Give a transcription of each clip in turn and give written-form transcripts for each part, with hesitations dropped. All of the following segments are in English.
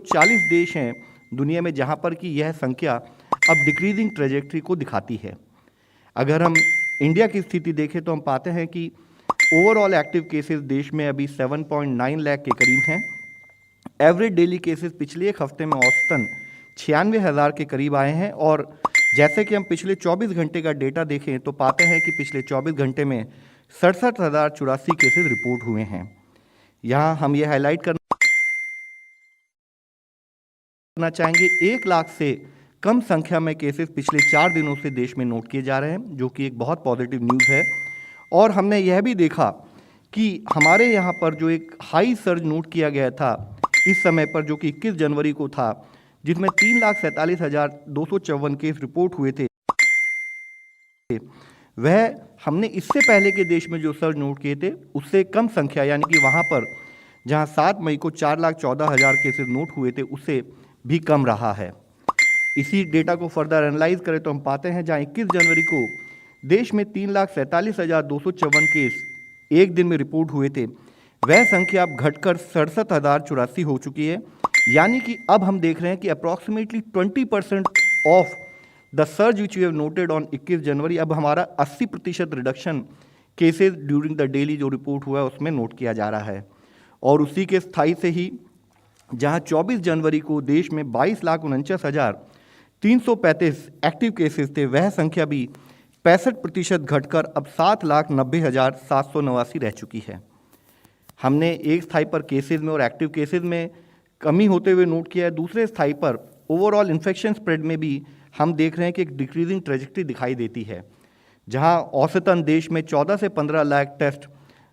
140 देश हैं दुनिया में जहां पर कि यह संख्या अब डिक्रीजिंग ट्रेजेक्ट्री को दिखाती है। अगर हम इंडिया की स्थिति देखें तो हम पाते हैं कि ओवरऑल एक्टिव केसेस देश में अभी 7.9 लाख के करीब हैं। एवरेज डेली केसेस पिछले एक हफ्ते में औसतन 96,000 के करीब आए हैं और जैसे कि हम पिछले 24 घंटे का डेटा देखें तो पाते हैं कि पिछले 24 घंटे में 67,084 केसेस रिपोर्ट हुए हैं। यहाँ हम ये हाईलाइट करना चाहेंगे 1 लाख से कम संख्या में केसेस पिछले 4 दिनों से देश में नोट किए जा रहे हैं, जो कि एक बहुत पॉजिटिव न्यूज़ है। और हमने यह भी देखा कि हमारे यहाँ पर जो एक हाई सर्ज नोट किया गया था इस समय पर, जो कि 21 जनवरी को था, जिसमें 3,47,254 केस रिपोर्ट हुए थे, वह हमने इससे पहले के देश में जो सर्ज नोट किए थे उससे कम संख्या, यानी कि वहाँ पर जहाँ 7 मई को 4,14,000 केसेस नोट हुए थे उससे भी कम रहा है। इसी डेटा को फर्दर एनालाइज करें तो हम पाते हैं जहाँ 21 जनवरी को देश में 3,47,254 केस एक दिन में रिपोर्ट हुए थे, वह संख्या अब घटकर 67,084 हो चुकी है। यानी कि अब हम देख रहे हैं कि approximately 20% of the surge which we have noted on 21 January, अब हमारा 80% reduction cases during the daily जो रिपोर्ट हुआ है उसमें नोट किया जा रहा है। और उसी के स्थायी से ही जहां 24 जनवरी को देश में 22,49,335 एक्टिव केसेस थे, वह संख्या भी 65% घटकर अब 7,90,789 रह चुकी है। हमने एक स्थाई पर केसेस में और एक्टिव केसेस में कमी होते हुए नोट किया है। दूसरे स्थाई पर ओवरऑल इन्फेक्शन स्प्रेड में भी हम देख रहे हैं कि एक डिक्रीजिंग ट्रेजेक्ट्री दिखाई देती है, जहां औसतन देश में 14 से 15 लाख टेस्ट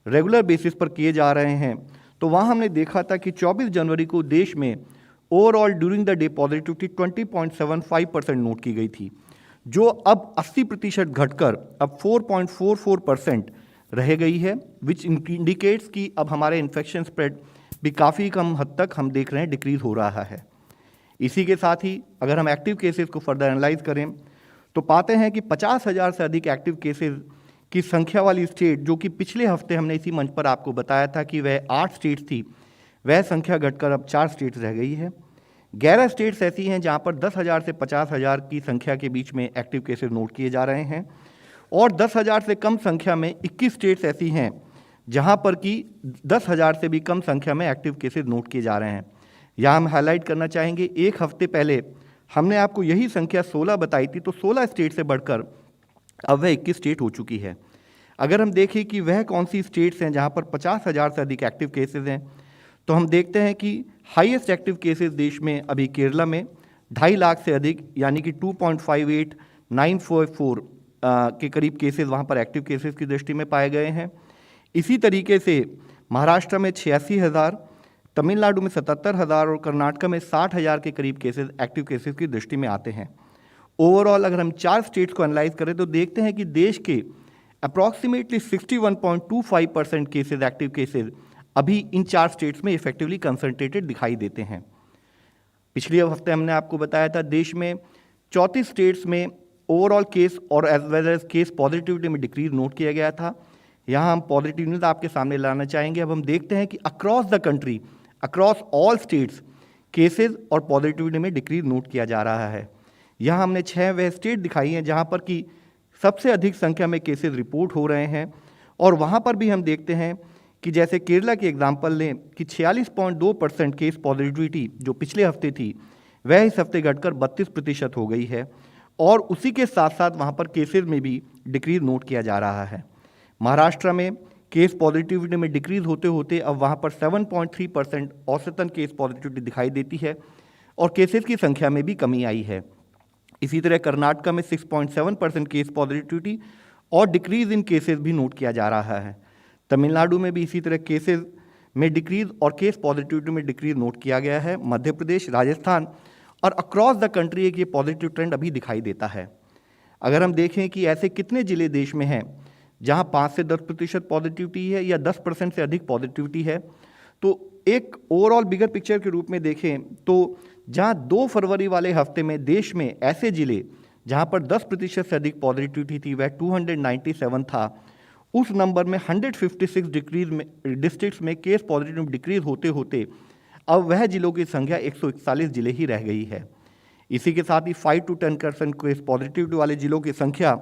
रेगुलर बेसिस पर किए जा रहे हैं। तो वहाँ हमने देखा था कि 24 जनवरी को देश में overall during the day positivity 20.75% note की गई थी, जो अब 80% घटकर अब 4.44% रह गई है, विच इंडिकेट्स कि अब हमारे इन्फेक्शन स्प्रेड भी काफ़ी कम हद तक हम देख रहे हैं डिक्रीज हो रहा है। इसी के साथ ही अगर हम एक्टिव केसेस को फर्दर एनालाइज करें तो पाते हैं कि 50,000 से अधिक एक्टिव केसेस की संख्या वाली स्टेट, जो कि पिछले हफ्ते हमने इसी मंच पर आपको बताया था कि वह 8 स्टेट्स थी, वह संख्या घटकर अब 4 स्टेट्स रह गई है। 11 स्टेट्स ऐसी हैं जहां पर 10,000 से 50,000 की संख्या के बीच में एक्टिव केसेस नोट किए जा रहे हैं और 10,000 से कम संख्या में 21 स्टेट्स ऐसी हैं जहां पर कि 10,000 से भी कम संख्या में एक्टिव केसेस नोट किए जा रहे हैं। यहाँ हम हाईलाइट करना चाहेंगे, एक हफ्ते पहले हमने आपको यही संख्या 16 बताई थी, तो 16 स्टेट से बढ़कर अब वह 21 स्टेट हो चुकी है। अगर हम देखें कि वह कौन सी स्टेट्स हैं जहां पर 50,000 से अधिक एक्टिव केसेस हैं, तो हम देखते हैं कि हाईएस्ट एक्टिव केसेस देश में अभी केरला में 2.5 लाख से अधिक, यानी कि 2.58944 के करीब केसेस वहां पर एक्टिव केसेस की दृष्टि में पाए गए हैं। इसी तरीके से महाराष्ट्र में 86,000, तमिलनाडु में 77,000 और कर्नाटक में 60,000 के करीब केसेस एक्टिव केसेस की दृष्टि में आते हैं। ओवरऑल अगर हम 4 स्टेट्स को एनालाइज करें तो देखते हैं कि देश के अप्रॉक्सीमेटली 61.25% केसेस एक्टिव केसेस अभी इन 4 स्टेट्स में इफेक्टिवली कंसंट्रेटेड दिखाई देते हैं। पिछले हफ्ते हमने आपको बताया था देश में 34 स्टेट्स में ओवरऑल केस और as well as case positivity में डिक्रीज नोट किया गया था। यहाँ हम पॉजिटिव न्यूज़ आपके सामने लाना चाहेंगे। अब हम देखते हैं कि across the country, across all states cases और पॉजिटिविटी में डिक्रीज नोट किया जा रहा है। यहाँ हमने 6 वह स्टेट दिखाई हैं जहाँ पर कि सबसे अधिक संख्या में केसेस रिपोर्ट हो रहे हैं और वहाँ पर भी हम देखते हैं कि जैसे केरला की एग्जांपल लें कि 46.2% केस पॉजिटिविटी जो पिछले हफ्ते थी वह इस हफ्ते घटकर 32% हो गई है और उसी के साथ साथ वहाँ पर केसेस में भी डिक्रीज नोट किया जा रहा है। महाराष्ट्र में केस पॉजिटिविटी में डिक्रीज होते होते अब वहाँ पर 7.3% औसतन केस पॉजिटिविटी दिखाई देती है और केसेस की संख्या में भी कमी आई है। इसी तरह कर्नाटक में 6.7% केस पॉजिटिविटी और डिक्रीज इन केसेस भी नोट किया जा रहा है। तमिलनाडु में भी इसी तरह केसेस में डिक्रीज और केस पॉजिटिविटी में डिक्रीज नोट किया गया है। मध्य प्रदेश, राजस्थान और अक्रॉस द कंट्री एक ये पॉजिटिव ट्रेंड अभी दिखाई देता है। अगर हम देखें कि ऐसे कितने जिले देश में हैं जहां 5 से 10% पॉजिटिविटी है या 10% से अधिक पॉजिटिविटी है, तो एक ओवरऑल बिगर पिक्चर के रूप में देखें तो जहां 2 फरवरी वाले हफ्ते में देश में ऐसे जिले जहां पर 10% से अधिक पॉजिटिविटी थी वह 297 था, उस नंबर में 156 डिस्ट्रिक्ट्स में केस पॉजिटिव डिक्रीज होते होते अब वह जिलों की संख्या 141 जिले ही रह गई है। इसी के साथ ही 5 to 10% केस पॉजिटिविटी वाले जिलों की संख्या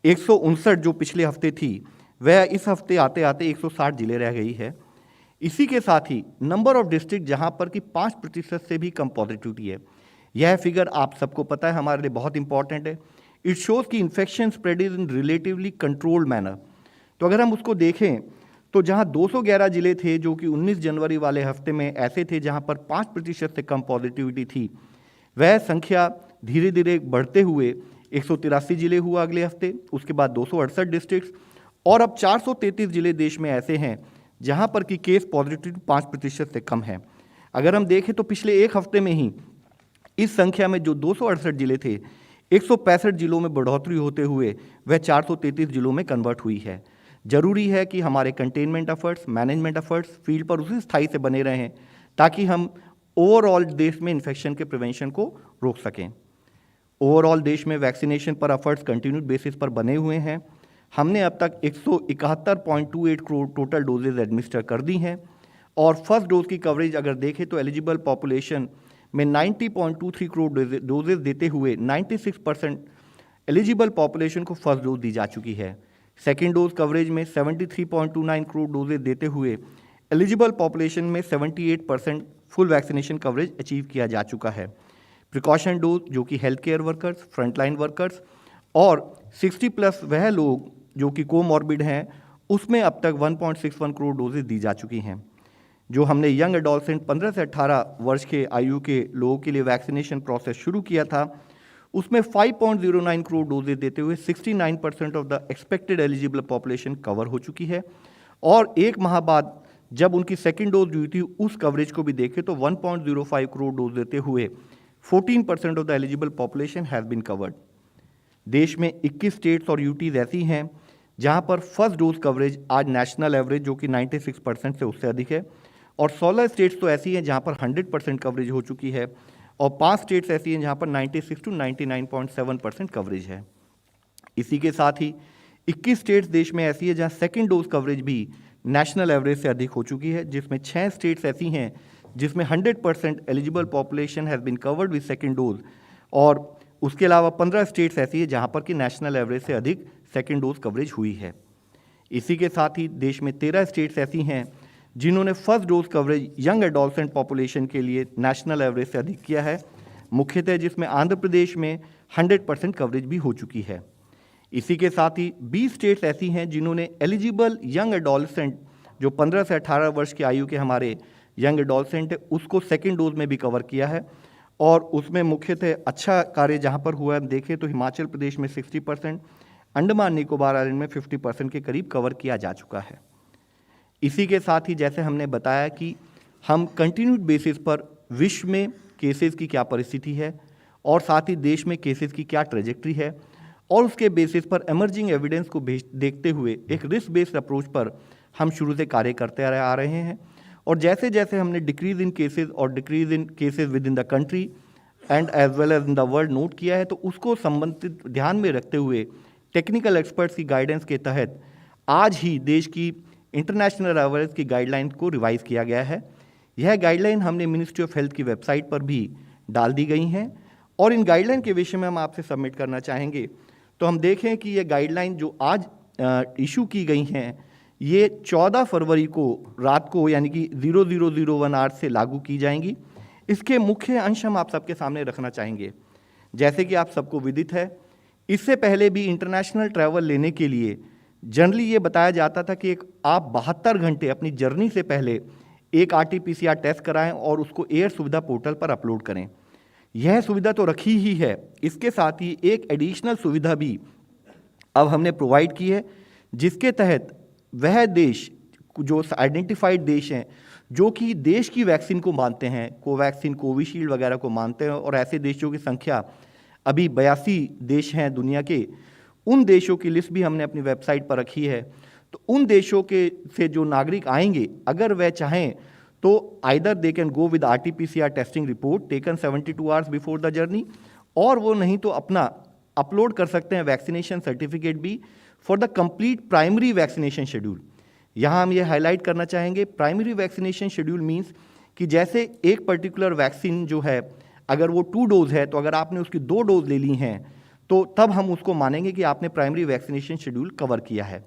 159 जो पिछले हफ्ते थी, वह इस हफ्ते आते आते 160 जिले रह गई है। इसी के साथ ही नंबर ऑफ डिस्ट्रिक्ट जहां पर कि 5% से भी कम पॉजिटिविटी है, यह फिगर आप सबको पता है हमारे लिए बहुत इंपॉर्टेंट है। इट शोज कि infection spread is in relatively controlled manner. तो अगर हम उसको देखें तो जहां 211 जिले थे जो कि 19 जनवरी वाले हफ्ते में ऐसे थे जहां पर 5% से कम पॉजिटिविटी थी, वह संख्या धीरे धीरे बढ़ते हुए 183 जिले हुआ अगले हफ्ते, उसके बाद 268 डिस्ट्रिक्ट्स, और अब 433 जिले देश में ऐसे हैं जहां पर कि केस पॉजिटिविटी 5% से कम है। अगर हम देखें तो पिछले एक हफ्ते में ही इस संख्या में जो 268 जिले थे, 165 जिलों में बढ़ोतरी होते हुए वह 433 जिलों में कन्वर्ट हुई है। जरूरी है कि हमारे containment efforts, management efforts field पर उसी स्थायी से बने रहें ताकि हम ओवरऑल देश में इन्फेक्शन के प्रिवेंशन को रोक सकें। ओवरऑल देश में वैक्सीनेशन पर एफर्ट्स कंटिन्यूड बेसिस पर बने हुए हैं। हमने अब तक 171.28 करोड़ टोटल डोजेज एडमिनिस्टर कर दी हैं और फर्स्ट डोज की कवरेज अगर देखें तो एलिजिबल पॉपुलेशन में 90.23 करोड़ डोजेज देते हुए 96% एलिजिबल पॉपुलेशन को फर्स्ट डोज दी जा चुकी है। सेकेंड डोज कवरेज में 73.29 करोड़ डोजेज देते हुए एलिजिबल पॉपुलेशन में 78% फुल वैक्सीनेशन कवरेज अचीव किया जा चुका है। प्रिकॉशन डोज जो कि health care workers, frontline workers और 60+ वह लोग जो कि कोमॉर्बिड हैं, उसमें अब तक 1.61 करोड़ डोजेज दी जा चुकी हैं। जो हमने यंग एडोलसेंट 15 से 18 वर्ष के आयु के लोगों के लिए वैक्सीनेशन प्रोसेस शुरू किया था, उसमें 5.09 करोड़ डोजेज देते हुए 69% of the expected eligible population cover हो चुकी है। और एक माह बाद जब उनकी सेकेंड डोज दी थी उस कवरेज को भी देखें तो 1.05 करोड़ डोज देते हुए 14% of the eligible population has been covered. देश में 21 स्टेट्स और यूटीज ऐसी हैं जहां पर फर्स्ट डोज कवरेज आज नेशनल एवरेज जो कि 96% से उससे अधिक है, और 16 स्टेट्स तो ऐसी हैं जहां पर 100% कवरेज हो चुकी है, और 5 स्टेट्स ऐसी हैं जहां पर 96 to 99.7% कवरेज है। इसी के साथ ही 21 स्टेट्स देश में ऐसी है जहां सेकेंड डोज कवरेज भी नेशनल एवरेज से अधिक हो चुकी है, जिसमें 6 स्टेट्स ऐसी हैं जिसमें 100% eligible population has been covered with second dose, और उसके अलावा 15 स्टेट्स ऐसी है जहां पर कि नेशनल एवरेज से अधिक सेकेंड डोज कवरेज हुई है। इसी के साथ ही देश में 13 स्टेट्स ऐसी हैं जिन्होंने first dose coverage young adolescent population के लिए नेशनल एवरेज से अधिक किया है, मुख्यतः जिसमें आंध्र प्रदेश में 100% कवरेज भी हो चुकी है। इसी के साथ ही 20 स्टेट्स ऐसी हैं जिन्होंने एलिजिबल यंग एडोलसेंट जो 15 से 18 वर्ष की आयु के हमारे यंग एडोलसेंट है उसको सेकेंड डोज में भी कवर किया है, और उसमें मुख्यतः अच्छा कार्य जहां पर हुआ है देखें तो हिमाचल प्रदेश में 60%, अंडमान निकोबार आइलैंड में 50% के करीब कवर किया जा चुका है। इसी के साथ ही जैसे हमने बताया कि हम कंटिन्यूड बेसिस पर विश्व में केसेस की क्या परिस्थिति है और साथ ही देश में केसेस की क्या ट्रेजेक्ट्री है, और उसके बेसिस पर एमर्जिंग एविडेंस को देखते हुए एक रिस्क बेस्ड अप्रोच पर हम शुरू से कार्य करते आ रहे हैं। और जैसे जैसे हमने डिक्रीज इन केसेस और decrease in cases with in the country and as well as in the world note किया है, तो उसको संबंधित ध्यान में रखते हुए टेक्निकल एक्सपर्ट्स की गाइडेंस के तहत आज ही देश की इंटरनेशनल एवरेज की गाइडलाइन को रिवाइज किया गया है। यह गाइडलाइन हमने मिनिस्ट्री ऑफ हेल्थ की वेबसाइट पर भी डाल दी गई हैं, और इन गाइडलाइन के विषय में हम आपसे सबमिट करना चाहेंगे। तो हम देखें कि ये गाइडलाइन जो आज इशू की गई हैं, ये 14 फरवरी को रात को यानी कि 0001 आवर से लागू की जाएंगी। इसके मुख्य अंश हम आप सबके सामने रखना चाहेंगे। जैसे कि आप सबको विदित है, इससे पहले भी इंटरनेशनल ट्रैवल लेने के लिए जनरली ये बताया जाता था कि आप 72 घंटे अपनी जर्नी से पहले एक RT-PCR टेस्ट कराएं और उसको एयर सुविधा पोर्टल पर अपलोड करें। यह सुविधा तो रखी ही है, इसके साथ ही एक एडिशनल सुविधा भी अब हमने प्रोवाइड की है, जिसके तहत वह देश जो आइडेंटिफाइड देश हैं जो कि देश की वैक्सीन को मानते हैं, कोवैक्सीन, कोविशील्ड वगैरह को मानते हैं, और ऐसे देशों की संख्या अभी 82 देश हैं दुनिया के, उन देशों की लिस्ट भी हमने अपनी वेबसाइट पर रखी है। तो उन देशों के से जो नागरिक आएंगे, अगर वह चाहें तो either they can go with RT-PCR testing report taken 72 hours before the journey, और वो नहीं तो अपना अपलोड कर सकते हैं वैक्सीनेशन सर्टिफिकेट भी for the complete primary vaccination schedule. यहाँ हम ये हाईलाइट करना चाहेंगे, प्राइमरी वैक्सीनेशन शेड्यूल मीन्स कि जैसे एक पर्टिकुलर वैक्सीन जो है अगर वो 2 डोज है तो अगर आपने उसकी 2 डोज ले ली हैं तो तब हम उसको मानेंगे कि आपने प्राइमरी वैक्सीनेशन शेड्यूल कवर किया है।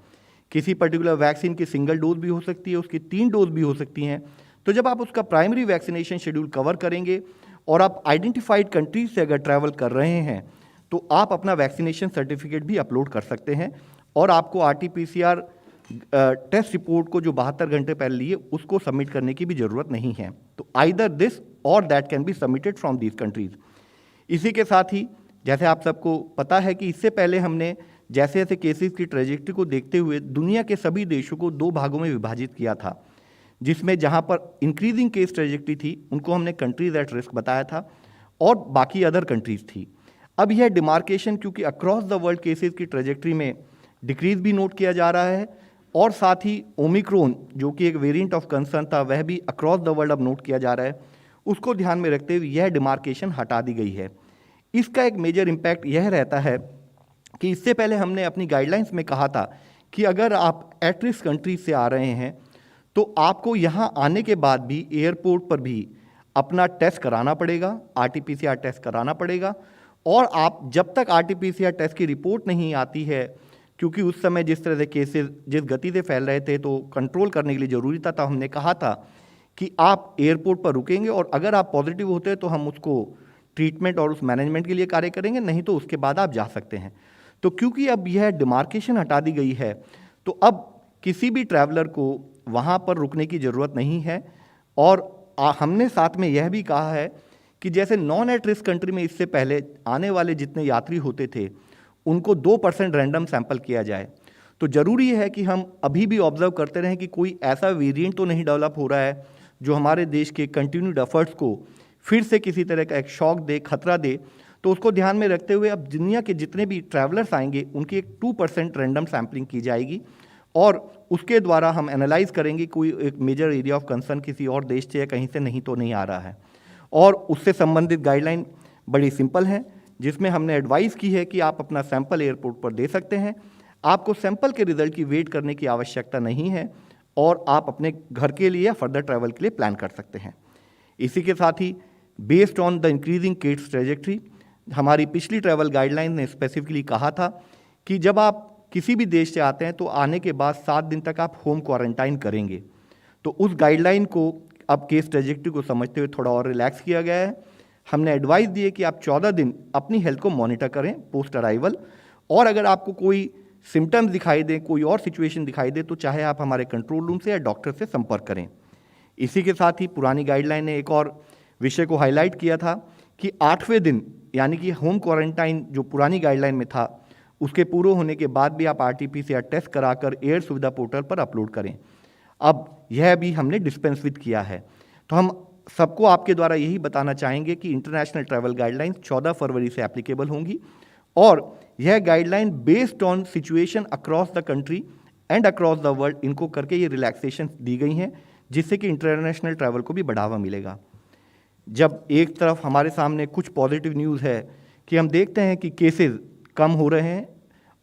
किसी पर्टिकुलर वैक्सीन की सिंगल डोज भी हो सकती है, उसकी 3 डोज भी हो सकती हैं। तो जब आप उसका प्राइमरी वैक्सीनेशन शेड्यूल कवर करेंगे और आप आइडेंटिफाइड कंट्रीज से अगर ट्रैवल कर रहे हैं तो आप अपना वैक्सीनेशन सर्टिफिकेट भी अपलोड कर सकते हैं और आपको RT-PCR टेस्ट रिपोर्ट को जो 72 घंटे पहले लिए उसको सबमिट करने की भी ज़रूरत नहीं है। तो आइदर दिस और that can be submitted from these countries. इसी के साथ ही जैसे आप सबको पता है कि इससे पहले हमने जैसे जैसे केसेस की ट्रेजेक्ट्री को देखते हुए दुनिया के सभी देशों को 2 भागों में विभाजित किया था, जिसमें जहां पर इंक्रीजिंग केस ट्रेजेक्ट्री थी उनको हमने कंट्रीज एट रिस्क बताया था और बाकी अदर कंट्रीज थी। अब यह डिमार्केशन क्योंकि अक्रॉस द वर्ल्ड केसेस की ट्रेजेक्ट्री में डिक्रीज भी नोट किया जा रहा है और साथ ही ओमिक्रॉन जो कि एक वेरिएंट ऑफ कंसर्न था वह भी अक्रॉस द वर्ल्ड अब नोट किया जा रहा है, उसको ध्यान में रखते हुए यह डिमार्केशन हटा दी गई है। इसका एक मेजर इम्पैक्ट यह रहता है कि इससे पहले हमने अपनी गाइडलाइंस में कहा था कि अगर आप एट रिस्क कंट्री से आ रहे हैं तो आपको यहाँ आने के बाद भी एयरपोर्ट पर भी अपना टेस्ट कराना पड़ेगा, RT-PCR टेस्ट कराना पड़ेगा और आप जब तक RT-PCR टेस्ट की रिपोर्ट नहीं आती है, क्योंकि उस समय जिस तरह से केसेस जिस गति से फैल रहे थे तो कंट्रोल करने के लिए ज़रूरी था, तो हमने कहा था कि आप एयरपोर्ट पर रुकेंगे और अगर आप पॉजिटिव होते हैं तो हम उसको ट्रीटमेंट और उस मैनेजमेंट के लिए कार्य करेंगे, नहीं तो उसके बाद आप जा सकते हैं। तो क्योंकि अब यह डिमार्केशन हटा दी गई है तो अब किसी भी ट्रैवलर को वहाँ पर रुकने की ज़रूरत नहीं है और हमने साथ में यह भी कहा है कि जैसे नॉन एट रिस्क कंट्री में इससे पहले आने वाले जितने यात्री होते थे उनको 2% रैंडम सैंपल किया जाए। तो ज़रूरी है कि हम अभी भी ऑब्जर्व करते रहें कि कोई ऐसा वेरिएंट तो नहीं डेवलप हो रहा है जो हमारे देश के कंटिन्यूड एफर्ट्स को फिर से किसी तरह का एक शॉक दे, खतरा दे। तो उसको ध्यान में रखते हुए अब दुनिया के जितने भी ट्रैवलर्स आएंगे उनकी एक 2% रैंडम सैम्पलिंग की जाएगी और उसके द्वारा हम एनालाइज करेंगे कोई एक मेजर एरिया ऑफ कंसर्न किसी और देश से या कहीं से नहीं तो नहीं आ रहा है। और उससे संबंधित गाइडलाइन बड़ी सिंपल है जिसमें हमने एडवाइस की है कि आप अपना सैंपल एयरपोर्ट पर दे सकते हैं, आपको सैंपल के रिजल्ट की वेट करने की आवश्यकता नहीं है और आप अपने घर के लिए या फर्दर ट्रैवल के लिए प्लान कर सकते हैं। इसी के साथ ही based on the increasing case trajectory हमारी पिछली ट्रैवल गाइडलाइन ने स्पेसिफिकली कहा था कि जब आप किसी भी देश से आते हैं तो आने के बाद 7 दिन तक आप होम क्वारंटाइन करेंगे। तो उस गाइडलाइन को अब केस ट्रेजेक्ट्री को समझते हुए थोड़ा और रिलैक्स किया गया है। हमने एडवाइस दी है कि आप 14 दिन अपनी हेल्थ को मॉनिटर करें पोस्ट अराइवल और अगर आपको कोई सिम्टम्स दिखाई दे, कोई और सिचुएशन दिखाई दे तो चाहे आप हमारे कंट्रोल रूम से या डॉक्टर से संपर्क करें। इसी के साथ ही पुरानी गाइडलाइन ने एक और विषय को हाईलाइट किया था कि 8वें दिन यानी कि होम क्वारंटाइन जो पुरानी गाइडलाइन में था उसके पूरे होने के बाद भी आप RT-PCR टेस्ट कराकर एयर सुविधा पोर्टल पर अपलोड करें। अब यह भी हमने डिस्पेंस विद किया है। तो हम सबको आपके द्वारा यही बताना चाहेंगे कि इंटरनेशनल ट्रैवल गाइडलाइंस 14 फरवरी से एप्लीकेबल होंगी और यह guideline based on situation across the country and across the world इनको करके ये रिलैक्सेशन दी गई हैं जिससे कि इंटरनेशनल ट्रैवल को भी बढ़ावा मिलेगा। जब एक तरफ हमारे सामने कुछ पॉजिटिव न्यूज़ है कि हम देखते हैं कि केसेस कम हो रहे हैं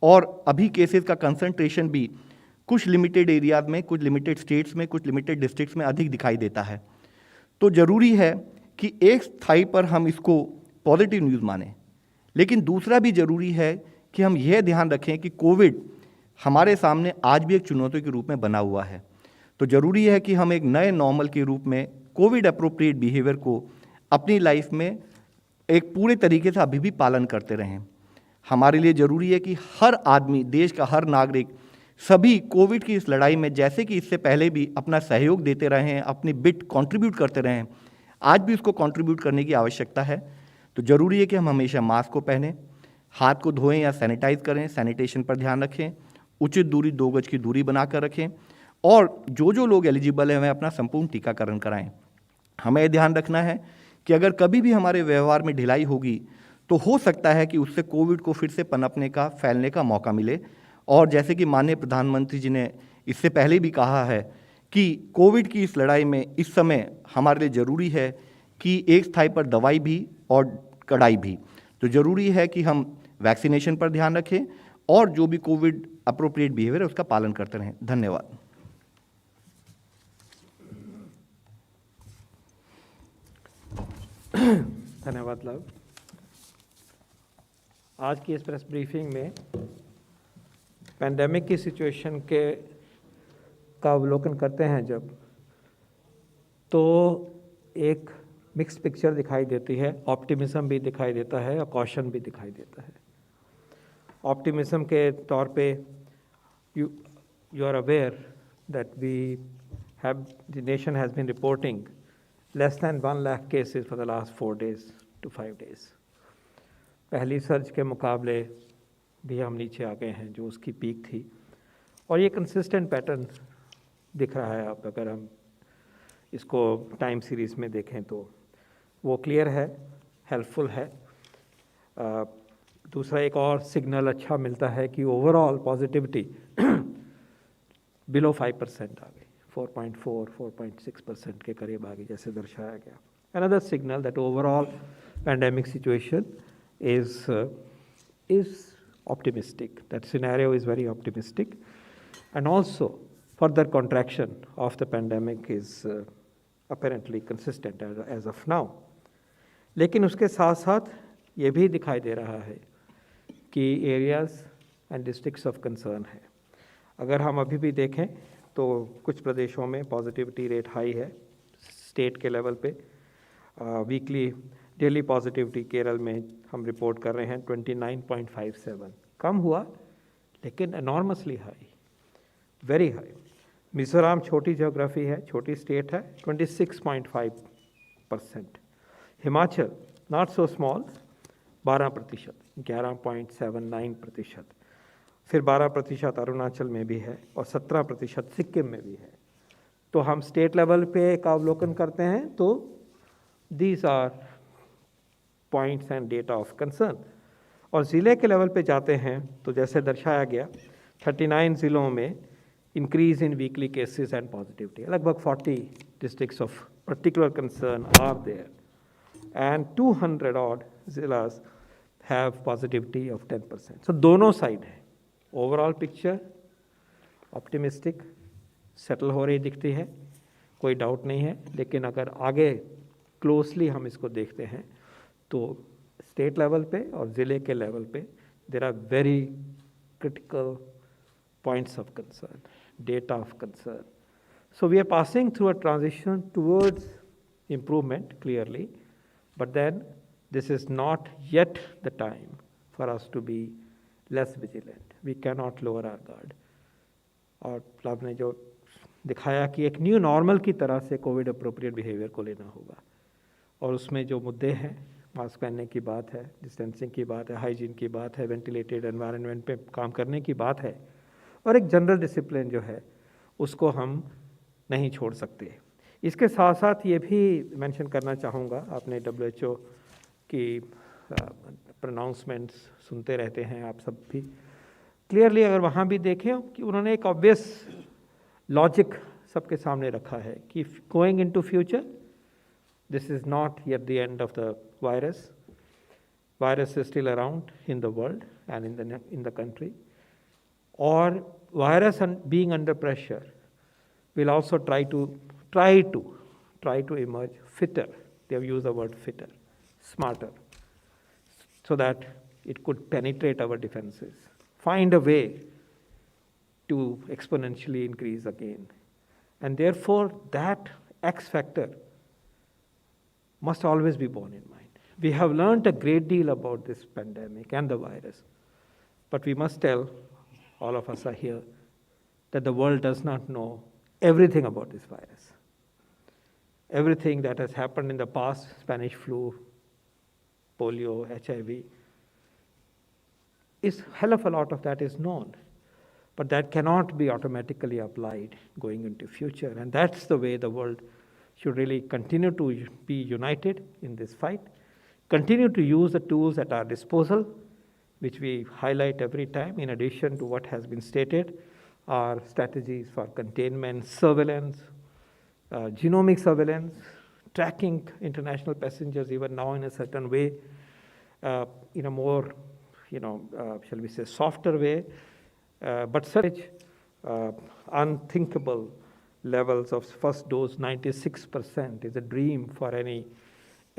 और अभी केसेस का कंसंट्रेशन भी कुछ लिमिटेड एरियाज में, कुछ लिमिटेड स्टेट्स में, कुछ लिमिटेड डिस्ट्रिक्ट्स में अधिक दिखाई देता है, तो ज़रूरी है कि एक स्थाई पर हम इसको पॉजिटिव न्यूज़ मानें, लेकिन दूसरा भी ज़रूरी है कि हम यह ध्यान रखें कि कोविड हमारे सामने आज भी एक चुनौती के रूप में बना हुआ है। तो ज़रूरी है कि हम एक नए नॉर्मल के रूप में कोविड अप्रोप्रिएट बिहेवियर को अपनी लाइफ में एक पूरे तरीके से अभी भी पालन करते रहें। हमारे लिए ज़रूरी है कि हर आदमी, देश का हर नागरिक, सभी कोविड की इस लड़ाई में जैसे कि इससे पहले भी अपना सहयोग देते रहे हैं, अपनी बिट कंट्रीब्यूट करते रहे हैं, आज भी उसको कंट्रीब्यूट करने की आवश्यकता है। तो ज़रूरी है कि हम हमेशा मास्क को पहनें, हाथ को धोएं या सैनिटाइज करें, सैनिटेशन पर ध्यान रखें, उचित दूरी 2 गज की दूरी बनाकर रखें और जो लोग एलिजिबल हैं वह अपना संपूर्ण टीकाकरण कराएं। हमें यह ध्यान रखना है कि अगर कभी भी हमारे व्यवहार में ढिलाई होगी तो हो सकता है कि उससे कोविड को फिर से पनपने का, फैलने का मौका मिले। और जैसे कि माननीय प्रधानमंत्री जी ने इससे पहले भी कहा है कि कोविड की इस लड़ाई में इस समय हमारे लिए ज़रूरी है कि एक स्थाई पर दवाई भी और कड़ाई भी। तो ज़रूरी है कि हम वैक्सीनेशन पर ध्यान रखें और जो भी कोविड अप्रोप्रिएट बिहेवियर है उसका पालन करते रहें। धन्यवाद। धन्यवाद लव। आज की इस प्रेस ब्रीफिंग में पैंडेमिक की सिचुएशन का अवलोकन करते हैं जब, तो एक मिक्स पिक्चर दिखाई देती है। ऑप्टिमिज्म भी दिखाई देता है और कॉशन भी दिखाई देता है। ऑप्टिमिज्म के तौर पे you are aware that the nation has been reporting less than 1 lakh cases for the last 4 days to 5 days. पहली सर्ज के मुकाबले भी हम नीचे आ गए हैं जो उसकी पीक थी, और ये कंसिस्टेंट पैटर्न दिख रहा है। अब अगर हम इसको टाइम सीरीज में देखें तो वो क्लियर है, हेल्पफुल है। दूसरा एक और सिग्नल अच्छा मिलता है कि ओवरऑल पॉजिटिविटी बिलो 5% आ गई, 4.4, 4.6% के करीब आ गई, जैसे दर्शाया गया। Another signal that overall pandemic situation is optimistic. That scenario is very optimistic, and also further contraction of the pandemic is apparently consistent as of now. लेकिन उसके साथ साथ ये भी दिखाई दे रहा है कि areas and districts of concern है। अगर हम अभी भी देखें तो कुछ प्रदेशों में पॉजिटिविटी रेट हाई है स्टेट के लेवल पे। वीकली डेली पॉजिटिविटी केरल में हम रिपोर्ट कर रहे हैं 29.57, कम हुआ लेकिन enormously high, very high. Mizoram छोटी ज्योग्राफी है, छोटी स्टेट है, 26.5%। Himachal not so small, 12%, 11.79%। फिर 12% अरुणाचल में भी है और 17% सिक्किम में भी है। तो हम स्टेट लेवल पे का अवलोकन करते हैं तो these are points and data of concern. और ज़िले के लेवल पे जाते हैं तो जैसे दर्शाया गया 39 ज़िलों में increase in weekly cases and positivity, लगभग 40 districts of particular concern are there, and 200 odd जिलास हैव पॉजिटिविटी ऑफ 10%। सो दोनों साइड है। ओवरऑल पिक्चर ऑप्टिमिस्टिक सेटल हो रही दिखती है, कोई डाउट नहीं है। लेकिन अगर आगे क्लोजली हम इसको देखते हैं तो स्टेट लेवल पे और ज़िले के लेवल पे there are very critical points of concern, data of concern. So we are passing through a transition towards improvement clearly, but then this is not yet the time for us to be less vigilant. We cannot lower our guard. और आपने जो दिखाया कि एक new normal की तरह से Covid appropriate behaviour को लेना होगा, और उसमें जो मुद्दे हैं, मास्क पहनने की बात है, डिस्टेंसिंग की बात है, हाइजीन की बात है, वेंटिलेटेड एनवायरनमेंट पे काम करने की बात है, और एक जनरल डिसिप्लिन जो है उसको हम नहीं छोड़ सकते। इसके साथ साथ ये भी मेंशन करना चाहूँगा, आपने WHO की प्रोनाउंसमेंट्स सुनते रहते हैं आप सब भी। क्लियरली अगर वहाँ भी देखें कि उन्होंने एक ऑब्वियस लॉजिक सबके सामने रखा है कि going into future this is not yet the end of the virus. Virus is still around in the world and in the country, और virus being under pressure will also try to emerge fitter. They have used the word fitter, smarter, so that it could penetrate our defenses, find a way to exponentially increase again. And therefore, that X factor must always be borne in mind. We have learned a great deal about this pandemic and the virus, but we must tell, all of us are here, that the world does not know everything about this virus. Everything that has happened in the past, Spanish flu, polio, HIV, is hell of a lot of that is known, but that cannot be automatically applied going into future. And that's the way the world should really continue to be united in this fight, continue to use the tools at our disposal, which we highlight every time, in addition to what has been stated, our strategies for containment, surveillance, genomic surveillance, tracking international passengers even now in a certain way, in a more, shall we say, softer way, but such unthinkable levels of first dose, 96% is a dream for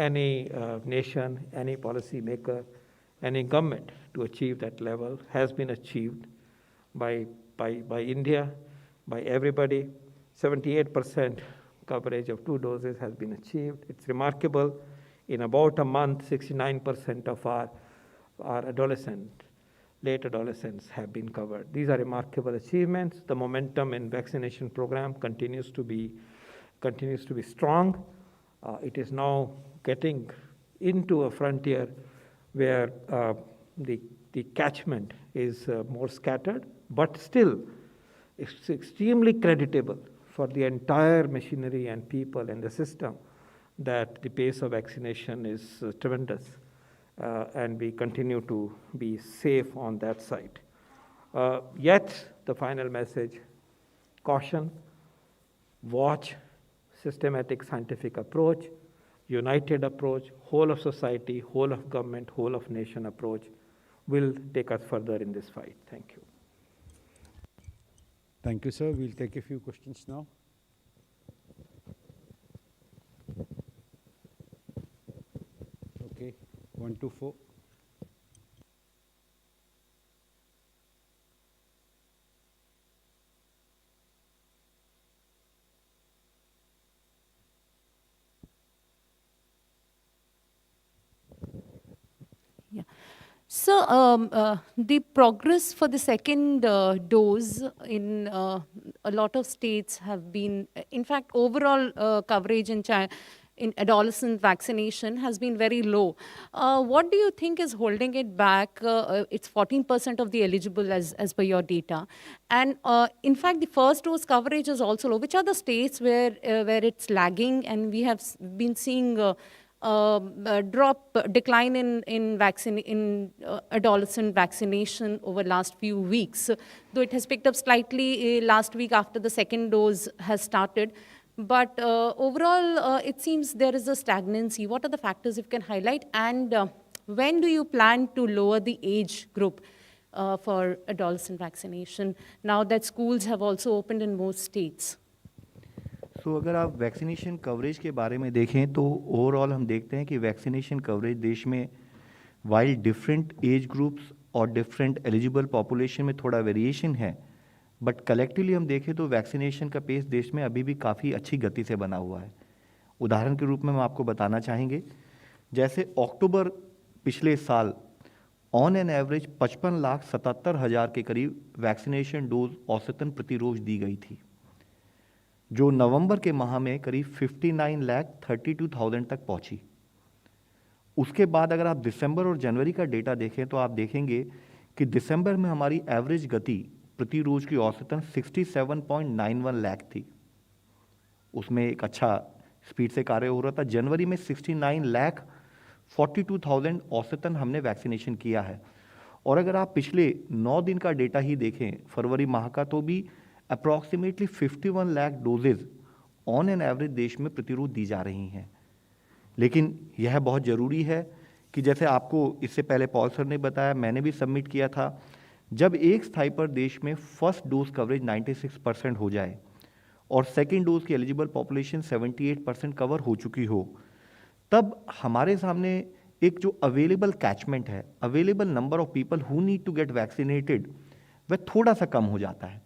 any nation, any policy maker, any government to achieve that level has been achieved by India, by everybody. 78% coverage of 2 doses has been achieved. It's remarkable. In about a month, 69% of our late adolescents have been covered. These are remarkable achievements. The momentum in vaccination program continues to be strong. It is now getting into a frontier where the catchment is more scattered, but still it's extremely creditable for the entire machinery and people and the system that the pace of vaccination is tremendous, and we continue to be safe on that side. Yet, the final message, caution, watch, systematic scientific approach, united approach, whole of society, whole of government, whole of nation approach will take us further in this fight. Thank you. Thank you, sir. We'll take a few questions now. Okay, 1, 2, 4. Yeah. So the progress for the second dose in a lot of states have been, in fact, overall coverage in adolescent vaccination has been very low. What do you think is holding it back? It's 14% of the eligible as per your data. And in fact, the first dose coverage is also low. Which are the states where it's lagging? And we have been seeing decline in adolescent vaccination over last few weeks, though it has picked up slightly last week after the second dose has started. But overall, it seems there is a stagnancy. What are the factors you can highlight? And when do you plan to lower the age group for adolescent vaccination, now that schools have also opened in most states? तो अगर आप vaccination coverage के बारे में देखें तो overall हम देखते हैं कि वैक्सीनेशन कवरेज देश में वाइल डिफरेंट एज ग्रुप्स और डिफरेंट एलिजिबल पॉपुलेशन में थोड़ा वेरिएशन है, बट कलेक्टिवली हम देखें तो वैक्सीनेशन का पेस देश में अभी भी काफ़ी अच्छी गति से बना हुआ है। उदाहरण के रूप में हम आपको बताना चाहेंगे, जैसे अक्टूबर पिछले साल ऑन एन एवरेज 55,77,000 के करीब वैक्सीनेशन डोज औसतन प्रति रोज दी गई थी, जो नवंबर के माह में करीब 59,32,000 तक पहुंची। उसके बाद अगर आप दिसंबर और जनवरी का डेटा देखें तो आप देखेंगे कि दिसंबर में हमारी एवरेज गति प्रति रोज की औसतन 67.91 लाख थी, उसमें एक अच्छा स्पीड से कार्य हो रहा था। जनवरी में 69,42,000 औसतन हमने वैक्सीनेशन किया है। और अगर आप पिछले 9 दिन का डेटा ही देखें फरवरी माह का, तो भी approximately 51 lakh doses on an average देश में प्रतिरोध दी जा रही हैं। लेकिन यह बहुत ज़रूरी है कि जैसे आपको इससे पहले पॉल सर ने बताया, मैंने भी सबमिट किया था, जब एक स्थाई पर देश में फर्स्ट डोज कवरेज 96% हो जाए और सेकेंड डोज की एलिजिबल पॉपुलेशन 78% कवर हो चुकी हो, तब हमारे सामने एक जो अवेलेबल कैचमेंट है, available number of people who need to get vaccinated, वह थोड़ा सा कम हो जाता है।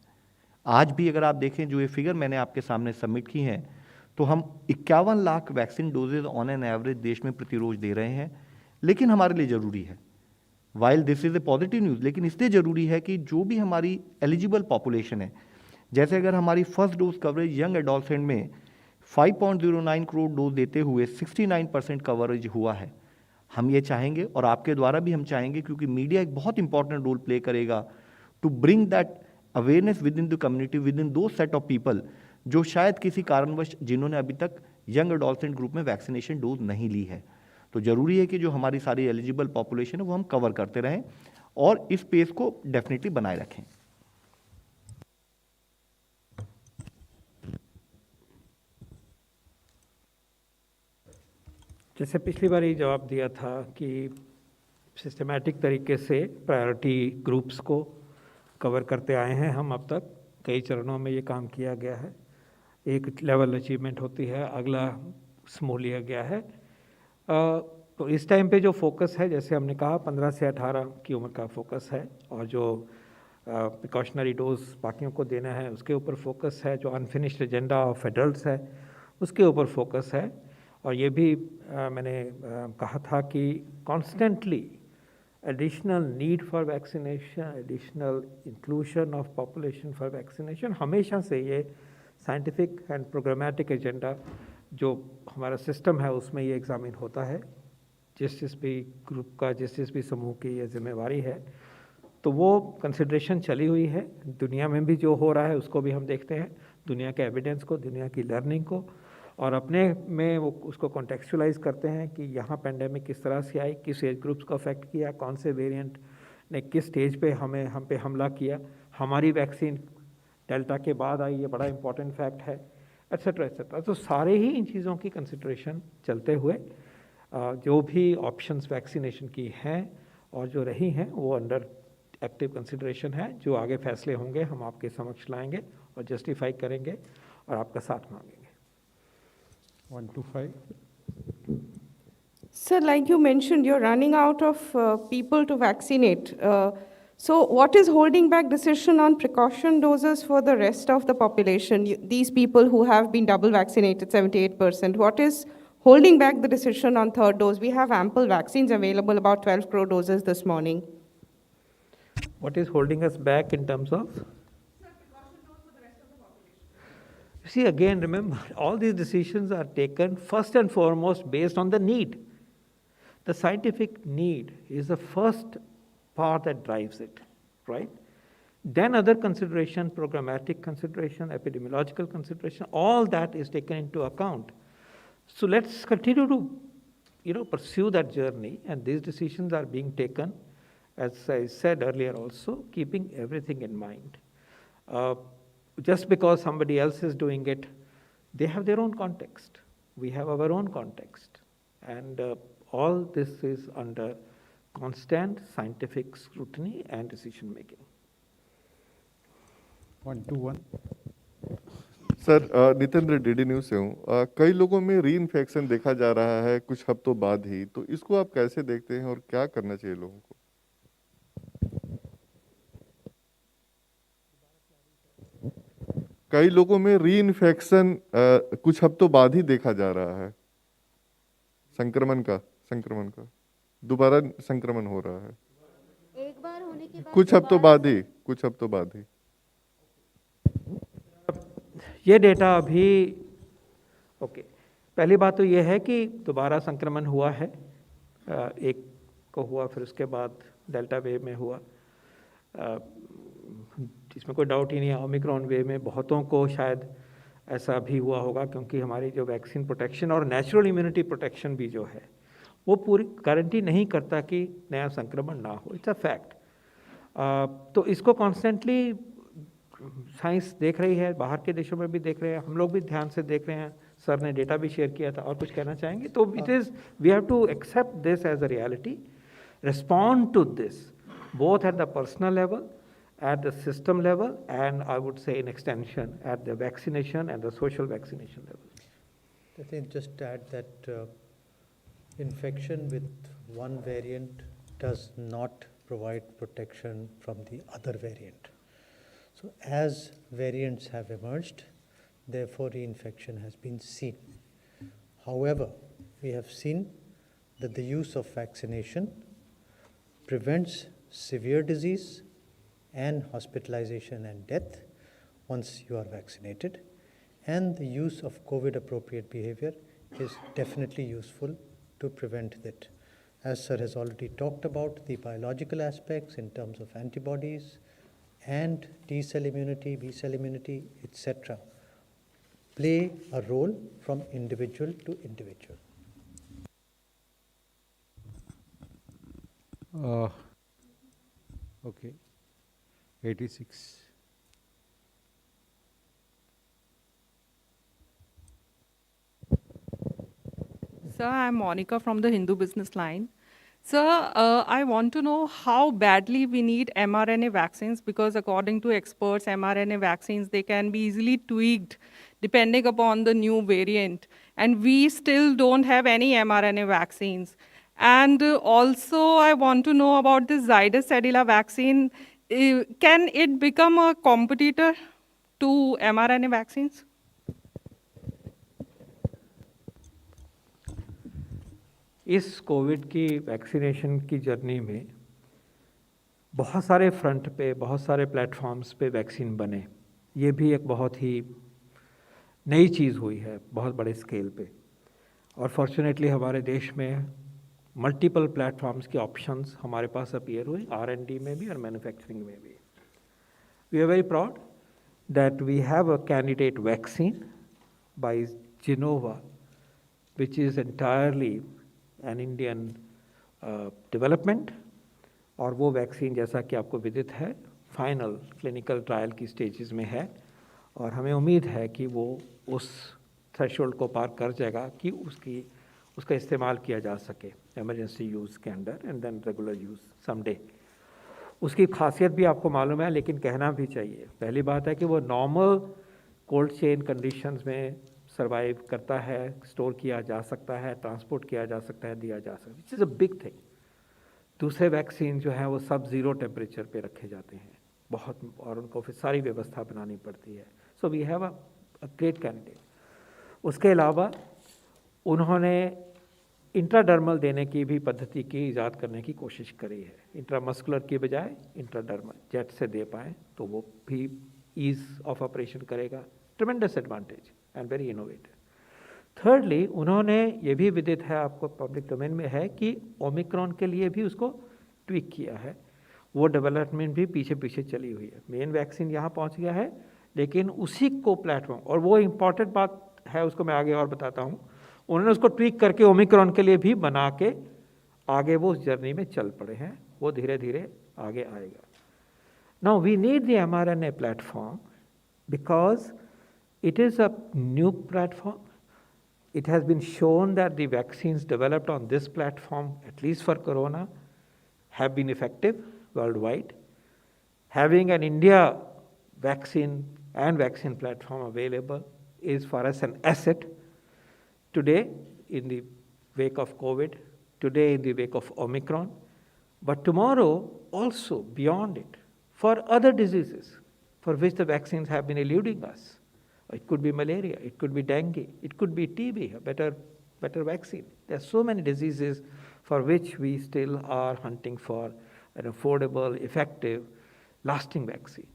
आज भी अगर आप देखें जो ये फिगर मैंने आपके सामने सबमिट की हैं, तो हम 51 lakh vaccine doses on an average देश में प्रतिरोज दे रहे हैं। लेकिन हमारे लिए ज़रूरी है, while this is a positive news, लेकिन इसलिए ज़रूरी है कि जो भी हमारी एलिजिबल पॉपुलेशन है, जैसे अगर हमारी first dose coverage young adolescent में 5.09 करोड़ डोज देते हुए 69% कवरेज हुआ है, हम ये चाहेंगे और आपके द्वारा भी हम चाहेंगे, क्योंकि मीडिया एक बहुत इंपॉर्टेंट रोल प्ले करेगा to bring that awareness with in the community, with in those set of people जो शायद किसी कारणवश जिन्होंने अभी तक यंग एडोलसेंट ग्रुप में वैक्सीनेशन डोज नहीं ली है। तो ज़रूरी है कि जो हमारी सारी एलिजिबल पॉपुलेशन है वो हम कवर करते रहें और इस पेस को डेफिनेटली बनाए रखें। जैसे पिछली बार ही जवाब दिया था कि सिस्टमैटिक तरीके से प्रायोरिटी ग्रुप्स को कवर करते आए हैं हम अब तक। कई चरणों में ये काम किया गया है, एक लेवल अचीवमेंट होती है, अगला स्मूथ लिया गया है। तो इस टाइम पे जो फोकस है, जैसे हमने कहा 15 से 18 की उम्र का फोकस है, और जो प्रिकॉशनरी डोज बाकियों को देना है उसके ऊपर फोकस है, जो अनफिनिश्ड एजेंडा ऑफ एडल्ट्स है उसके ऊपर फोकस है। और ये भी मैंने कहा था कि constantly additional need for vaccination, additional inclusion of population for vaccination, हमेशा से ये साइंटिफिक एंड प्रोग्रामेटिक एजेंडा जो हमारा सिस्टम है उसमें ये एग्जामिन होता है। जिस भी ग्रुप का, जिस भी समूह की ये जिम्मेवारी है, तो वो कंसिड्रेशन चली हुई है। दुनिया में भी जो हो रहा है उसको भी हम देखते हैं, दुनिया के एविडेंस को, दुनिया की लर्निंग को, और अपने में वो उसको कॉन्टेक्चुअलाइज करते हैं कि यहाँ पेंडेमिक किस तरह से आई, किस एज ग्रुप्स को अफेक्ट किया, कौन से वेरिएंट ने किस स्टेज पे हम पे हमला किया, हमारी वैक्सीन डेल्टा के बाद आई, ये बड़ा इंपॉर्टेंट फैक्ट है, एट्सेट्रा एट्सेट्रा। तो सारे ही इन चीज़ों की कंसिड्रेशन चलते हुए जो भी ऑप्शंस वैक्सीनेशन की हैं और जो रही हैं वो अंडर एक्टिव कंसिड्रेशन है। जो आगे फैसले होंगे हम आपके समक्ष लाएंगे और जस्टिफाई करेंगे और आपका साथ मांगेंगे। 125. Sir, like you mentioned, you're running out of people to vaccinate. So what is holding back decision on precaution doses for the rest of the population? These people who have been double vaccinated, 78%, what is holding back the decision on third dose? We have ample vaccines available, about 12 crore doses this morning. What is holding us back in terms of? See, again, remember, all these decisions are taken first and foremost based on the need. The scientific need is the first part that drives it, right? Then other consideration, programmatic consideration, epidemiological consideration, all that is taken into account. So let's continue to, pursue that journey, and these decisions are being taken, as I said earlier also, keeping everything in mind. Just because somebody else is doing it, they have their own context. We have our own context. And all this is under constant scientific scrutiny and decision making. 121. Sir, Nitendra DD news से हूँ। कई लोगों में री infection देखा जा रहा है कुछ हफ्तों बाद ही, तो इसको आप कैसे देखते हैं और क्या करना चाहिए लोगों को? कई लोगों में री इन्फेक्शन कुछ हफ्तों बाद ही देखा जा रहा है, संक्रमण का दोबारा संक्रमण हो रहा है एक बार होने के बाद कुछ हफ्तों बाद ही। ये डेटा अभी पहली बात तो ये है कि दोबारा संक्रमण हुआ है, एक को हुआ, फिर उसके बाद डेल्टा वेव में हुआ, इसमें कोई डाउट ही नहीं है। ओमिक्रॉन वेव में बहुतों को शायद ऐसा भी हुआ होगा, क्योंकि हमारी जो वैक्सीन प्रोटेक्शन और नेचुरल इम्यूनिटी प्रोटेक्शन भी जो है वो पूरी गारंटी नहीं करता कि नया संक्रमण ना हो। It's a fact. तो इसको कॉन्स्टेंटली साइंस देख रही है, बाहर के देशों में भी देख रहे हैं, हम लोग भी ध्यान से देख रहे हैं। सर ने डेटा भी शेयर किया था। और कुछ कहना चाहेंगे? तो it is we have to accept this as a reality, respond to this both at the personal level, at the system level, and I would say in extension at the vaccination and the social vaccination level. I think just to add that infection with one variant does not provide protection from the other variant. So as variants have emerged, therefore reinfection has been seen. However, we have seen that the use of vaccination prevents severe disease and hospitalization and death once you are vaccinated, and the use of COVID appropriate behavior is definitely useful to prevent that. As sir has already talked about, the biological aspects in terms of antibodies and T cell immunity, B cell immunity, etc. play a role from individual to individual. Okay. 86. Sir, I'm Monica from the Hindu Business Line. Sir, I want to know how badly we need mRNA vaccines, because according to experts, mRNA vaccines, they can be easily tweaked depending upon the new variant. and we still don't have any mRNA vaccines. And also, I want to know about the Zydus Cadila vaccine. Can it become a competitor to mRNA vaccines? इस Covid की vaccination की journey में बहुत सारे front पे, बहुत सारे platforms पे वैक्सीन बने। ये भी एक बहुत ही नई चीज़ हुई है, बहुत बड़े स्केल पे। और फॉर्चुनेटली हमारे देश में मल्टीपल प्लेटफॉर्म्स के ऑप्शंस हमारे पास अपीयर हुए, R&D में भी और मैन्युफैक्चरिंग में भी। We are very proud that we have a candidate vaccine by Gennova which is entirely an Indian development, और वो वैक्सीन जैसा कि आपको विदित है फाइनल क्लिनिकल ट्रायल की स्टेजेस में है, और हमें उम्मीद है कि वो उस थ्रेशोल्ड को पार कर जाएगा कि उसका इस्तेमाल किया जा सके इमरजेंसी यूज़ के अंदर and then regular use someday. उसकी खासियत भी आपको मालूम है, लेकिन कहना भी चाहिए। पहली बात है कि वो नॉर्मल कोल्ड चेन कंडीशंस में सर्वाइव करता है, स्टोर किया जा सकता है, ट्रांसपोर्ट किया जा सकता है, दिया जा सकता है, which is a big thing. दूसरे वैक्सीन जो हैं वो सब ज़ीरो टेम्परेचर पे रखे जाते हैं बहुत, और उनको फिर सारी व्यवस्था बनानी पड़ती है। So we have a great candidate. उसके अलावा उन्होंने इंट्राडर्मल देने की भी पद्धति की ईजाद करने की कोशिश करी है। इंट्रामस्कुलर की बजाय इंट्राडर्मल जेट से दे पाएँ तो वो भी ईज़ ऑफ ऑपरेशन करेगा। Tremendous advantage and very innovative. Thirdly, उन्होंने ये भी विदित है, आपको पब्लिक डोमेन में है, कि ओमिक्रॉन के लिए भी उसको ट्विक किया है। वो डेवलपमेंट भी पीछे पीछे चली हुई है। मेन वैक्सीन यहाँ पहुँच गया है, लेकिन उसी को प्लेटफॉर्म, और वो इम्पॉर्टेंट बात है, उसको मैं आगे और बताता हूँ। उन्होंने उसको ट्विक करके ओमिक्रॉन के लिए भी बना के आगे वो उस जर्नी में चल पड़े हैं। वो धीरे धीरे आगे आएगा। Now we need the mRNA platform because it is a new platform. It has been shown that the vaccines developed on this platform, at least for corona, have been effective worldwide. Having an India vaccine and vaccine platform available is for us an asset today in the wake of COVID, today in the wake of Omicron, but tomorrow also beyond it for other diseases for which the vaccines have been eluding us. It could be malaria, it could be dengue, it could be TB, a better vaccine. There are so many diseases for which we still are hunting for an affordable, effective, lasting vaccine.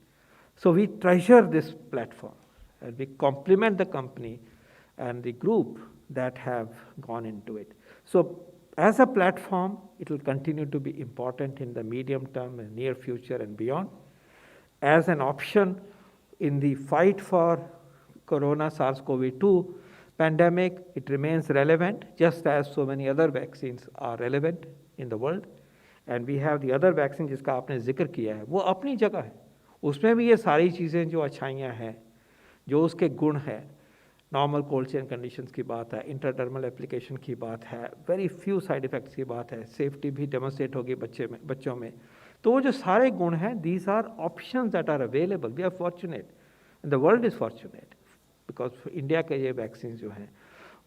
So we treasure this platform and we compliment the company and the group that have gone into it. So as a platform, it will continue to be important in the medium term and near future and beyond. As an option in the fight for Corona SARS-CoV-2 pandemic, it remains relevant, just as so many other vaccines are relevant in the world. And we have the other vaccine जिसका आपने जिक्र किया है, वो अपनी जगह है। उसमें भी ये सारी चीज़ें जो अच्छाइयाँ हैं, जो उसके गुण हैं, नॉर्मल कोल्ड चेन कंडीशंस की बात है, इंट्राडर्मल एप्लीकेशन की बात है, वेरी फ्यू साइड इफेक्ट्स की बात है, सेफ्टी भी डेमोन्स्ट्रेट होगी बच्चों में। तो वो जो सारे गुण हैं, these are options that are available. We are fortunate and the world is fortunate because India के ये वैक्सीन जो हैं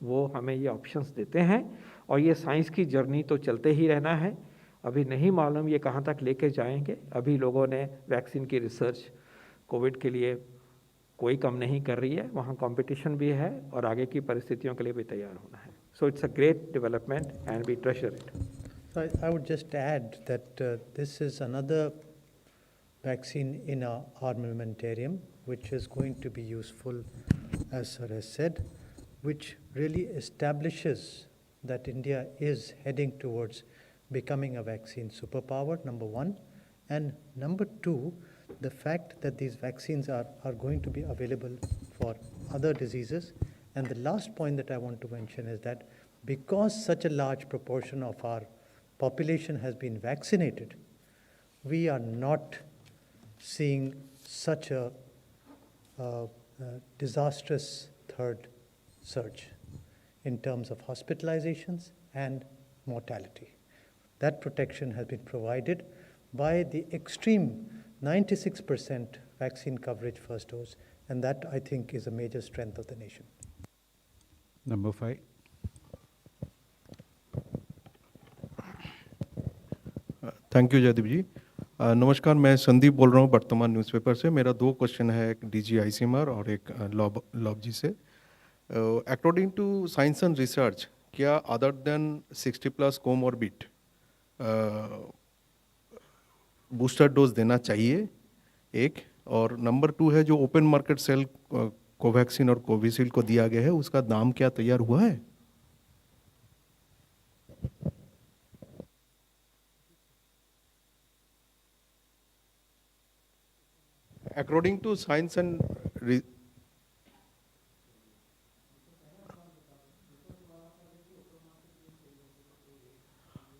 वो हमें ये ऑप्शंस देते हैं। और ये साइंस की जर्नी तो चलते ही रहना है। अभी नहीं मालूम ये कहाँ तक लेके जाएंगे। अभी लोगों ने वैक्सीन की रिसर्च कोविड के लिए कोई कम नहीं कर रही है, वहाँ कंपटीशन भी है और आगे की परिस्थितियों के लिए भी तैयार होना है। So it's a great development and we treasure it. So I would just add that this is another vaccine in our armamentarium, which is going to be useful, as Sir has said, which really establishes that India is heading towards becoming a vaccine superpower, number one. And number two, the fact that these vaccines are going to be available for other diseases. And the last point that I want to mention is that because such a large proportion of our population has been vaccinated, we are not seeing such a disastrous third surge in terms of hospitalizations and mortality. That protection has been provided by the extreme 96% vaccine coverage first dose, and that I think is a major strength of the nation. Number 5. Thank you Jaydeep ji. नमस्कार, मैं संदीप बोल रहा हूँ वर्तमान newspaper से। मेरा 2 question है, एक डीजी आईसीएमआर और एक लॉब जी से। According to science and research, क्या other than 60+ comorbid booster dose देना चाहिए? एक। और नंबर 2 है, जो ओपन मार्केट सेल कोवैक्सीन और कोविशील्ड को दिया गया है, उसका दाम क्या तैयार हुआ है? अकॉर्डिंग टू साइंस एंड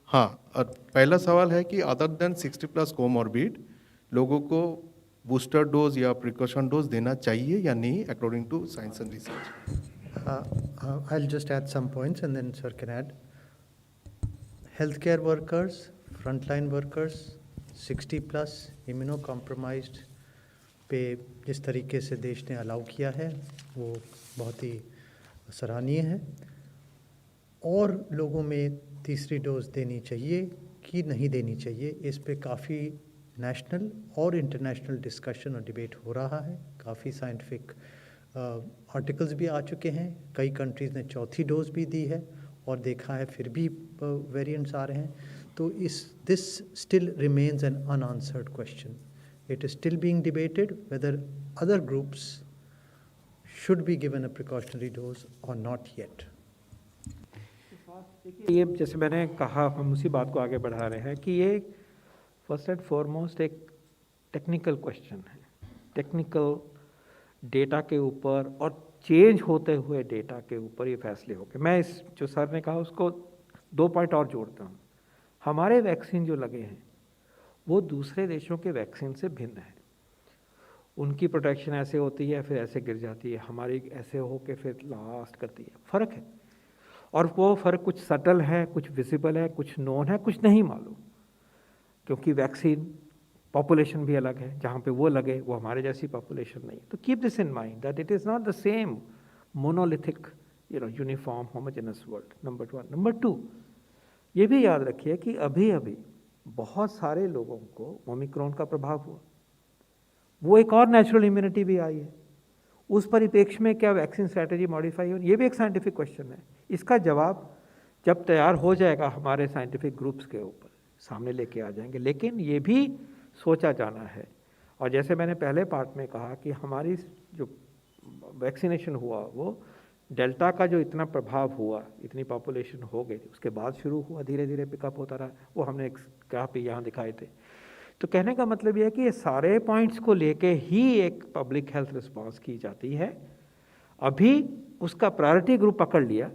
हाँ, और पहला सवाल है कि अदर देन 60+ कोमॉर्बिड लोगों को बूस्टर डोज या प्रिकॉशन डोज देना चाहिए या नहीं, according to science and research? I'll just add some points and then sir can add. Healthcare workers, frontline workers, 60+ immunocompromised पे जिस तरीके से देश ने अलाउ किया है वो बहुत ही सराहनीय है। और लोगों में तीसरी डोज देनी चाहिए कि नहीं देनी चाहिए, इस पे काफ़ी नेशनल और इंटरनेशनल डिस्कशन और डिबेट हो रहा है। काफ़ी साइंटिफिक आर्टिकल्स भी आ चुके हैं। कई कंट्रीज़ ने चौथी डोज भी दी है और देखा है फिर भी वेरिएंट्स आ रहे हैं। तो this still remains an unanswered question. It is still being debated whether other groups should be given a precautionary dose or not yet. देखिए, ये जैसे मैंने कहा, हम उसी बात को आगे बढ़ा रहे हैं कि ये फर्स्ट एंड फॉरमोस्ट एक टेक्निकल क्वेश्चन है। टेक्निकल डेटा के ऊपर और चेंज होते हुए डेटा के ऊपर ये फैसले होंगे। मैं इस जो सर ने कहा उसको 2 पॉइंट और जोड़ता हूँ। हमारे वैक्सीन जो लगे हैं वो दूसरे देशों के वैक्सीन से भिन्न है। उनकी प्रोटेक्शन ऐसे होती है, फिर ऐसे गिर जाती है, हमारी ऐसे हो के फिर लास्ट करती है। फ़र्क है, और वो फ़र्क कुछ सटल है, कुछ विजिबल है, कुछ नोन है, कुछ नहीं मालूम, क्योंकि वैक्सीन पॉपुलेशन भी अलग है। जहाँ पे वो लगे वो हमारे जैसी पॉपुलेशन नहीं। तो keep this in mind that it is not the same monolithic uniform homogeneous world. Number 1। Number 2, ये भी याद रखिए कि अभी बहुत सारे लोगों को ओमिक्रॉन का प्रभाव हुआ, वो एक और नेचुरल इम्यूनिटी भी आई है। उस परिप्रेक्ष्य में क्या वैक्सीन स्ट्रैटेजी मॉडिफाई हो, ये भी एक साइंटिफिक क्वेश्चन है। इसका जवाब जब तैयार हो जाएगा हमारे साइंटिफिक ग्रुप्स के ऊपर सामने लेके आ जाएंगे। लेकिन ये भी सोचा जाना है, और जैसे मैंने पहले पार्ट में कहा कि हमारी जो वैक्सीनेशन हुआ वो डेल्टा का जो इतना प्रभाव हुआ, इतनी पॉपुलेशन हो गई, उसके बाद शुरू हुआ, धीरे धीरे पिकअप होता रहा। वो हमने एक ग्राफ पे यहाँ दिखाए थे। तो कहने का मतलब ये है कि ये सारे पॉइंट्स को लेके ही एक पब्लिक हेल्थ रिस्पांस की जाती है। अभी उसका प्रायोरिटी ग्रुप पकड़ लिया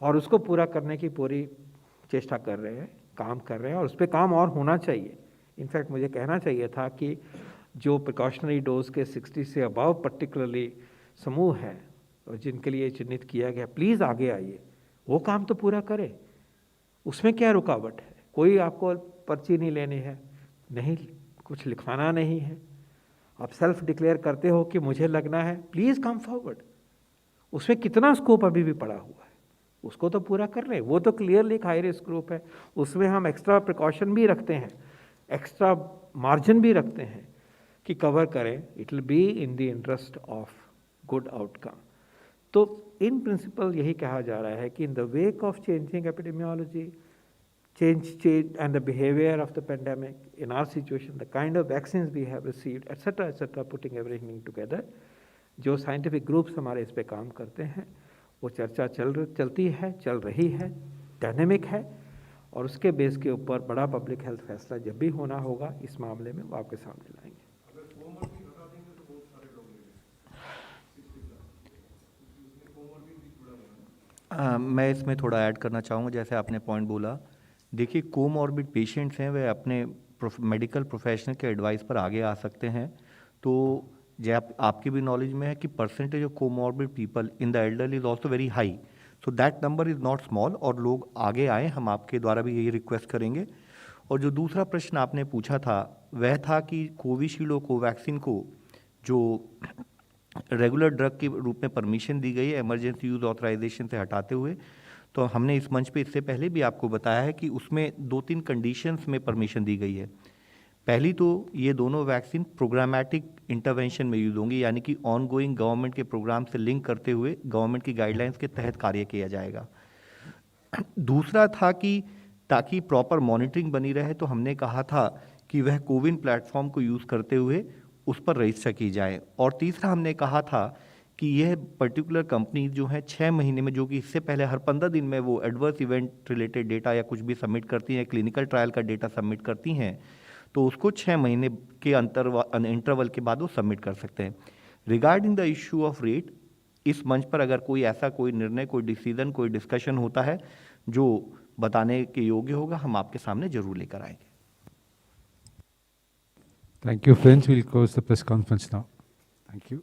और उसको पूरा करने की पूरी चेष्टा कर रहे हैं, काम कर रहे हैं, और उस पर काम और होना चाहिए। इनफैक्ट मुझे कहना चाहिए था कि जो प्रिकॉशनरी डोज के 60 से अबव पर्टिकुलरली समूह है और जिनके लिए चिन्हित किया गया, प्लीज़ आगे आइए, वो काम तो पूरा करें। उसमें क्या रुकावट है? कोई आपको पर्ची नहीं लेनी है, नहीं कुछ लिखवाना नहीं है, आप सेल्फ डिक्लेयर करते हो कि मुझे लगना है, प्लीज़ कम फॉरवर्ड। उसमें कितना स्कोप अभी भी पड़ा हुआ है, उसको तो पूरा कर रहे हैं। वो तो क्लियरली एक हाई रिस्क ग्रुप है, उसमें हम एक्स्ट्रा प्रिकॉशन भी रखते हैं, एक्स्ट्रा मार्जिन भी रखते हैं कि कवर करें। It will be in the interest of good outcome. तो इन प्रिंसिपल यही कहा जा रहा है कि in the wake of changing epidemiology, change and the behavior of the pandemic, in our situation, the kind of vaccines we have received, etc., putting everything together, जो scientific groups हमारे इस पे काम करते हैं, वो चर्चा चलती है, चल रही है, डायनेमिक है, और उसके बेस के ऊपर बड़ा पब्लिक हेल्थ फैसला जब भी होना होगा इस मामले में वो आपके सामने लाएंगे। मैं इसमें थोड़ा ऐड करना चाहूँगा। जैसे आपने पॉइंट बोला, देखिए कोमॉर्बिड पेशेंट्स हैं, वे अपने मेडिकल प्रोफेशनल के एडवाइस पर आगे आ सकते हैं। तो जब आपकी भी नॉलेज में है कि percentage of comorbid people in the elderly is also very high, so that number is not small, और लोग आगे आए, हम आपके द्वारा भी यही रिक्वेस्ट करेंगे। और जो दूसरा प्रश्न आपने पूछा था वह था कि कोविशील्ड और कोवैक्सीन को जो रेगुलर ड्रग के रूप में परमिशन दी गई है इमरजेंसी यूज़ ऑथराइजेशन से हटाते हुए। तो हमने इस मंच पे इससे पहले भी आपको बताया है कि उसमें 2-3 कंडीशंस में परमिशन दी गई है। पहली तो ये दोनों वैक्सीन प्रोग्रामेटिक इंटरवेंशन में यूज़ होंगी, यानी कि ऑनगोइंग गवर्नमेंट के प्रोग्राम से लिंक करते हुए गवर्नमेंट की गाइडलाइंस के तहत कार्य किया जाएगा। दूसरा था कि ताकि प्रॉपर मॉनिटरिंग बनी रहे, तो हमने कहा था कि वह कोविन प्लेटफॉर्म को यूज़ करते हुए उस पर रजिस्टर की जाए। और तीसरा हमने कहा था कि यह पर्टिकुलर कंपनी जो है 6 महीने में, जो कि इससे पहले हर 15 दिन में वो एडवर्स इवेंट रिलेटेड डेटा या कुछ भी सबमिट करती हैं, क्लिनिकल ट्रायल का डेटा सबमिट करती हैं, तो उसको 6 महीने के इंटरवल के बाद वो सबमिट कर सकते हैं। Regarding the issue of rate, इस मंच पर अगर कोई ऐसा कोई निर्णय, कोई डिसीजन, कोई डिस्कशन होता है जो बताने के योग्य होगा, हम आपके सामने जरूर लेकर आएंगे। Thank you, friends. We'll close the press conference now. Thank you.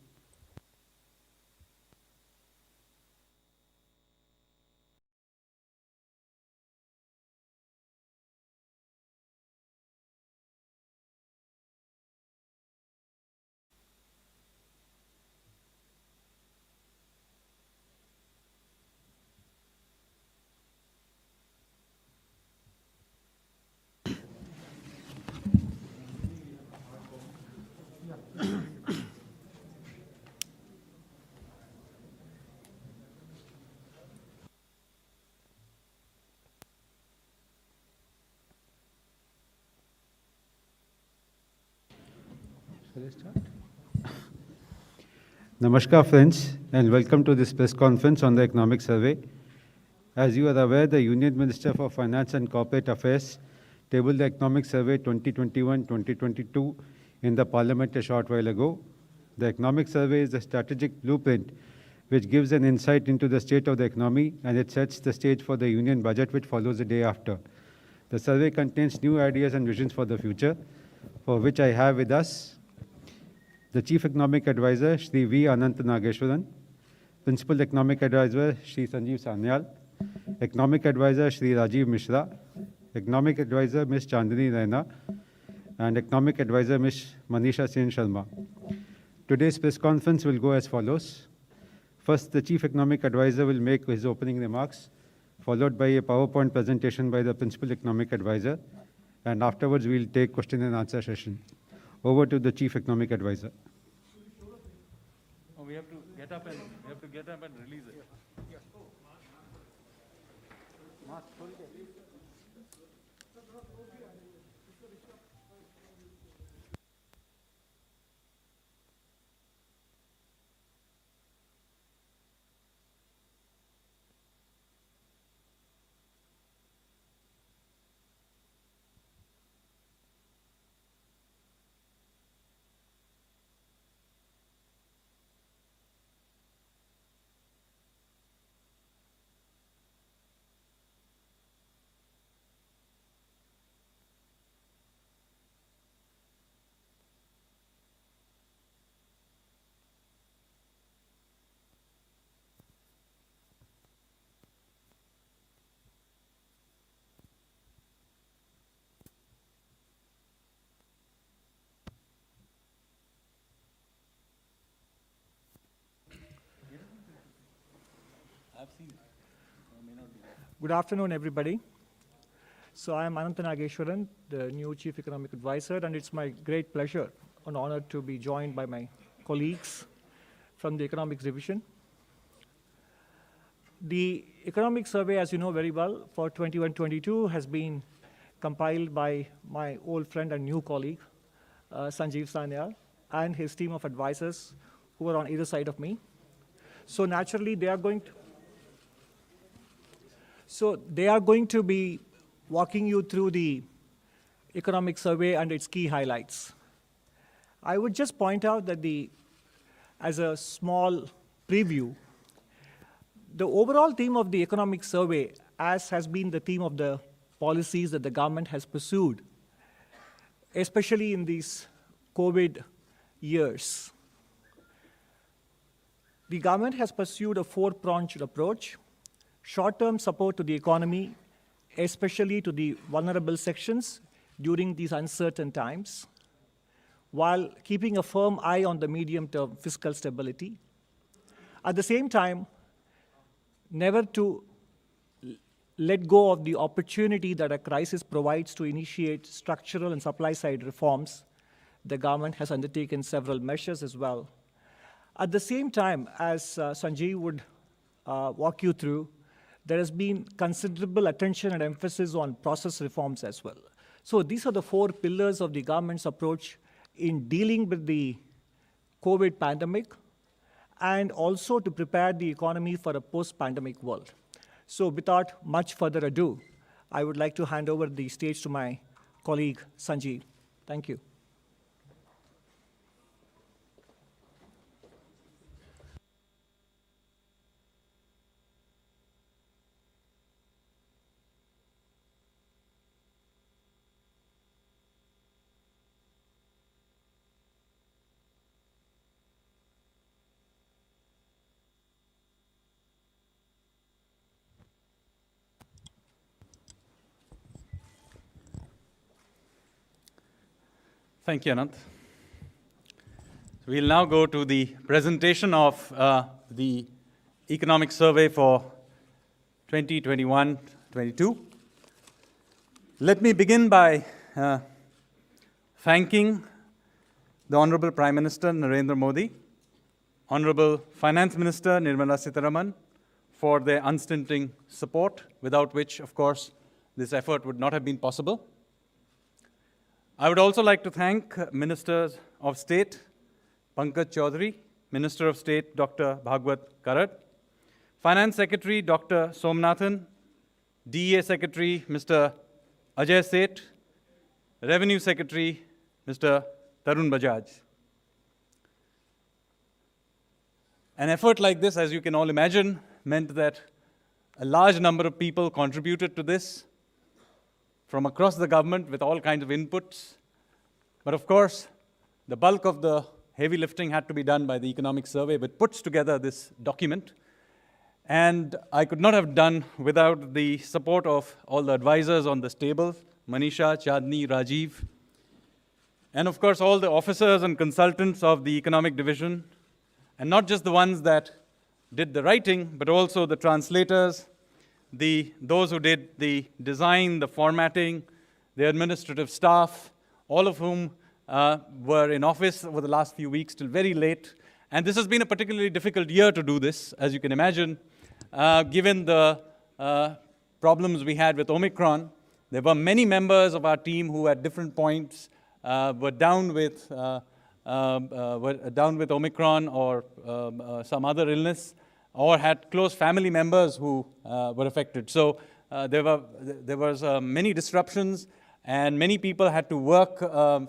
Namaskar, friends, and welcome to this press conference on the economic survey. As you are aware, the Union Minister for Finance and Corporate Affairs tabled the economic survey 2021-2022 in the Parliament a short while ago. The economic survey is a strategic blueprint which gives an insight into the state of the economy, and it sets the stage for the Union budget which follows the day after. The survey contains new ideas and visions for the future, for which I have with us the Chief Economic Advisor, Shri V. Anant Nageshwaran, Principal Economic Advisor, Shri Sanjeev Sanyal, Economic Advisor, Shri Rajiv Mishra, Economic Advisor, Ms. Chandini Raina, and Economic Advisor, Ms. Manisha Sen Sharma. Today's press conference will go as follows. First, the Chief Economic Advisor will make his opening remarks, followed by a PowerPoint presentation by the Principal Economic Advisor, and afterwards we'll take question and answer session. Over to the Chief Economic Advisor. We have to get up and release it. Good afternoon, everybody. So I am Anant Nageshwaran, the new Chief Economic Advisor, and it's my great pleasure and honor to be joined by my colleagues from the Economics Division. The Economic Survey, as you know very well, for 21-22 has been compiled by my old friend and new colleague, Sanjeev Sanyal, and his team of advisors who are on either side of me. So naturally, they are going to be walking you through the economic survey and its key highlights. I would just point out that as a small preview, the overall theme of the economic survey, as has been the theme of the policies that the government has pursued, especially in these COVID years, the government has pursued a four-pronged approach: short-term support to the economy, especially to the vulnerable sections during these uncertain times. while keeping a firm eye on the medium-term fiscal stability. At the same time, never to let go of the opportunity that a crisis provides to initiate structural and supply-side reforms. The government has undertaken several measures as well. At the same time, as Sanjeev would walk you through, there has been considerable attention and emphasis on process reforms as well. So these are the 4 pillars of the government's approach in dealing with the COVID pandemic and also to prepare the economy for a post-pandemic world. So without much further ado, I would like to hand over the stage to my colleague, Sanjeev. Thank you. Thank you, Anant. So we'll now go to the presentation of the economic survey for 2021-22. Let me begin by thanking the Honorable Prime Minister Narendra Modi, Honorable Finance Minister Nirmala Sitharaman for their unstinting support, without which, of course, this effort would not have been possible. I would also like to thank Ministers of State Pankaj Chaudhary, Minister of State Dr. Bhagwat Karad, Finance Secretary Dr. Somnathan, DEA Secretary Mr. Ajay Seth, Revenue Secretary Mr. Tarun Bajaj. An effort like this, as you can all imagine, meant that a large number of people contributed to this from across the government with all kinds of inputs. But of course, the bulk of the heavy lifting had to be done by the economic survey, which puts together this document. And I could not have done without the support of all the advisors on this table, Manisha, Chandni, Rajiv, and of course all the officers and consultants of the economic division, and not just the ones that did the writing, but also the translators, those who did the design, the formatting, the administrative staff, all of whom were in office over the last few weeks till very late. And this has been a particularly difficult year to do this, as you can imagine, given the problems we had with Omicron. There were many members of our team who at different points were down with Omicron or some other illness, or had close family members who were affected. So there was many disruptions, and many people had to work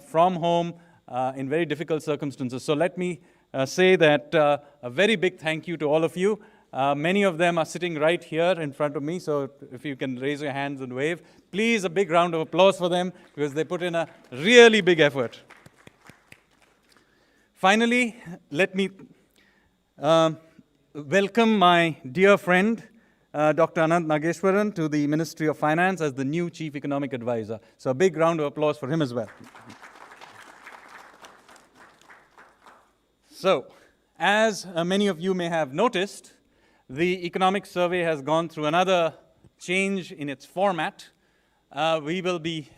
from home in very difficult circumstances. So let me say that a very big thank you to all of you. Many of them are sitting right here in front of me, so if you can raise your hands and wave. Please, a big round of applause for them, because they put in a really big effort. Finally, let me welcome my dear friend, Dr. Anant Nageshwaran, to the Ministry of Finance as the new Chief Economic Advisor. So a big round of applause for him as well. So, as many of you may have noticed, the economic survey has gone through another change in its format. We will be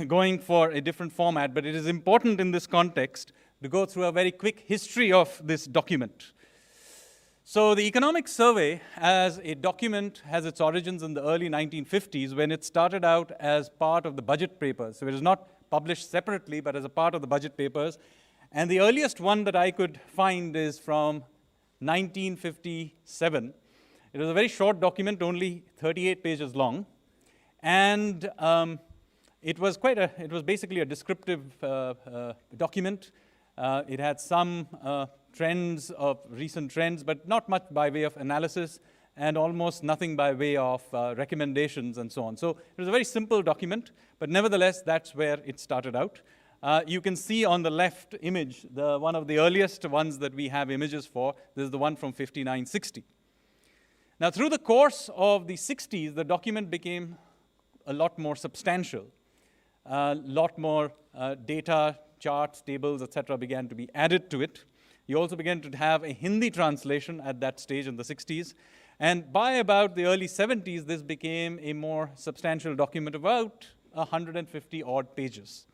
going for a different format, but it is important in this context to go through a very quick history of this document. So the economic survey as a document has its origins in the early 1950s, when it started out as part of the budget papers. So it is not published separately, but as a part of the budget papers. And the earliest one that I could find is from 1957. It was a very short document, only 38 pages long. And it was basically a descriptive document. It had some recent trends, but not much by way of analysis, and almost nothing by way of recommendations and so on. So it was a very simple document, but nevertheless, that's where it started out. You can see on the left image, one of the earliest ones that we have images for. This is the one from 59-60. Now, through the course of the 60s, the document became a lot more substantial, a lot more data charts, tables, etc. began to be added to it. You also began to have a Hindi translation at that stage in the 60s. And by about the early 70s, this became a more substantial document, about 150 odd pages.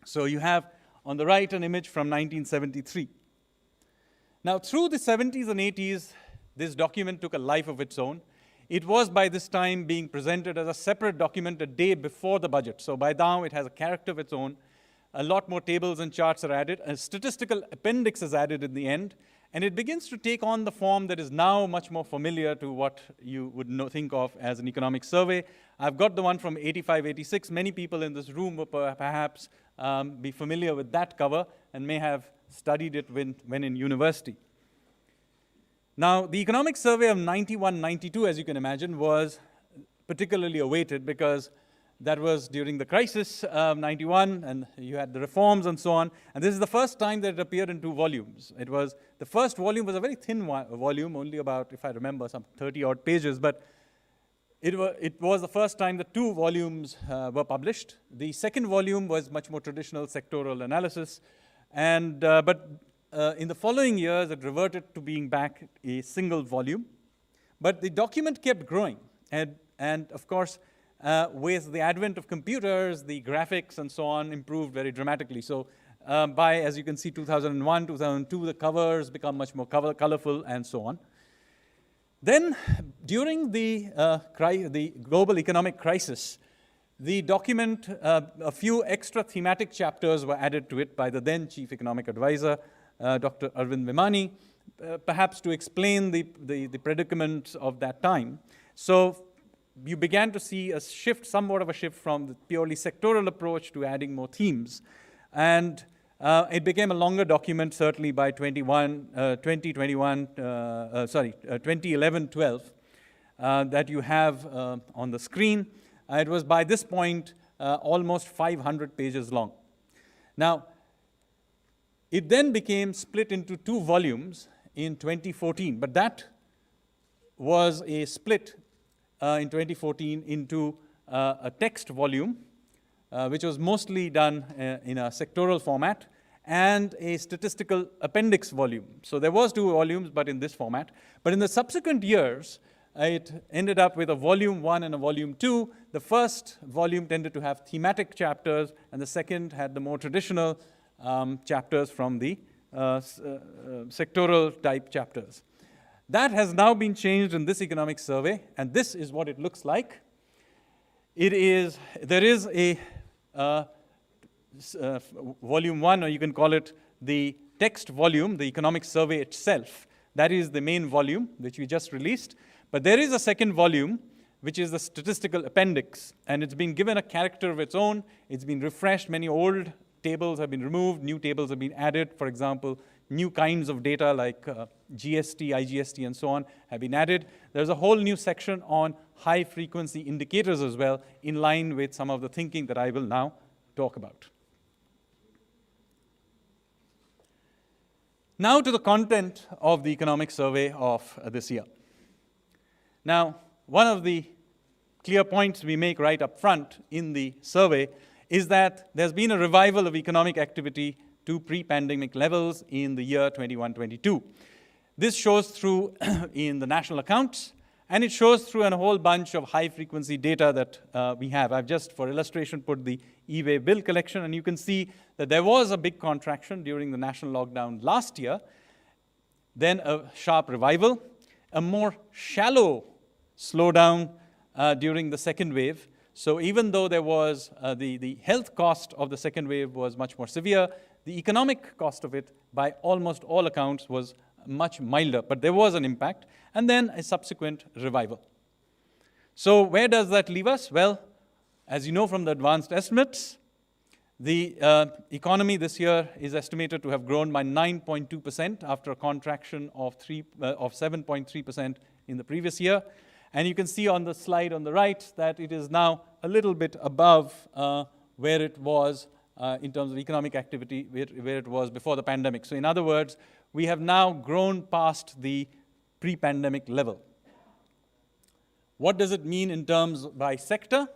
So you have on the right an image from 1973. Now, through the 70s and 80s, this document took a life of its own. It was by this time being presented as a separate document a day before the budget. So by now it has a character of its own. A lot more tables and charts are added. A statistical appendix is added in the end. And it begins to take on the form that is now much more familiar to what you would think of as an economic survey. I've got the one from 85, 86. Many people in this room will perhaps be familiar with that cover and may have studied it when in university. Now, the economic survey of 91, 92, as you can imagine, was particularly awaited because that was during the crisis of 91, and you had the reforms and so on. And this is the first time that it appeared in 2 volumes. The first volume was a very thin volume, only about, if I remember, some 30-odd pages, but it was the first time that 2 volumes were published. The second volume was much more traditional sectoral analysis, and in the following years, it reverted to being back a single volume. But the document kept growing. And of course, with the advent of computers, the graphics and so on improved very dramatically. So by, as you can see, 2001, 2002, the covers become much more colorful and so on. Then, during the global economic crisis, the document, a few extra thematic chapters were added to it by the then Chief Economic Advisor, Dr. Arvind Vemani, perhaps to explain the predicament of that time. So you began to see a shift, somewhat of a shift from the purely sectoral approach to adding more themes. And it became a longer document, certainly by 2011-12, that you have on the screen. It was by this point almost 500 pages long. Now, it then became split into 2 volumes in 2014, but that was a split in 2014 into a text volume, which was mostly done in a sectoral format, and a statistical appendix volume. So there was 2 volumes, but in this format. But in the subsequent years, it ended up with a volume 1 and a volume 2. The first volume tended to have thematic chapters, and the second had the more traditional chapters from the sectoral type chapters. That has now been changed in this economic survey, and this is what it looks like. There is a volume 1, or you can call it the text volume, the economic survey itself. That is the main volume, which we just released. But there is a second volume, which is the statistical appendix, and it's been given a character of its own. It's been refreshed. Many old tables have been removed, new tables have been added. For example, new kinds of data like GST, IGST, and so on have been added. There's a whole new section on high-frequency indicators as well, in line with some of the thinking that I will now talk about. Now to the content of the economic survey of this year. Now, one of the clear points we make right up front in the survey is that there's been a revival of economic activity to pre-pandemic levels in the year 21-22. This shows through in the national accounts, and it shows through a whole bunch of high-frequency data that we have. I've just, for illustration, put the e-way bill collection, and you can see that there was a big contraction during the national lockdown last year, then a sharp revival, a more shallow slowdown during the second wave. So even though there was the health cost of the second wave was much more severe, the economic cost of it, by almost all accounts, was much milder. But there was an impact, and then a subsequent revival. So where does that leave us? Well, as you know from the advanced estimates, the economy this year is estimated to have grown by 9.2% after a contraction of 7.3% in the previous year. And you can see on the slide on the right that it is now a little bit above where it was in terms of economic activity, where it was before the pandemic. So in other words, we have now grown past the pre-pandemic level. What does it mean in terms by sector?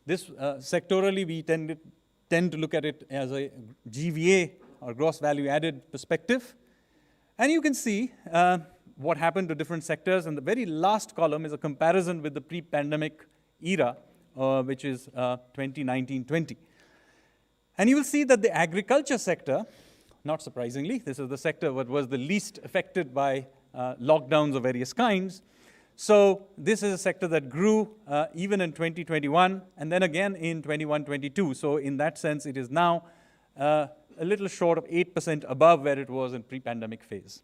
This sectorally, we tended tend to look at it as a GVA, or gross value added perspective. And you can see what happened to different sectors. And the very last column is a comparison with the pre-pandemic era, which is 2019-20. And you will see that the agriculture sector, not surprisingly, this is the sector that was the least affected by lockdowns of various kinds. So this is a sector that grew even in 2021 and then again in 21-22. So in that sense, it is now a little short of 8% above where it was in pre-pandemic phase.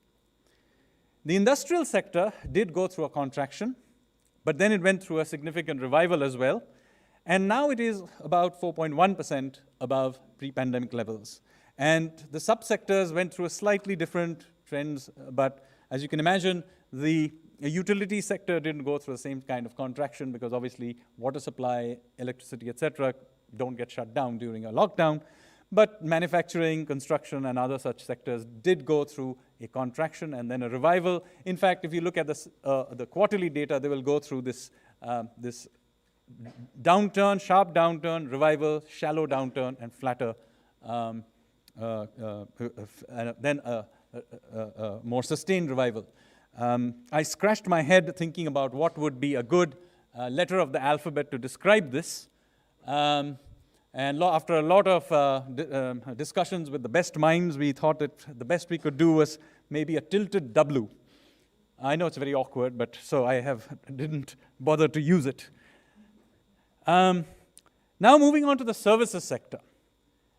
The industrial sector did go through a contraction, but then it went through a significant revival as well. And now it is about 4.1% above pre-pandemic levels. And the subsectors went through a slightly different trends, but as you can imagine, the utility sector didn't go through the same kind of contraction because obviously water supply, electricity, etc. don't get shut down during a lockdown. But manufacturing, construction, and other such sectors did go through a contraction and then a revival. In fact, if you look at this, the quarterly data, they will go through this, this downturn, sharp downturn, revival, shallow downturn, and flatter, and then a more sustained revival. I scratched my head thinking about what would be a good letter of the alphabet to describe this. And after a lot of discussions with the best minds, we thought that the best we could do was maybe a tilted W. I know it's very awkward, but so I didn't bother to use it. Now moving on to the services sector.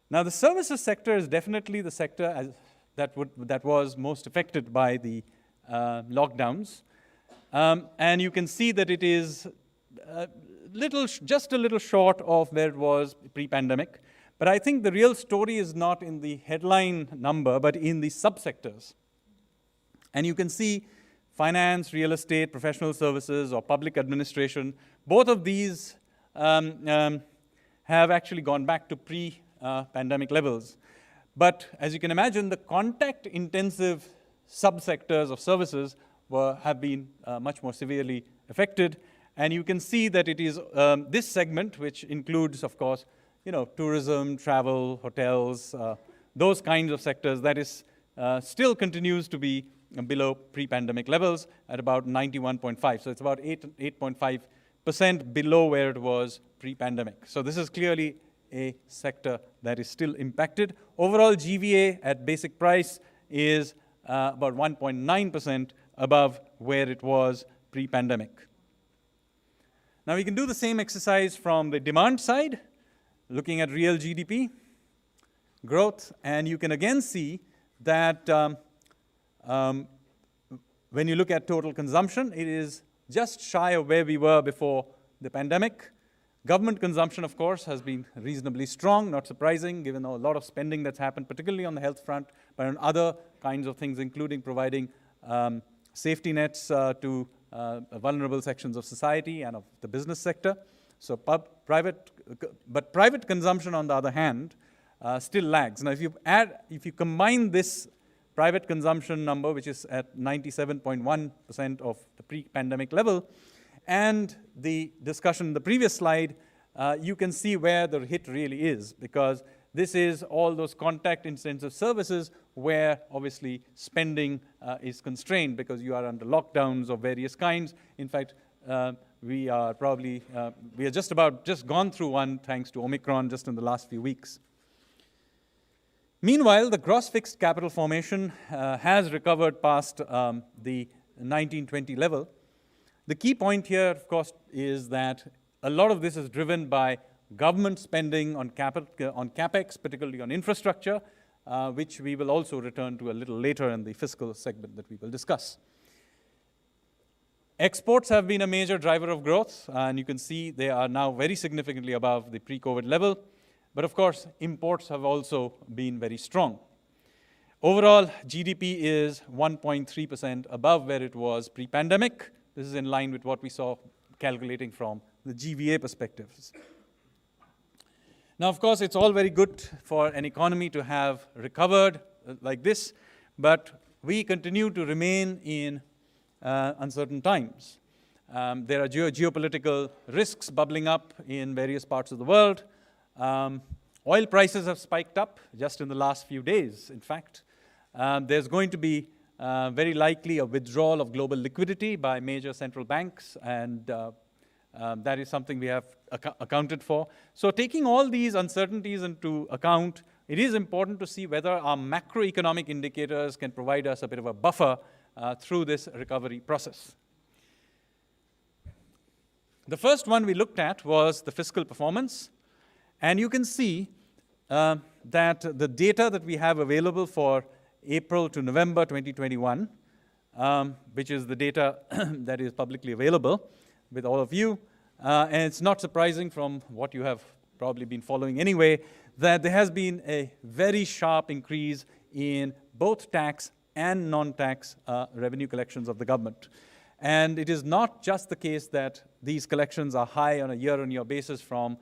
Now the services sector is definitely the sector that was most affected by the lockdowns. And you can see that it is just a little short of where it was pre-pandemic. But I think the real story is not in the headline number, but in the subsectors. And you can see finance, real estate, professional services, or public administration, both of these have actually gone back to pre-pandemic levels. But as you can imagine, the contact-intensive subsectors of services have been much more severely affected. And you can see that it is this segment, which includes, of course, tourism, travel, hotels, those kinds of sectors, that is still continues to be below pre-pandemic levels at about 91.5. So it's about 8.5% below where it was pre-pandemic. So this is clearly a sector that is still impacted. Overall GVA at basic price is about 1.9% above where it was pre-pandemic. Now we can do the same exercise from the demand side, looking at real GDP growth, and you can again see that when you look at total consumption, it is just shy of where we were before the pandemic. Government consumption, of course, has been reasonably strong, not surprising, given a lot of spending that's happened, particularly on the health front, but on other kinds of things, including providing safety nets to vulnerable sections of society and of the business sector. So private consumption, on the other hand, still lags. Now, if you combine this private consumption number, which is at 97.1% of the pre-pandemic level, and the discussion in the previous slide, you can see where the hit really is, because this is all those contact-intensive services where obviously spending is constrained because you are under lockdowns of various kinds. In fact, we are just gone through one thanks to Omicron just in the last few weeks. Meanwhile, the gross fixed capital formation has recovered past the 1920 level. The key point here, of course, is that a lot of this is driven by government spending on capex, particularly on infrastructure, which we will also return to a little later in the fiscal segment that we will discuss. Exports have been a major driver of growth, and you can see they are now very significantly above the pre-COVID level. But of course, imports have also been very strong. Overall, GDP is 1.3% above where it was pre-pandemic. This is in line with what we saw calculating from the GVA perspectives. Now, of course, it's all very good for an economy to have recovered like this, but we continue to remain in uncertain times. There are geopolitical risks bubbling up in various parts of the world. Oil prices have spiked up just in the last few days, in fact. There's going to be very likely a withdrawal of global liquidity by major central banks, and that is something we have accounted for. So taking all these uncertainties into account, it is important to see whether our macroeconomic indicators can provide us a bit of a buffer through this recovery process. The first one we looked at was the fiscal performance, and you can see that the data that we have available for April to November 2021, which is the data that is publicly available with all of you, and it's not surprising from what you have probably been following anyway, that there has been a very sharp increase in both tax and non-tax revenue collections of the government. And it is not just the case that these collections are high on a year-on-year basis from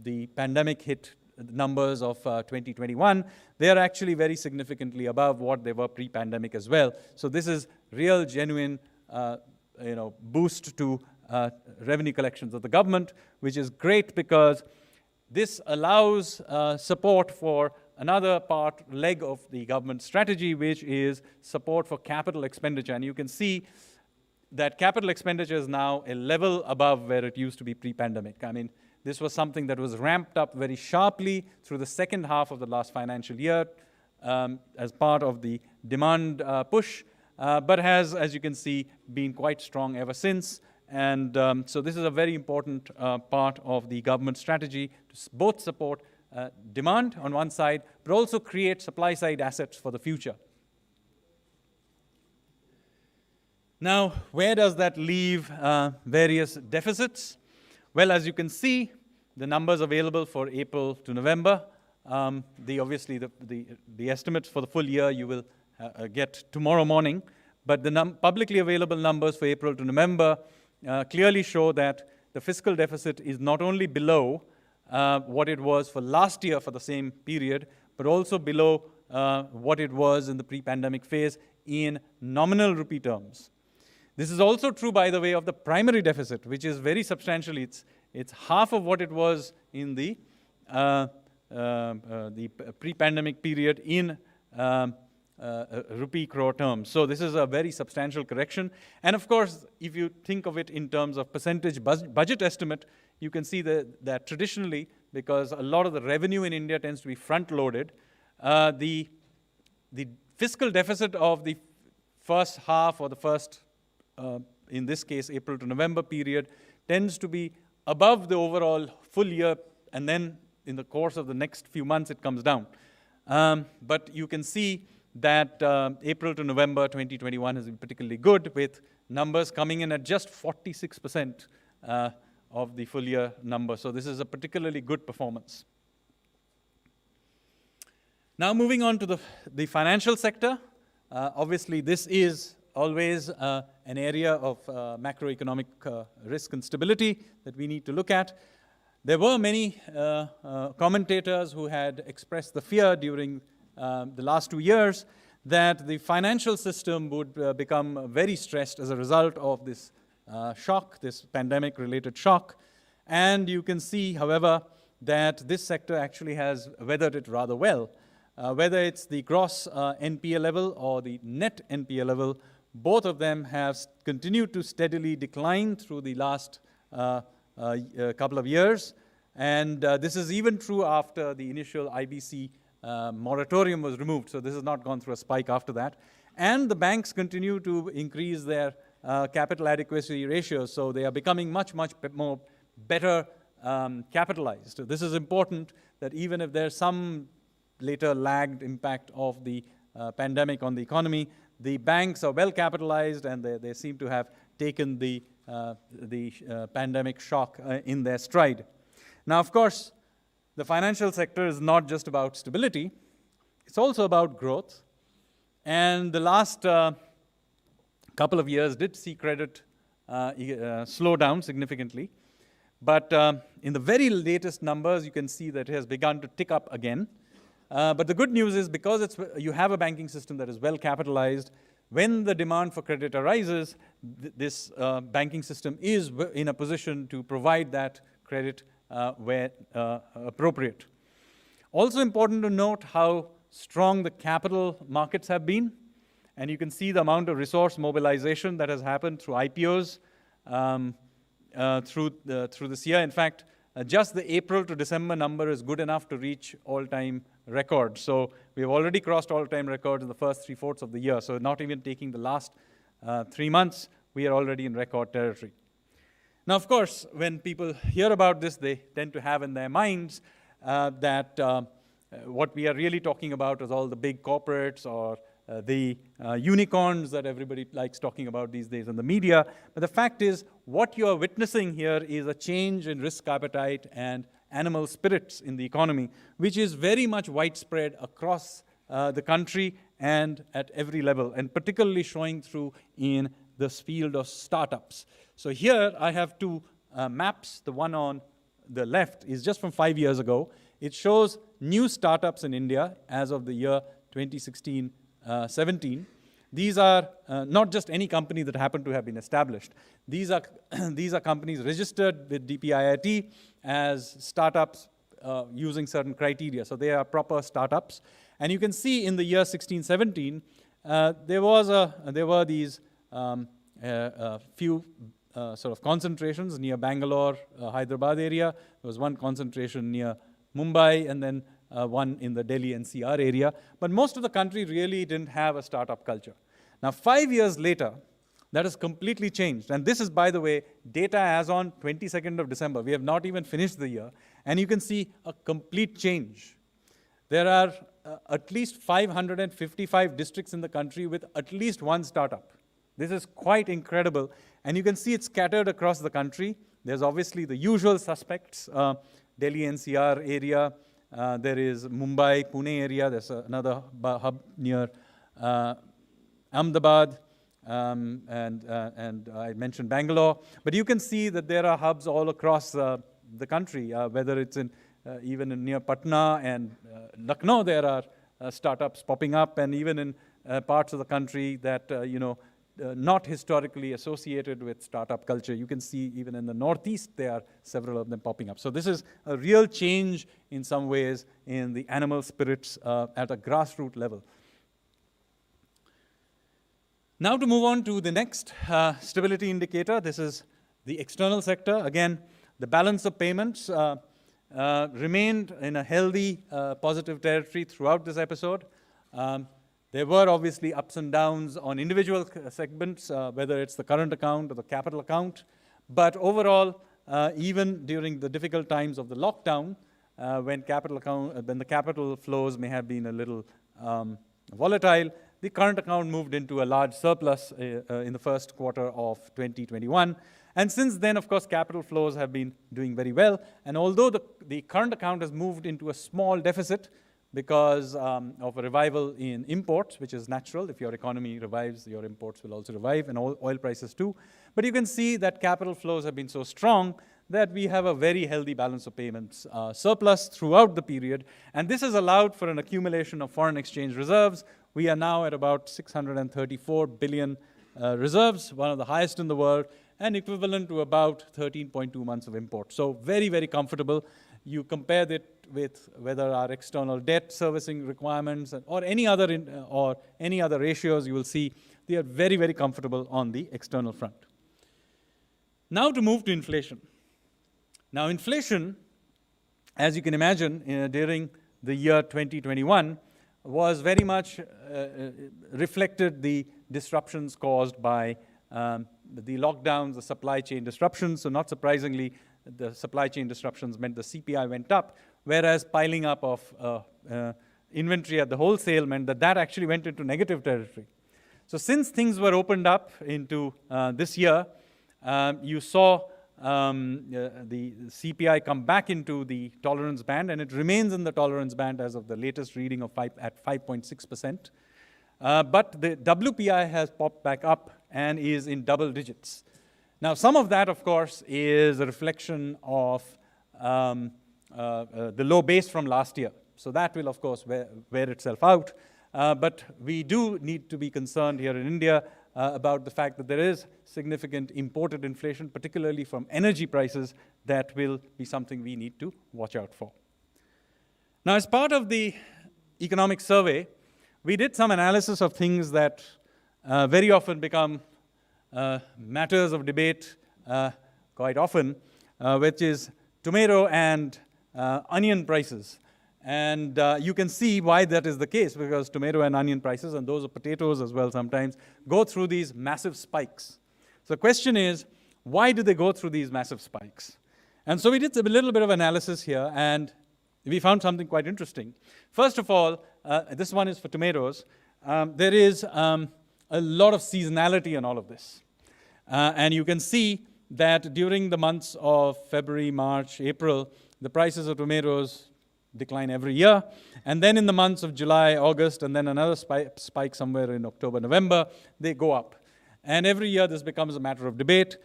the pandemic hit numbers of 2021. They are actually very significantly above what they were pre-pandemic as well. So this is real, genuine, boost to revenue collections of the government, which is great because this allows support for another leg of the government strategy, which is support for capital expenditure. And you can see that capital expenditure is now a level above where it used to be pre-pandemic. I mean, this was something that was ramped up very sharply through the second half of the last financial year as part of the demand push, but has, as you can see, been quite strong ever since. And so this is a very important part of the government strategy to both support demand on one side, but also create supply-side assets for the future. Now, where does that leave various deficits? Well, as you can see, the numbers available for April to November, obviously the estimates for the full year you will get tomorrow morning, but the publicly available numbers for April to November clearly show that the fiscal deficit is not only below what it was for last year for the same period, but also below what it was in the pre-pandemic phase in nominal rupee terms. This is also true, by the way, of the primary deficit, which is very substantial. It's half of what it was in the pre-pandemic period in rupee crore terms. So this is a very substantial correction. And of course, if you think of it in terms of percentage budget estimate, you can see that traditionally, because a lot of the revenue in India tends to be front-loaded, the fiscal deficit of the first half or the first in this case, April to November period, tends to be above the overall full year, and then in the course of the next few months, it comes down. But you can see that April to November 2021 has been particularly good, with numbers coming in at just 46% of the full year number. So this is a particularly good performance. Now moving on to the financial sector. Obviously, this is always an area of macroeconomic risk and stability that we need to look at. There were many commentators who had expressed the fear during the last 2 years that the financial system would become very stressed as a result of this shock, this pandemic-related shock. And you can see, however, that this sector actually has weathered it rather well. Whether it's the gross NPA level or the net NPA level, both of them have continued to steadily decline through the last couple of years. And this is even true after the initial IBC moratorium was removed. So this has not gone through a spike after that. And the banks continue to increase their capital adequacy ratios. So they are becoming much more better capitalized. This is important, that even if there's some later lagged impact of the pandemic on the economy, the banks are well capitalized, and they seem to have taken the pandemic shock in their stride. Now, of course, the financial sector is not just about stability, it's also about growth. And the last couple of years did see credit slow down significantly. But in the very latest numbers, you can see that it has begun to tick up again. But the good news is, because you have a banking system that is well capitalized, when the demand for credit arises, this banking system is in a position to provide that credit where appropriate. Also important to note how strong the capital markets have been. And you can see the amount of resource mobilization that has happened through IPOs through this year. In fact, just the April to December number is good enough to reach all-time records. So we've already crossed all-time records in the first 3/4 of the year. So not even taking the last 3 months, we are already in record territory. Now, of course, when people hear about this, they tend to have in their minds that what we are really talking about is all the big corporates or the unicorns that everybody likes talking about these days in the media. But the fact is, what you are witnessing here is a change in risk appetite and animal spirits in the economy, which is very much widespread across the country and at every level, and particularly showing through in this field of startups. So here I have two maps. The one on the left is just from 5 years ago. It shows new startups in India as of the year 2016-17. These are not just any company that happen to have been established. These are these are companies registered with DPIIT as startups using certain criteria. So they are proper startups. And you can see in the year 16-17, there were these few sort of concentrations near Bangalore, Hyderabad area. There was one concentration near Mumbai, and then one in the Delhi NCR area. But most of the country really didn't have a startup culture. Now, 5 years later, that has completely changed. And this is, by the way, data as on 22nd of December. We have not even finished the year. And you can see a complete change. There are at least 555 districts in the country with at least one startup. This is quite incredible. And you can see it's scattered across the country. There's obviously the usual suspects, Delhi NCR area. There is Mumbai, Pune area. There's another hub near Ahmedabad. And I mentioned Bangalore. But you can see that there are hubs all across the country, whether it's in even near Patna and Lucknow, there are startups popping up, and even in parts of the country that, not historically associated with startup culture. You can see even in the Northeast, there are several of them popping up. So this is a real change in some ways in the animal spirits at a grassroots level. Now to move on to the next stability indicator. This is the external sector. Again, the balance of payments remained in a healthy positive territory throughout this episode. There were obviously ups and downs on individual segments, whether it's the current account or the capital account. But overall, even during the difficult times of the lockdown, when the capital flows may have been a little volatile, the current account moved into a large surplus in the first quarter of 2021. And since then, of course, capital flows have been doing very well. And although the current account has moved into a small deficit because of a revival in imports, which is natural. If your economy revives, your imports will also revive, and oil prices too. But you can see that capital flows have been so strong that we have a very healthy balance of payments surplus throughout the period. And this has allowed for an accumulation of foreign exchange reserves. We are now at about 634 billion reserves, one of the highest in the world, and equivalent to about 13.2 months of import. So very, very comfortable. You compare it with whether our external debt servicing requirements or any other ratios, you will see they are very, very comfortable on the external front. Now to move to inflation. Now inflation, as you can imagine, during the year 2021 was very much reflected the disruptions caused by the lockdowns, the supply chain disruptions. So not surprisingly, the supply chain disruptions meant the CPI went up, whereas piling up of inventory at the wholesale meant that actually went into negative territory. So since things were opened up into this year, you saw the CPI come back into the tolerance band, and it remains in the tolerance band as of the latest reading of at 5.6%. But the WPI has popped back up and is in double digits. Now, some of that, of course, is a reflection of the low base from last year. So that will, of course, wear itself out. But we do need to be concerned here in India about the fact that there is significant imported inflation, particularly from energy prices, that will be something we need to watch out for. Now, as part of the economic survey, we did some analysis of things that very often become matters of debate quite often, which is tomato and onion prices. And you can see why that is the case, because tomato and onion prices, and those of potatoes as well sometimes, go through these massive spikes. So the question is, why do they go through these massive spikes? And so we did a little bit of analysis here, and we found something quite interesting. First of all, this one is for tomatoes. There is a lot of seasonality in all of this. And you can see that during the months of February, March, April, the prices of tomatoes decline every year. And then in the months of July, August, and then another spike somewhere in October, November, they go up. And every year this becomes a matter of debate.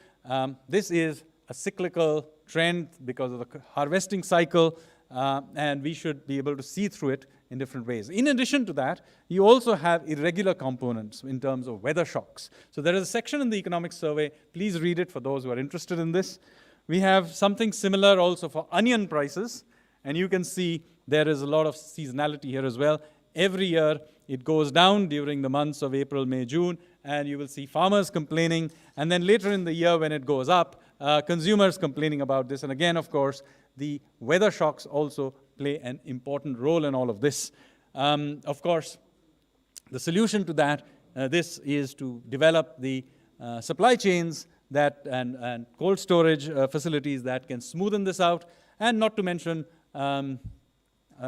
This is a cyclical trend because of the harvesting cycle, and we should be able to see through it in different ways. In addition to that, you also have irregular components in terms of weather shocks. So there is a section in the economic survey, please read it for those who are interested in this. We have something similar also for onion prices, and you can see there is a lot of seasonality here as well. Every year it goes down during the months of April, May, June, and you will see farmers complaining, and then later in the year when it goes up, consumers complaining about this. And again, of course, the weather shocks also play an important role in all of this. Of course, the solution to that, this is to develop the supply chains that and cold storage facilities that can smoothen this out, and not to mention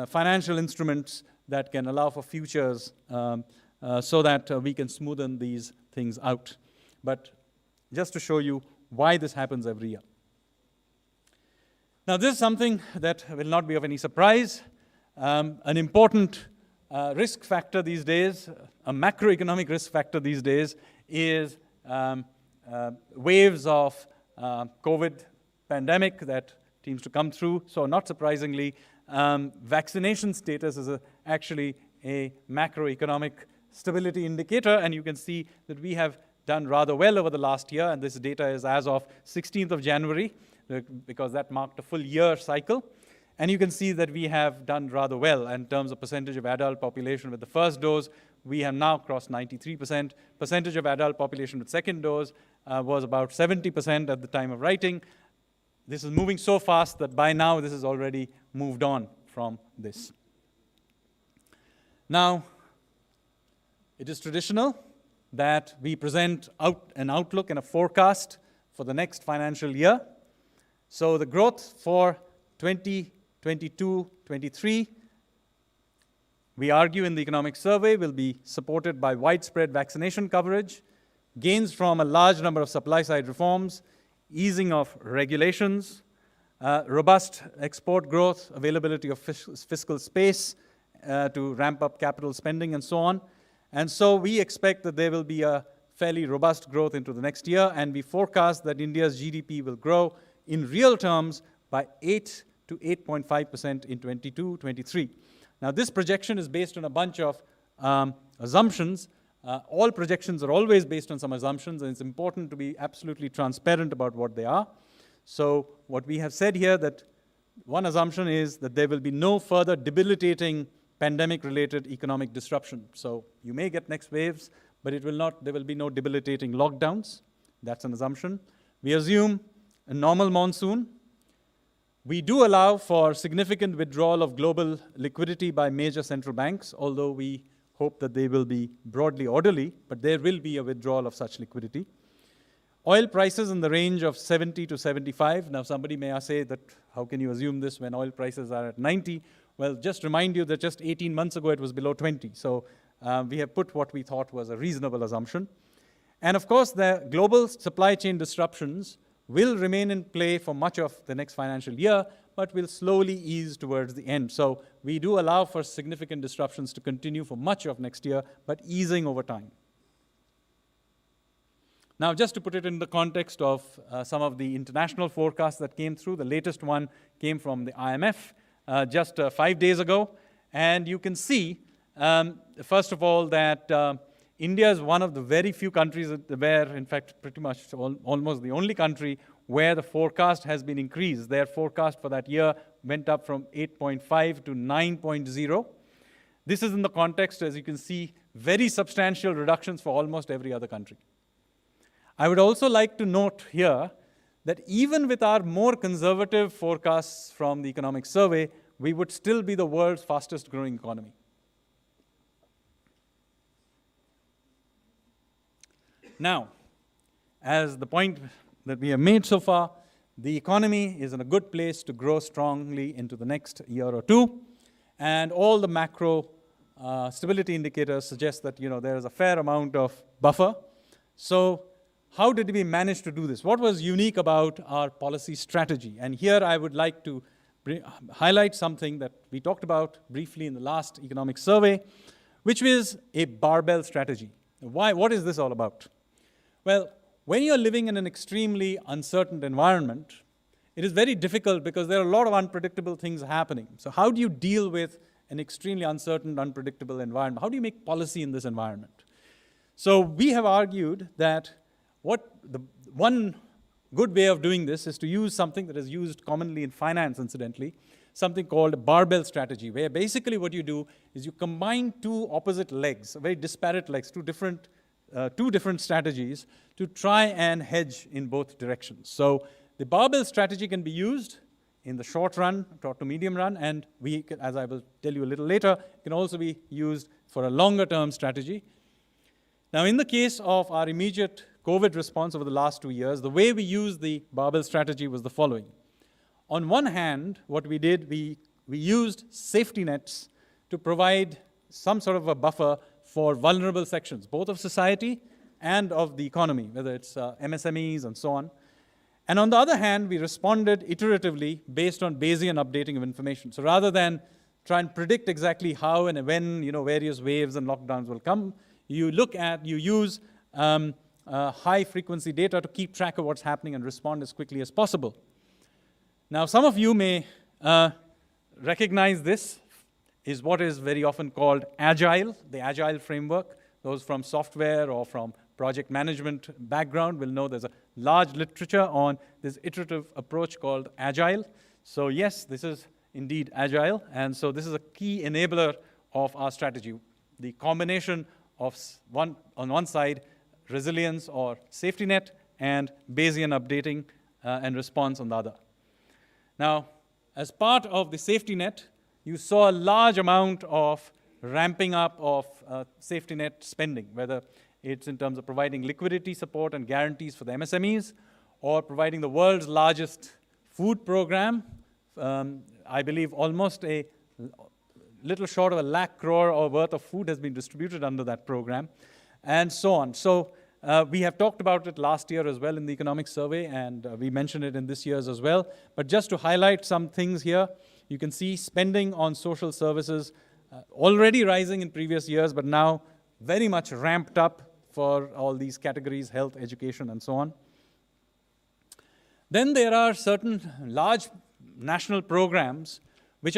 financial instruments that can allow for futures so that we can smoothen these things out. But just to show you why this happens every year. Now, this is something that will not be of any surprise. An important risk factor these days, a macroeconomic risk factor these days, is waves of COVID pandemic that seems to come through. So not surprisingly, vaccination status is actually a macroeconomic stability indicator, and you can see that we have done rather well over the last year, and this data is as of 16th of January, because that marked a full year cycle. And you can see that we have done rather well in terms of percentage of adult population with the first dose. We have now crossed 93%. Percentage of adult population with second dose was about 70% at the time of writing. This is moving so fast that by now this has already moved on from this. Now, it is traditional that we present an outlook and a forecast for the next financial year. So the growth for 2022-23, we argue in the economic survey, will be supported by widespread vaccination coverage, gains from a large number of supply-side reforms, easing of regulations, robust export growth, availability of fiscal space to ramp up capital spending, and so on. And so we expect that there will be a fairly robust growth into the next year, and we forecast that India's GDP will grow in real terms by 8 to 8.5% in 22-23. Now, this projection is based on a bunch of assumptions. All projections are always based on some assumptions, and it's important to be absolutely transparent about what they are. So what we have said here, that one assumption is that there will be no further debilitating pandemic-related economic disruption. So you may get next waves, but there will be no debilitating lockdowns. That's an assumption. We assume a normal monsoon. We do allow for significant withdrawal of global liquidity by major central banks, although we hope that they will be broadly orderly, but there will be a withdrawal of such liquidity. Oil prices in the range of 70 to 75. Now, somebody may say that, how can you assume this when oil prices are at 90? Well, just remind you that just 18 months ago it was below 20. So we have put what we thought was a reasonable assumption. And of course, the global supply chain disruptions will remain in play for much of the next financial year, but will slowly ease towards the end. So we do allow for significant disruptions to continue for much of next year, but easing over time. Now, just to put it in the context of some of the international forecasts that came through, the latest one came from the IMF just 5 days ago. And you can see, first of all, that India is one of the very few countries where, in fact, pretty much almost the only country where the forecast has been increased. Their forecast for that year went up from 8.5 to 9.0. This is in the context, as you can see, very substantial reductions for almost every other country. I would also like to note here that even with our more conservative forecasts from the economic survey, we would still be the world's fastest growing economy. Now, as the point that we have made so far, the economy is in a good place to grow strongly into the next year or two, and all the macro stability indicators suggest that there is a fair amount of buffer. So how did we manage to do this? What was unique about our policy strategy? And here I would like to highlight something that we talked about briefly in the last economic survey, which was a barbell strategy. Why? What is this all about? Well, when you're living in an extremely uncertain environment, it is very difficult because there are a lot of unpredictable things happening. So how do you deal with an extremely uncertain, unpredictable environment? How do you make policy in this environment? So we have argued that one good way of doing this is to use something that is used commonly in finance, incidentally, something called a barbell strategy, where basically what you do is you combine two opposite legs, very disparate legs, two different strategies to try and hedge in both directions. So the barbell strategy can be used in the short run, short to medium run, and as I will tell you a little later, can also be used for a longer term strategy. Now, in the case of our immediate COVID response over the last 2 years, the way we used the barbell strategy was the following. On one hand, what we did, we used safety nets to provide some sort of a buffer for vulnerable sections, both of society and of the economy, whether it's MSMEs and so on. And on the other hand, we responded iteratively based on Bayesian updating of information. So rather than try and predict exactly how and when various waves and lockdowns will come, you use high-frequency data to keep track of what's happening and respond as quickly as possible. Now, some of you may recognize this is what is very often called Agile, the Agile framework. Those from software or from project management background will know there's a large literature on this iterative approach called Agile. So yes, this is indeed Agile, and so this is a key enabler of our strategy. The combination of on one side, resilience or safety net, and Bayesian updating and response on the other. Now, as part of the safety net, you saw a large amount of ramping up of safety net spending, whether it's in terms of providing liquidity support and guarantees for the MSMEs, or providing the world's largest food program. I believe almost a little short of 1 lakh crore or worth of food has been distributed under that program, and so on. So we have talked about it last year as well in the economic survey, and we mentioned it in this year's as well. But just to highlight some things here, you can see spending on social services already rising in previous years, but now very much ramped up for all these categories, health, education, and so on. Then there are certain large national programs which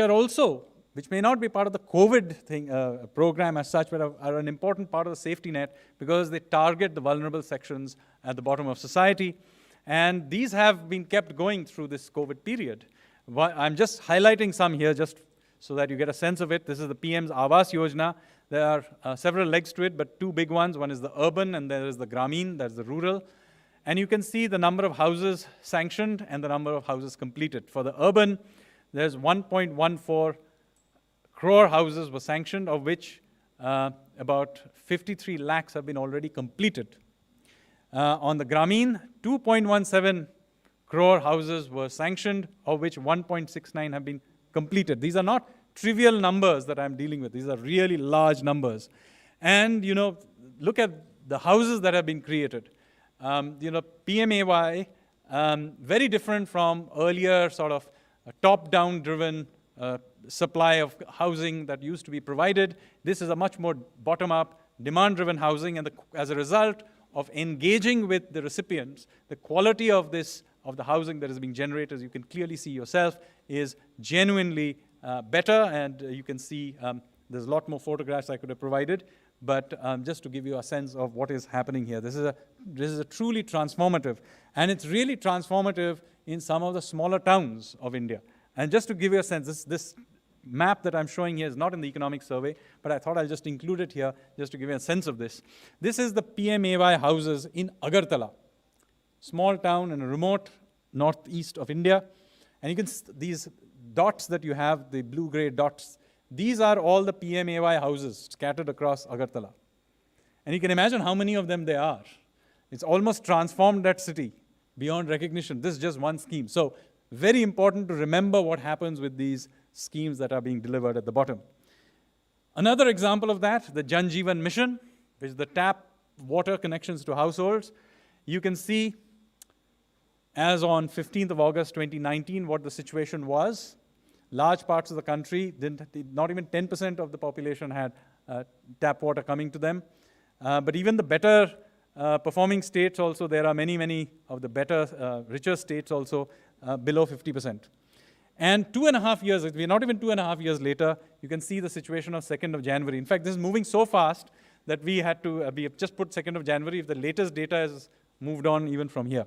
may not be part of the COVID program as such, but are an important part of the safety net because they target the vulnerable sections at the bottom of society. And these have been kept going through this COVID period. I'm just highlighting some here just so that you get a sense of it. This is the PM's Awas Yojana. There are several legs to it, but two big ones. One is the urban, and there is the Grameen, that's the rural. And you can see the number of houses sanctioned and the number of houses completed. For the urban, there's 1.14 crore houses were sanctioned, of which about 53 lakhs have been already completed. On the Grameen, 2.17 crore houses were sanctioned, of which 1.69 have been completed. These are not trivial numbers that I'm dealing with. These are really large numbers. And, look at the houses that have been created. PMAY, very different from earlier sort of top-down driven supply of housing that used to be provided. This is a much more bottom-up, demand-driven housing, and as a result of engaging with the recipients, the quality of the housing that is being generated, as you can clearly see yourself, is genuinely better, and you can see there's a lot more photographs I could have provided. but just to give you a sense of what is happening here. This is a truly transformative, and it's really transformative in some of the smaller towns of India. And just to give you a sense, this map that I'm showing here is not in the economic survey, but I thought I'll just include it here just to give you a sense of this. This is the PMAY houses in Agartala, small town in a remote northeast of India. And you can these dots that you have, the blue-gray dots, these are all the PMAY houses scattered across Agartala. And you can imagine how many of them there are. It's almost transformed that city beyond recognition. This is just one scheme. So very important to remember what happens with these schemes that are being delivered at the bottom. Another example of that, the Jal Jeevan Mission, which is the tap water connections to households. You can see as on 15th of August 2019 what the situation was. Large parts of the country, not even 10% of the population had tap water coming to them. But even the better performing states also, there are many of the better, richer states also below 50%. And 2.5 years, we're not even 2.5 years later, you can see the situation of 2nd of January. In fact, this is moving so fast that we have just put 2nd of January if the latest data has moved on even from here.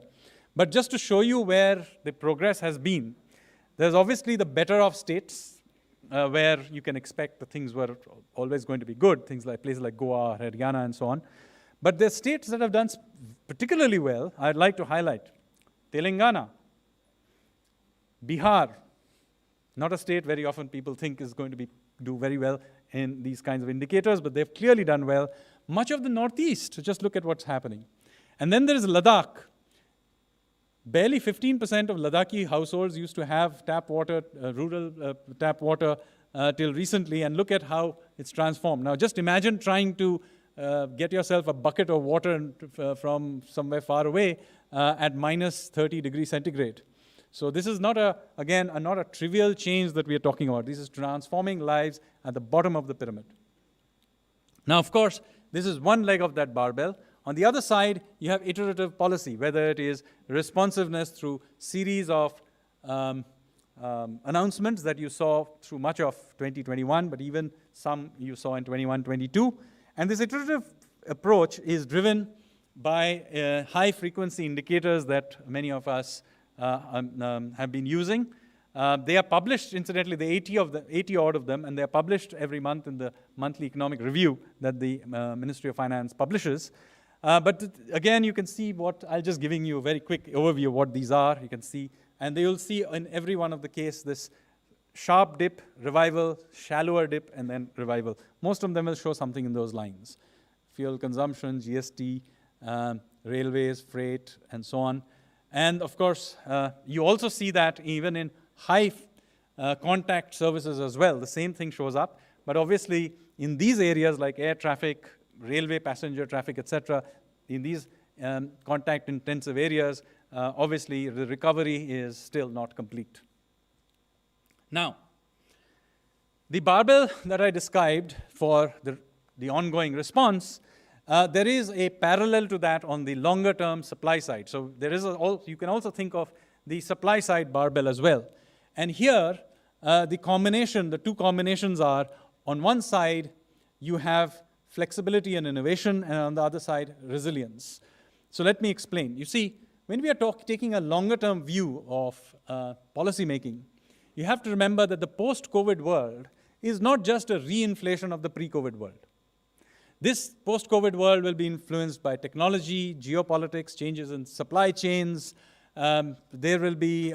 But just to show you where the progress has been, there's obviously the better off states where you can expect that things were always going to be good, things like places like Goa, Haryana, and so on. But there's states that have done particularly well. I'd like to highlight Telangana, Bihar, not a state very often people think is going to do very well in these kinds of indicators, but they've clearly done well. Much of the Northeast, just look at what's happening. And then there is Ladakh. Barely 15% of Ladakhi households used to have tap water, rural tap water till recently, and look at how it's transformed. Now just imagine trying to get yourself a bucket of water from somewhere far away at minus 30 degrees centigrade. So this is not not a trivial change that we are talking about. This is transforming lives at the bottom of the pyramid. Now, of course, this is one leg of that barbell. On the other side, you have iterative policy, whether it is responsiveness through series of announcements that you saw through much of 2021, but even some you saw in 21-22. And this iterative approach is driven by high-frequency indicators that many of us have been using. They are published, incidentally, the 80 odd of them, and they are published every month in the monthly economic review that the Ministry of Finance publishes. But again, you can see I'll just giving you a very quick overview of what these are. You can see, and you'll see in every one of the case this sharp dip, revival, shallower dip, and then revival. Most of them will show something in those lines. Fuel consumption, GST, railways, freight, and so on. And of course, you also see that even in high contact services as well, the same thing shows up. But obviously, in these areas like air traffic, railway passenger traffic, etc., in these contact-intensive areas, obviously the recovery is still not complete. Now, the barbell that I described for the ongoing response, there is a parallel to that on the longer-term supply side. So there is you can also think of the supply side barbell as well. And here, the two combinations are, on one side, you have flexibility and innovation, and on the other side, resilience. So let me explain. You see, when we are taking a longer-term view of policy making, you have to remember that the post-COVID world is not just a reinflation of the pre-COVID world. This post-COVID world will be influenced by technology, geopolitics, changes in supply chains. There will be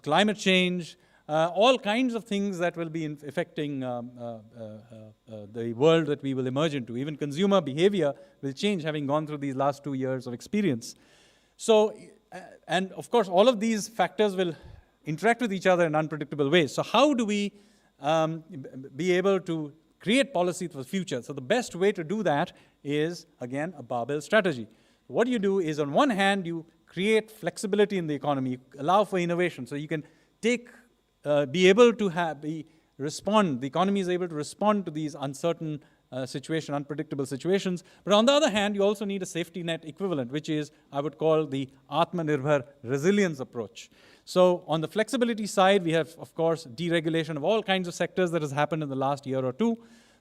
climate change, all kinds of things that will be affecting the world that we will emerge into. Even consumer behavior will change, having gone through these last 2 years of experience. So, and of course, all of these factors will interact with each other in unpredictable ways. So how do we be able to create policy for the future? So the best way to do that is, again, a barbell strategy. What you do is, on one hand, you create flexibility in the economy, allow for innovation, so you can be able to respond. The economy is able to respond to these uncertain unpredictable situations. But on the other hand, you also need a safety net equivalent, which is, I would call, the Atmanirbhar resilience approach. So on the flexibility side, we have, of course, deregulation of all kinds of sectors that has happened in the last year or two.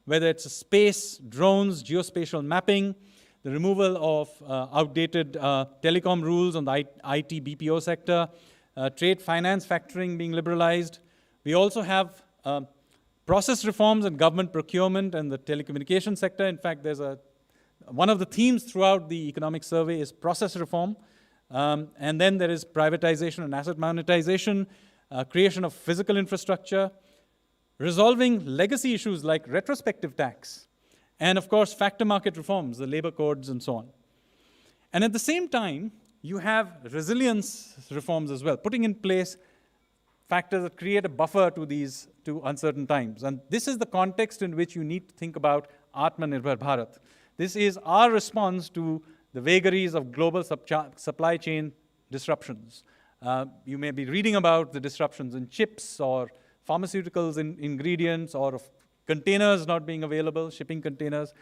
whether it's space, drones, geospatial mapping, the removal of outdated telecom rules on the IT BPO sector, trade finance factoring being liberalized. We also have process reforms and government procurement and the telecommunication sector. In fact, there's one of the themes throughout the economic survey is process reform. And then there is privatization and asset monetization, creation of physical infrastructure, resolving legacy issues like retrospective tax, and of course, factor market reforms, the labor codes and so on. And at the same time, you have resilience reforms as well, putting in place factors that create a buffer to uncertain times. And this is the context in which you need to think about Atmanirbhar Bharat. This is our response to the vagaries of global supply chain disruptions. You may be reading about the disruptions in chips or pharmaceuticals ingredients or of containers not being available, shipping containers.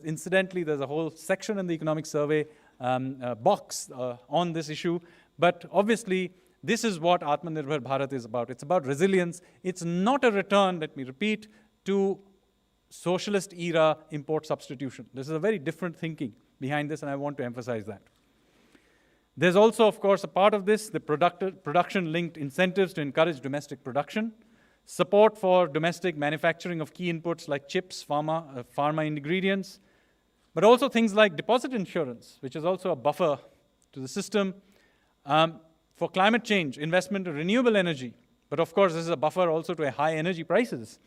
Incidentally, there's a whole section in the economic survey box on this issue. But obviously, this is what Atmanirbhar Bharat is about. It's about resilience. It's not a return, let me repeat, to socialist era import substitution. This is a very different thinking behind this, and I want to emphasize that. There's also, of course, a part of this, the production-linked incentives to encourage domestic production, support for domestic manufacturing of key inputs like chips, pharma ingredients, but also things like deposit insurance, which is also a buffer to the system. For climate change, investment in renewable energy, but of course this is a buffer also to high energy prices.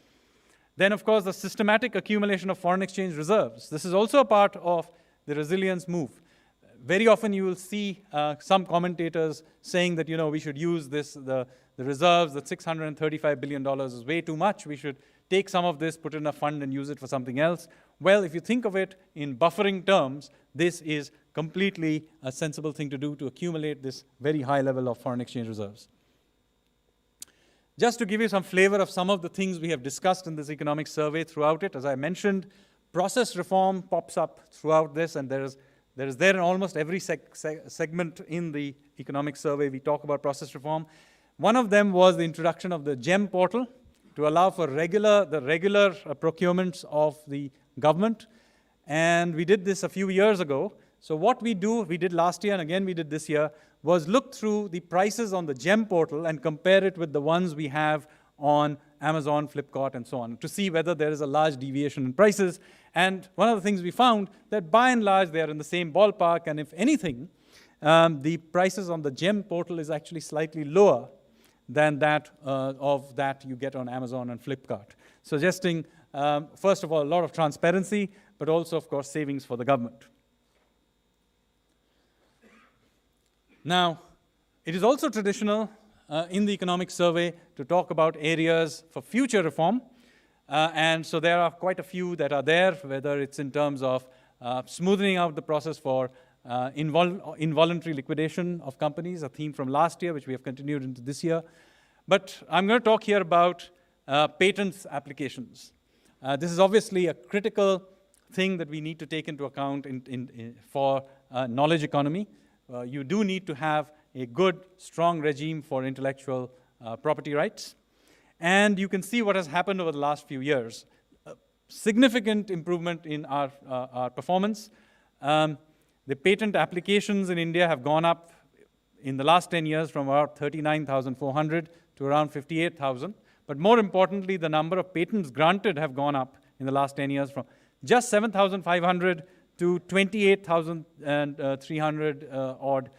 Then of course the systematic accumulation of foreign exchange reserves. This is also a part of the resilience move. Very often you will see some commentators saying that, we should use the reserves, that $635 billion is way too much. We should take some of this, put it in a fund and use it for something else. Well, if you think of it in buffering terms, this is completely a sensible thing to do to accumulate this very high level of foreign exchange reserves. Just to give you some flavor of some of the things we have discussed in this economic survey throughout it, as I mentioned, process reform pops up throughout this, and there is there in almost every segment in the economic survey we talk about process reform. One of them was the introduction of the GEM portal to allow for the regular procurements of the government, and we did this a few years ago. So what we did last year and again we did this year, was look through the prices on the GEM portal and compare it with the ones we have on Amazon, Flipkart, and so on, to see whether there is a large deviation in prices. And one of the things we found that by and large they are in the same ballpark, and if anything, the prices on the GEM portal is actually slightly lower than that you get on Amazon and Flipkart, suggesting, first of all, a lot of transparency, but also, of course, savings for the government. Now, it is also traditional in the economic survey to talk about areas for future reform. And so there are quite a few that are there, whether it's in terms of smoothing out the process for involuntary liquidation of companies, a theme from last year, which we have continued into this year. But I'm going to talk here about patents applications. This is obviously a critical thing that we need to take into account for knowledge economy. You do need to have a good, strong regime for intellectual property rights. And you can see what has happened over the last few years. Significant improvement in our performance. The patent applications in India have gone up in the last 10 years from about 39,400 to around 58,000. But more importantly, the number of patents granted have gone up in the last 10 years from just 7,500 to 28,300 odd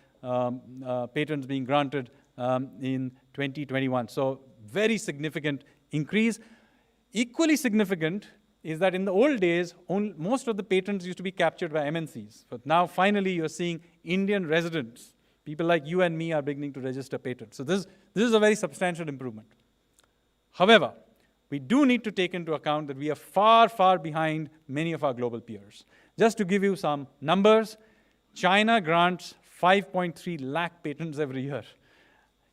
patents being granted in 2021. So very significant increase. Equally significant is that in the old days, most of the patents used to be captured by MNCs. But now finally you're seeing Indian residents, people like you and me, are beginning to register patents. So this is a very substantial improvement. However, we do need to take into account that we are far, far behind many of our global peers. Just to give you some numbers, China grants 5.3 lakh patents every year.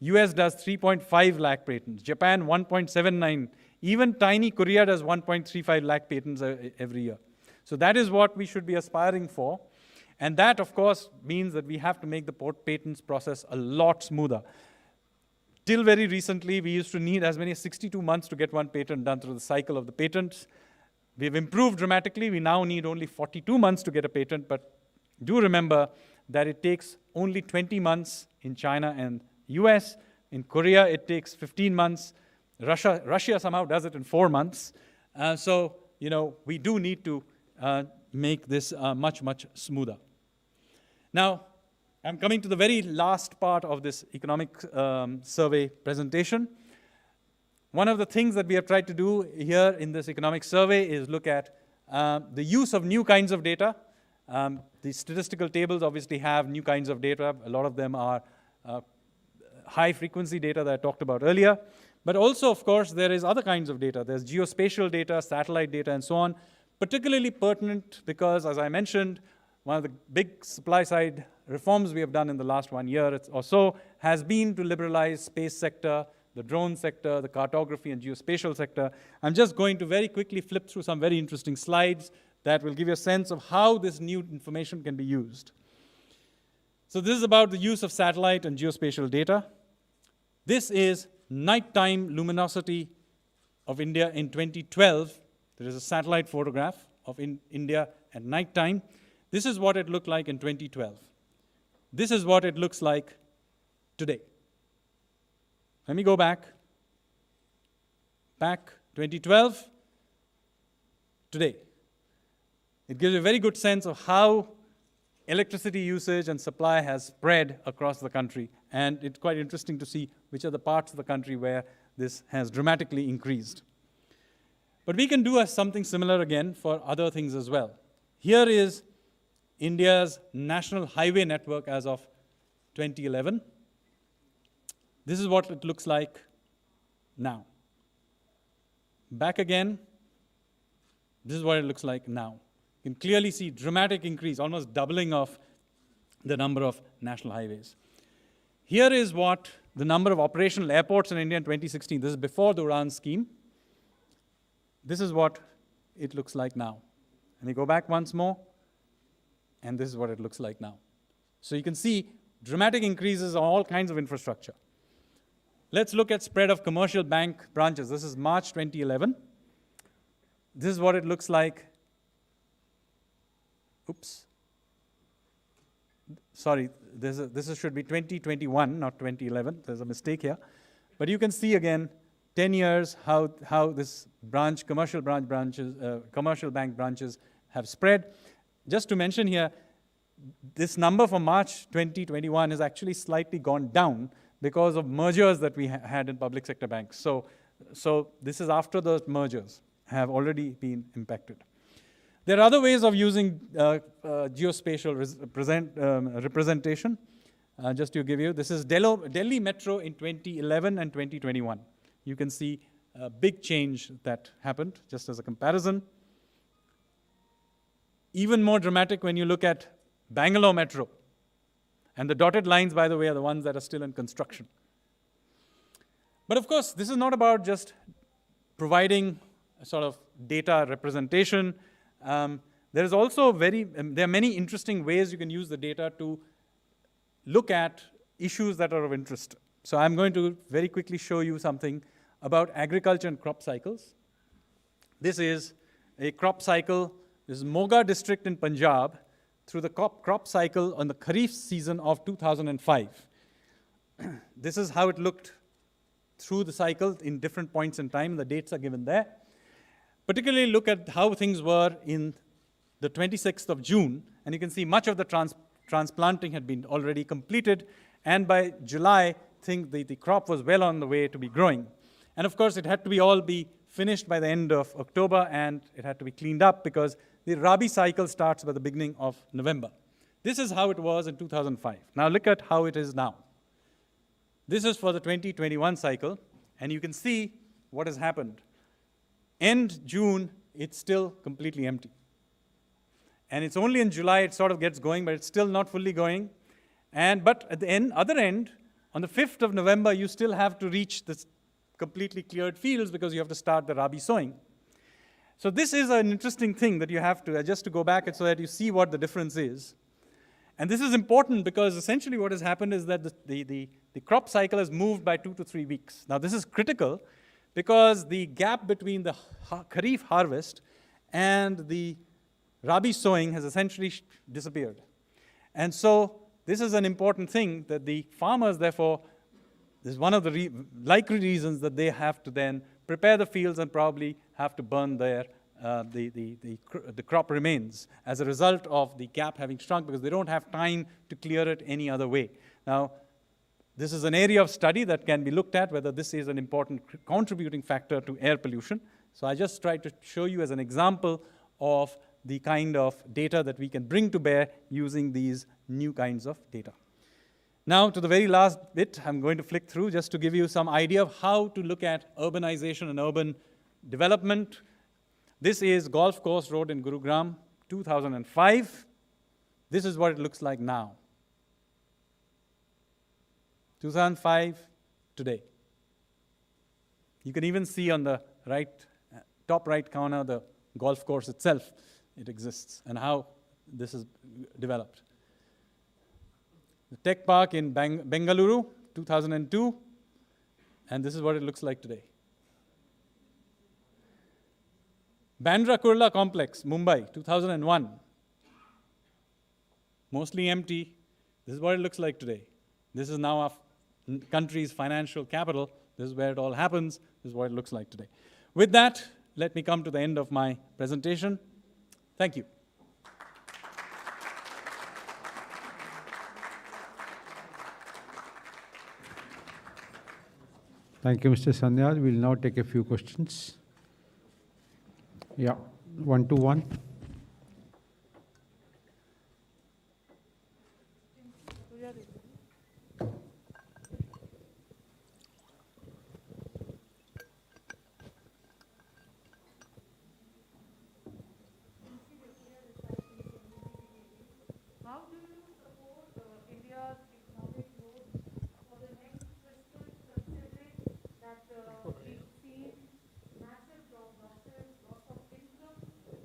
US does 3.5 lakh patents. Japan 1.79. Even tiny Korea does 1.35 lakh patents every year. So that is what we should be aspiring for. And that, of course, means that we have to make the patents process a lot smoother. Till very recently, we used to need as many as 62 months to get one patent done through the cycle of the patents. We've improved dramatically. We now need only 42 months to get a patent, but do remember that it takes only 20 months in China and US. In Korea, it takes 15 months. Russia somehow does it in 4 months. So, we do need to make this much, much smoother. Now, I'm coming to the very last part of this economic survey presentation. One of the things that we have tried to do here in this economic survey is look at the use of new kinds of data. The statistical tables obviously have new kinds of data. A lot of them are high-frequency data that I talked about earlier. But also, of course, there is other kinds of data. There's geospatial data, satellite data, and so on, particularly pertinent because, as I mentioned, one of the big supply-side reforms we have done in the last 1 year or so has been to liberalize space sector, the drone sector, the cartography and geospatial sector. I'm just going to very quickly flip through some very interesting slides that will give you a sense of how this new information can be used. So this is about the use of satellite and geospatial data. This is nighttime luminosity of India in 2012. There is a satellite photograph of India at nighttime. This is what it looked like in 2012. This is what it looks like today. Let me go back. Back 2012, today. It gives you a very good sense of how electricity usage and supply has spread across the country. And it's quite interesting to see which are the parts of the country where this has dramatically increased. But we can do something similar again for other things as well. Here is India's national highway network as of 2011. This is what it looks like now. Back again. This is what it looks like now. You can clearly see dramatic increase, almost doubling of the number of national highways. Here is what the number of operational airports in India in 2016, this is before the Udan scheme. This is what it looks like now. And we go back once more, and this is what it looks like now. So you can see dramatic increases on all kinds of infrastructure. Let's look at spread of commercial bank branches. This is March 2011. This is what it looks like. Oops. Sorry, this should be 2021, not 2011. There's a mistake here. But you can see again, 10 years, how this commercial bank branches have spread. Just to mention here, this number for March 2021 has actually slightly gone down because of mergers that we had in public sector banks. So this is after those mergers have already been impacted. There are other ways of using geospatial representation. Just to give you, this is Delhi Metro in 2011 and 2021. You can see a big change that happened, just as a comparison. Even more dramatic when you look at Bangalore Metro. And the dotted lines, by the way, are the ones that are still in construction. But of course, this is not about just providing a sort of data representation. There is also there are many interesting ways you can use the data to look at issues that are of interest. So I'm going to very quickly show you something about agriculture and crop cycles. This is a crop cycle. This is Moga district in Punjab through the crop cycle on the Kharif season of 2005. This is how it looked through the cycle in different points in time. The dates are given there. Particularly look at how things were in the 26th of June, and you can see much of the transplanting had been already completed, and by July, I think the crop was well on the way to be growing. And of course, it had to all be finished by the end of October, and it had to be cleaned up because the Rabi cycle starts by the beginning of November. This is how it was in 2005. Now look at how it is now. This is for the 2021 cycle, and you can see what has happened. End June, it's still completely empty. And it's only in July it sort of gets going, but it's still not fully going. But at the other end, on the 5th of November, you still have to reach this completely cleared fields because you have to start the Rabi sowing. So this is an interesting thing that you have to, just to go back so that you see what the difference is. And this is important because essentially what has happened is that the crop cycle has moved by 2 to 3 weeks. Now this is critical because the gap between the Kharif harvest and the rabi sowing has essentially disappeared. And so this is an important thing that the farmers, therefore, this is one of the likely reasons that they have to then prepare the fields and probably have to burn their the crop remains as a result of the gap having shrunk, because they don't have time to clear it any other way. Now, this is an area of study that can be looked at, whether this is an important contributing factor to air pollution. So I just tried to show you as an example of the kind of data that we can bring to bear using these new kinds of data. Now, to the very last bit, I'm going to flick through just to give you some idea of how to look at urbanization and urban development. This is Golf Course Road in Gurugram, 2005. This is what it looks like now. 2005, today. You can even see on the right, top right corner, the golf course itself. It exists, and how this is developed. The Tech Park in Bengaluru, 2002, and this is what it looks like today. Bandra Kurla Complex, Mumbai, 2001. Mostly empty. This is what it looks like today. This is now our country's financial capital. This is where it all happens. This is what it looks like today. With that, let me come to the end of my presentation. Thank you. Thank you, Mr. Sanyal. We'll now take a few questions. Yeah, 1-to-1. How do you support India's economic growth for the next fiscal, considering that we've seen massive job losses, loss of income,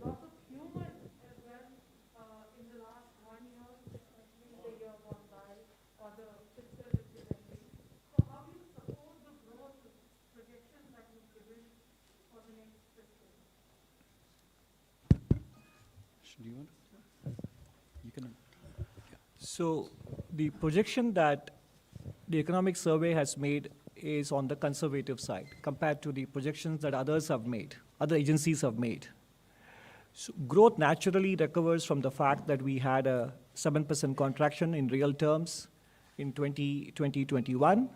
loss of human as well in the last 1 year, especially the year gone by, or the fiscal implementing? So how do you support the growth projections that you've given for the next fiscal? So the projection that the economic survey has made is on the conservative side compared to the projections that others have made, other agencies have made. So growth naturally recovers from the fact that we had a 7% contraction in real terms in 2021.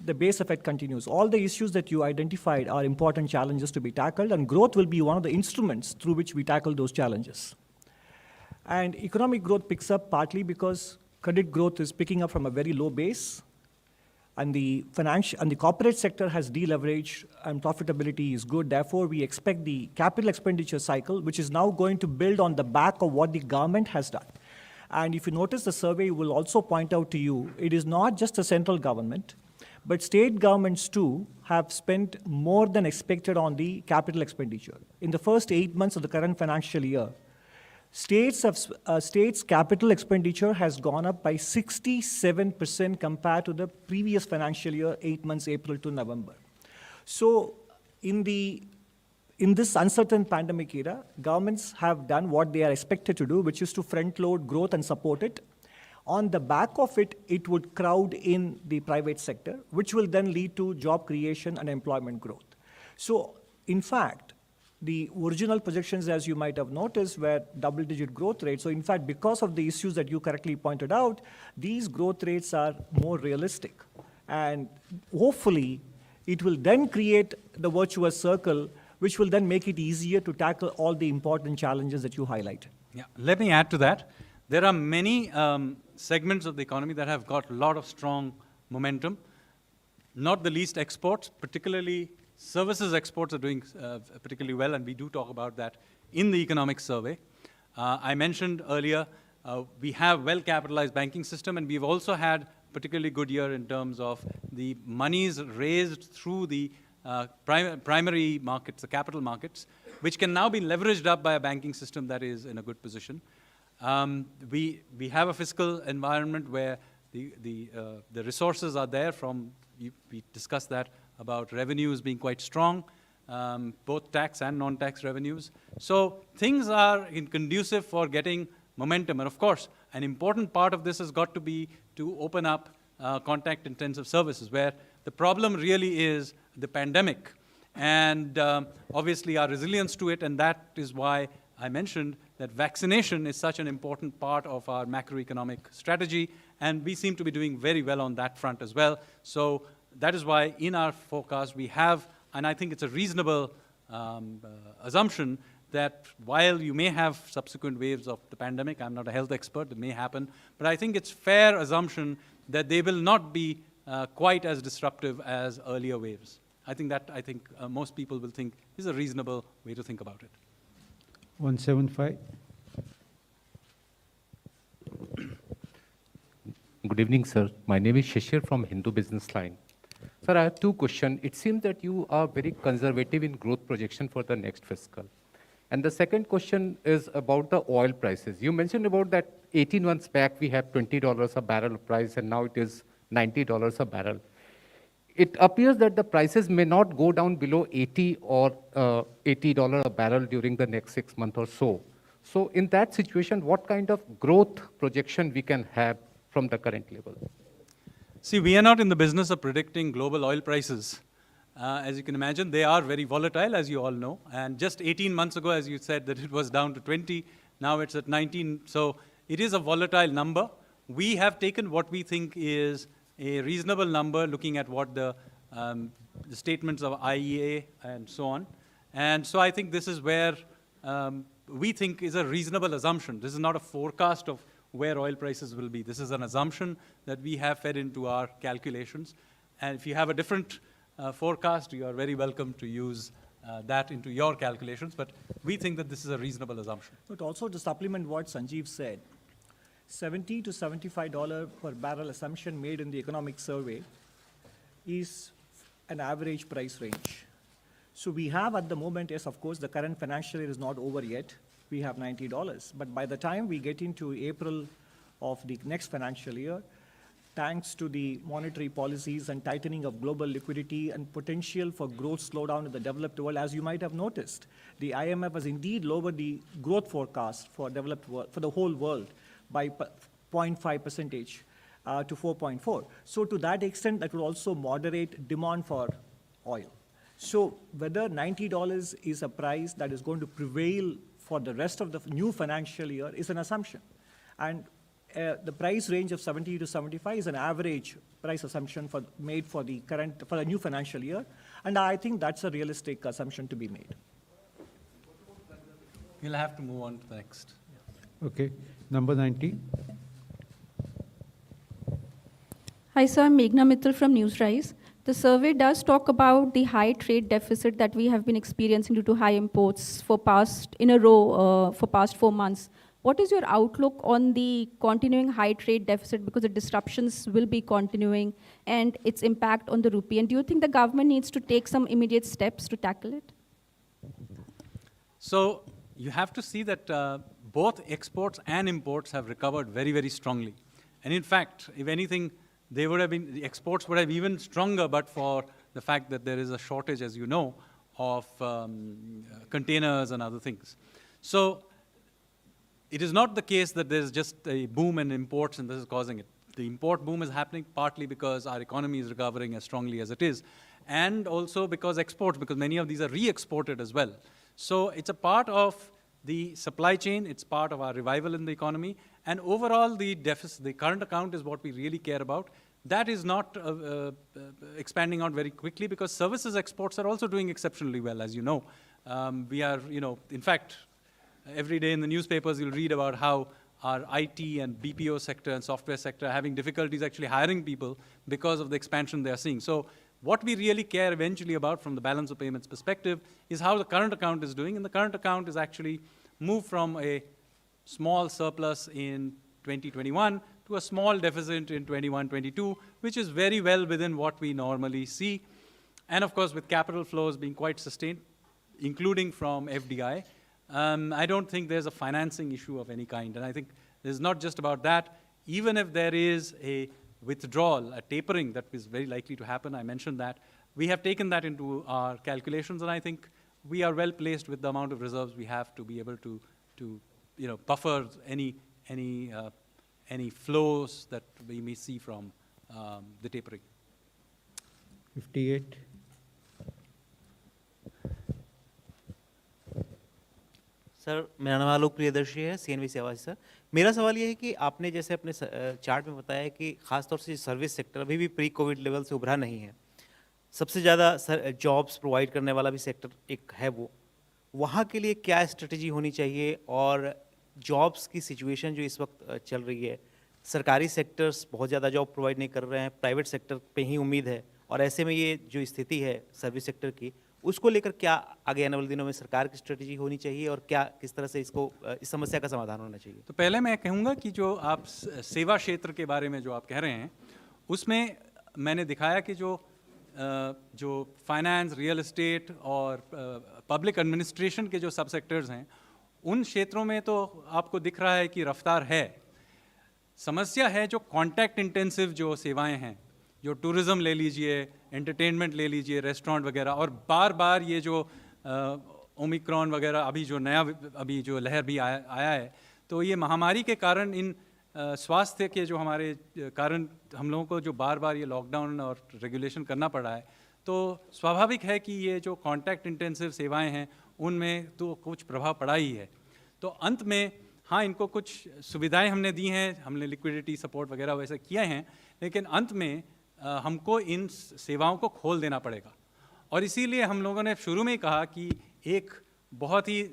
The base effect continues. All the issues that you identified are important challenges to be tackled, and growth will be one of the instruments through which we tackle those challenges. And economic growth picks up partly because credit growth is picking up from a very low base, and the corporate sector has deleveraged and profitability is good. Therefore, we expect the capital expenditure cycle, which is now going to build on the back of what the government has done. And if you notice, the survey will also point out to you, it is not just the central government, but state governments too have spent more than expected on the capital expenditure. In the first 8 months of the current financial year, states' capital expenditure has gone up by 67% compared to the previous financial year, 8 months, April to November. So in this uncertain pandemic era, governments have done what they are expected to do, which is to front-load growth and support it. On the back of it, it would crowd in the private sector, which will then lead to job creation and employment growth. So, in fact, the original projections, as you might have noticed, were double-digit growth rates. So, in fact, because of the issues that you correctly pointed out, these growth rates are more realistic. And hopefully, it will then create the virtuous circle, which will then make it easier to tackle all the important challenges that you highlighted. Yeah, let me add to that. There are many segments of the economy that have got a lot of strong momentum, not the least exports, particularly services exports are doing particularly well, and we do talk about that in the economic survey. I mentioned earlier, we have well-capitalized banking system, and we've also had particularly good year in terms of the monies raised through the primary markets, the capital markets, which can now be leveraged up by a banking system that is in a good position. We have a fiscal environment where the resources are there from, we discussed that, about revenues being quite strong. both tax and non-tax revenues. So things are conducive for getting momentum. And of course, an important part of this has got to be to open up contact-intensive services, where the problem really is the pandemic and obviously our resilience to it, and that is why I mentioned that vaccination is such an important part of our macroeconomic strategy, and we seem to be doing very well on that front as well. So that is why in our forecast we have, and I think it's a reasonable assumption, that while you may have subsequent waves of the pandemic, I'm not a health expert, it may happen, but I think it's fair assumption that they will not be quite as disruptive as earlier waves. I think most people will think is a reasonable way to think about it. 175. Good evening, sir. My name is Shishir from Hindu Business Line. Sir, I have two questions. It seems that you are very conservative in growth projection for the next fiscal. And the second question is about the oil prices. You mentioned about that 18 months back we have $20 a barrel price, and now it is $90 a barrel. It appears that the prices may not go down below 80 or $80 a barrel during the next 6 months or so. So in that situation, what kind of growth projection we can have from the current level? See, we are not in the business of predicting global oil prices. As you can imagine, they are very volatile, as you all know. And just 18 months ago, as you said, that it was down to 20. Now it's at 19. So it is a volatile number. We have taken what we think is a reasonable number, looking at what the statements of IEA and so on. And so I think this is where we think is a reasonable assumption. This is not a forecast of where oil prices will be. This is an assumption that we have fed into our calculations. And if you have a different forecast, you are very welcome to use that into your calculations. But we think that this is a reasonable assumption. But also to supplement what Sanjeev said, $70 to $75 per barrel assumption made in the economic survey is an average price range. So we have at the moment, yes, of course, the current financial year is not over yet. We have $90. But by the time we get into April of the next financial year, thanks to the monetary policies and tightening of global liquidity and potential for growth slowdown in the developed world, as you might have noticed, the IMF has indeed lowered the growth forecast for developed world, for the whole world, by 0.5% to 4.4. So to that extent, that will also moderate demand for oil. So whether $90 is a price that is going to prevail for the rest of the new financial year is an assumption. And the price range of 70 to 75 is an average price assumption made for the new financial year. And I think that's a realistic assumption to be made. We'll have to move on to the next. Okay. Number 90. Hi, sir. I'm Meghna Mittal from Newsrise. The survey does talk about the high trade deficit that we have been experiencing due to high imports for past 4 months. What is your outlook on the continuing high trade deficit, because the disruptions will be continuing, and its impact on the rupee? And do you think the government needs to take some immediate steps to tackle it? So you have to see that both exports and imports have recovered very, very strongly. And in fact, if anything, the exports would have even stronger, but for the fact that there is a shortage, as you know, of containers and other things. So it is not the case that there's just a boom in imports and this is causing it. The import boom is happening partly because our economy is recovering as strongly as it is, and also because many of these are re-exported as well. So it's a part of the supply chain, it's part of our revival in the economy, and overall the deficit, the current account is what we really care about. That is not expanding out very quickly because services exports are also doing exceptionally well, as you know. We are, in fact, every day in the newspapers you'll read about how our IT and BPO sector and software sector are having difficulties actually hiring people because of the expansion they are seeing. So what we really care eventually about from the balance of payments perspective is how the current account is doing, and the current account is actually moved from a small surplus in 2021 to a small deficit in 21-22, which is very well within what we normally see. And of course, with capital flows being quite sustained, including from FDI, I don't think there's a financing issue of any kind. And I think it's not just about that. Even if there is a withdrawal, a tapering that is very likely to happen, I mentioned that, we have taken that into our calculations, and I think we are well placed with the amount of reserves we have to be able to buffer any flows that we may see from the tapering. 58. Sir मेरा नाम आलोक प्रियदर्शी है, CNV सेवा से। Sir मेरा सवाल ये है कि आपने जैसे अपने चार्ट में बताया कि खासतौर से सर्विस सेक्टर अभी भी प्री कोविड लेवल से उभरा नहीं है, सबसे ज़्यादा जॉब्स प्रोवाइड करने वाला भी सेक्टर एक है वो, वहाँ के लिए क्या स्ट्रेटजी होनी चाहिए? और जॉब्स की सिचुएशन जो इस वक्त चल रही है, सरकारी सेक्टर्स बहुत ज़्यादा जॉब प्रोवाइड नहीं कर रहे हैं, प्राइवेट सेक्टर पे ही उम्मीद है, और ऐसे में ये जो स्थिति है सर्विस सेक्टर की, उसको लेकर क्या आगे आने वाले दिनों में सरकार की स्ट्रेटजी होनी चाहिए और क्या किस तरह से इस समस्या का समाधान होना चाहिए? तो पहले मैं कहूँगा कि जो आप सेवा क्षेत्र के बारे में जो आप कह रहे हैं, उसमें मैंने दिखाया कि जो फाइनेंस, रियल एस्टेट और पब्लिक एडमिनिस्ट्रेशन के जो सब सेक्टर्स हैं, उन क्षेत्रों में तो आपको दिख रहा है कि रफ्तार है। समस्या है जो कॉन्टैक्ट इंटेंसिव जो सेवाएं हैं, जो टूरिज़्म ले लीजिए, एंटरटेनमेंट ले लीजिए, रेस्टोरेंट वगैरह, और बार बार ये जो ओमिक्रॉन वगैरह अभी जो नया अभी जो लहर भी आया है, तो ये महामारी के कारण इन स्वास्थ्य के जो हमारे कारण हम लोगों को जो बार बार ये लॉकडाउन और रेगुलेशन करना पड़ा है, तो स्वाभाविक है कि ये जो कॉन्टैक्ट इंटेंसिव सेवाएं हैं उनमें तो कुछ प्रभाव पड़ा ही है। तो अंत में हाँ, इनको कुछ सुविधाएं हमने दी हैं, हमने लिक्विडिटी सपोर्ट वगैरह वैसे किए हैं, लेकिन अंत में हमको इन सेवाओं को खोल देना पड़ेगा। और इसीलिए हम लोगों ने शुरू में ही कहा कि एक बहुत ही